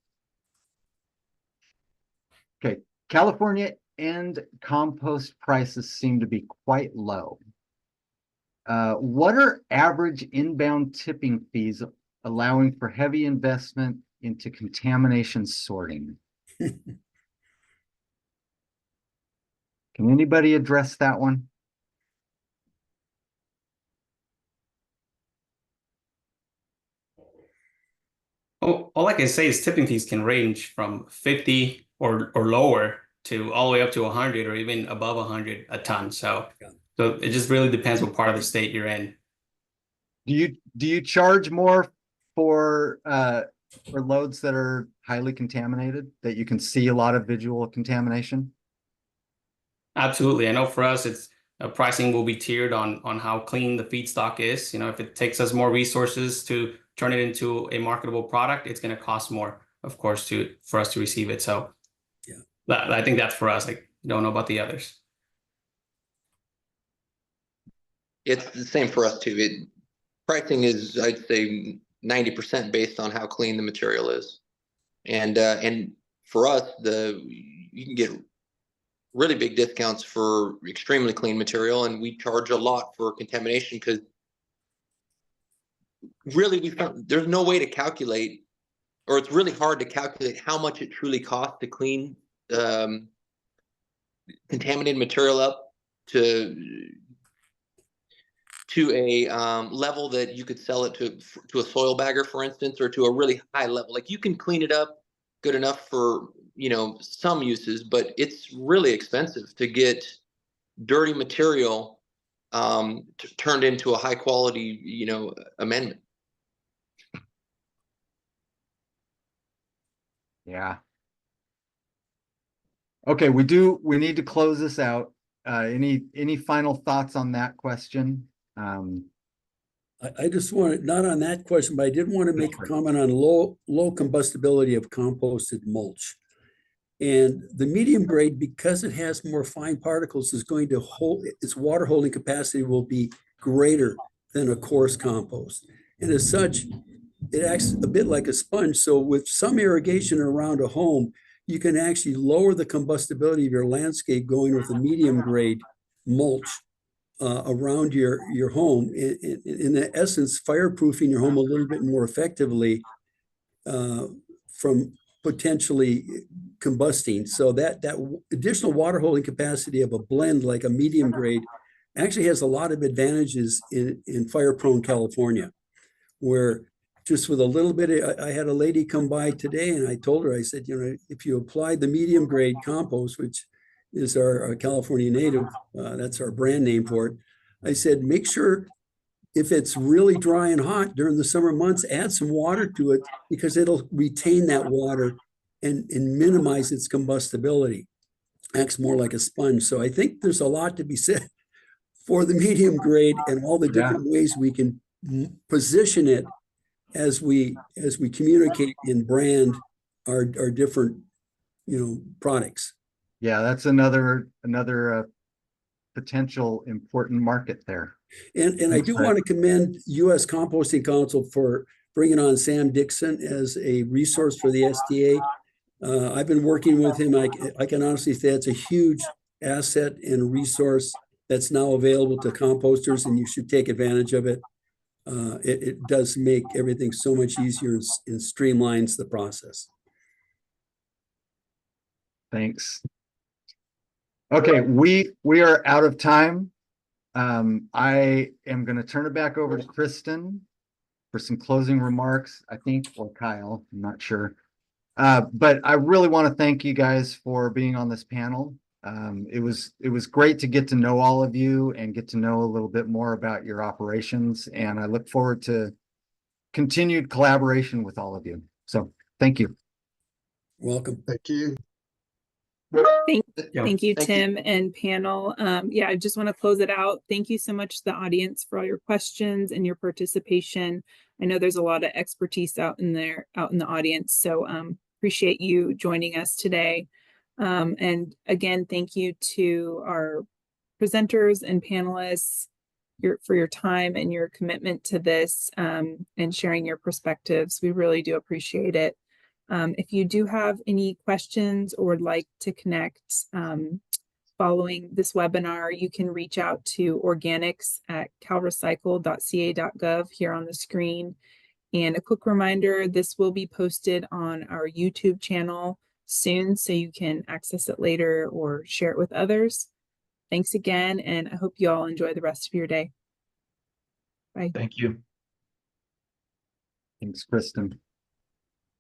okay. California and compost prices seem to be quite low. What are average inbound tipping fees, allowing for heavy investment into contamination sorting? Can anybody address that one? Oh, all I can say is tipping fees can range from 50 or lower to all the way up to 100 or even above 100 a ton. So it just really depends what part of the state you're in. Do you charge more for loads that are highly contaminated, that you can see a lot of visual contamination? Absolutely. I know for us, it's pricing will be tiered on how clean the feedstock is. If it takes us more resources to turn it into a marketable product, it's going to cost more, of course, for us to receive it. So I think that's for us. I don't know about the others. It's the same for us too. Pricing is, I'd say, 90% based on how clean the material is. And for us, you can get really big discounts for extremely clean material, and we charge a lot for contamination because really we found there's no way to calculate, or it's really hard to calculate how much it truly costs to clean contaminated material up to a level that you could sell it to a soil bagger, for instance, or to a really high level. Like you can clean it up good enough for some uses, but it's really expensive to get dirty material turned into a high quality amendment. Yeah. Okay, we need to close this out. Any final thoughts on that question? I just wanted, not on that question, but I did want to make a comment on low combustibility of composted mulch. And the medium grade, because it has more fine particles, is going to hold, its water holding capacity will be greater than a coarse compost. And as such, it acts a bit like a sponge. So with some irrigation around a home, you can actually lower the combustibility of your landscape going with a medium grade mulch around your home. In essence, fireproofing your home a little bit more effectively from potentially combusting. So that additional water holding capacity of a blend like a medium grade actually has a lot of advantages in fire-prone California, where just with a little bit, I had a lady come by today and I told her, I said, you know, if you apply the medium grade compost, which is our California native, that's our brand name for it. I said, make sure if it's really dry and hot during the summer months, add some water to it because it'll retain that water and minimize its combustibility. Acts more like a sponge. So I think there's a lot to be said for the medium grade and all the different ways we can position it as we communicate and brand our different, you know, products. Yeah, that's another potential important market there. And I do want to commend U.S. Composting Council for bringing on Sam Dixon as a resource for the STA. I've been working with him. I can honestly say it's a huge asset and resource that's now available to composters, and you should take advantage of it. It does make everything so much easier and streamlines the process. Thanks. Okay, we are out of time. I am going to turn it back over to Kristen for some closing remarks, I think, or Kyle, I'm not sure. But I really want to thank you guys for being on this panel. It was great to get to know all of you and get to know a little bit more about your operations. And I look forward to continued collaboration with all of you. So thank you. Welcome. Thank you. Thank you, Tim and panel. Yeah, I just want to close it out. Thank you so much to the audience for all your questions and your participation. I know there's a lot of expertise out in the audience, so appreciate you joining us today. And again, thank you to our presenters and panelists for your time and your commitment to this and sharing your perspectives. We really do appreciate it. If you do have any questions or would like to connect following this webinar, you can reach out to organics at calrecycle.ca.gov here on the screen. And a quick reminder, this will be posted on our YouTube channel soon, so you can access it later or share it with others. Thanks again, and I hope you all enjoy the rest of your day. Bye. Thank you. Thanks, Kristen.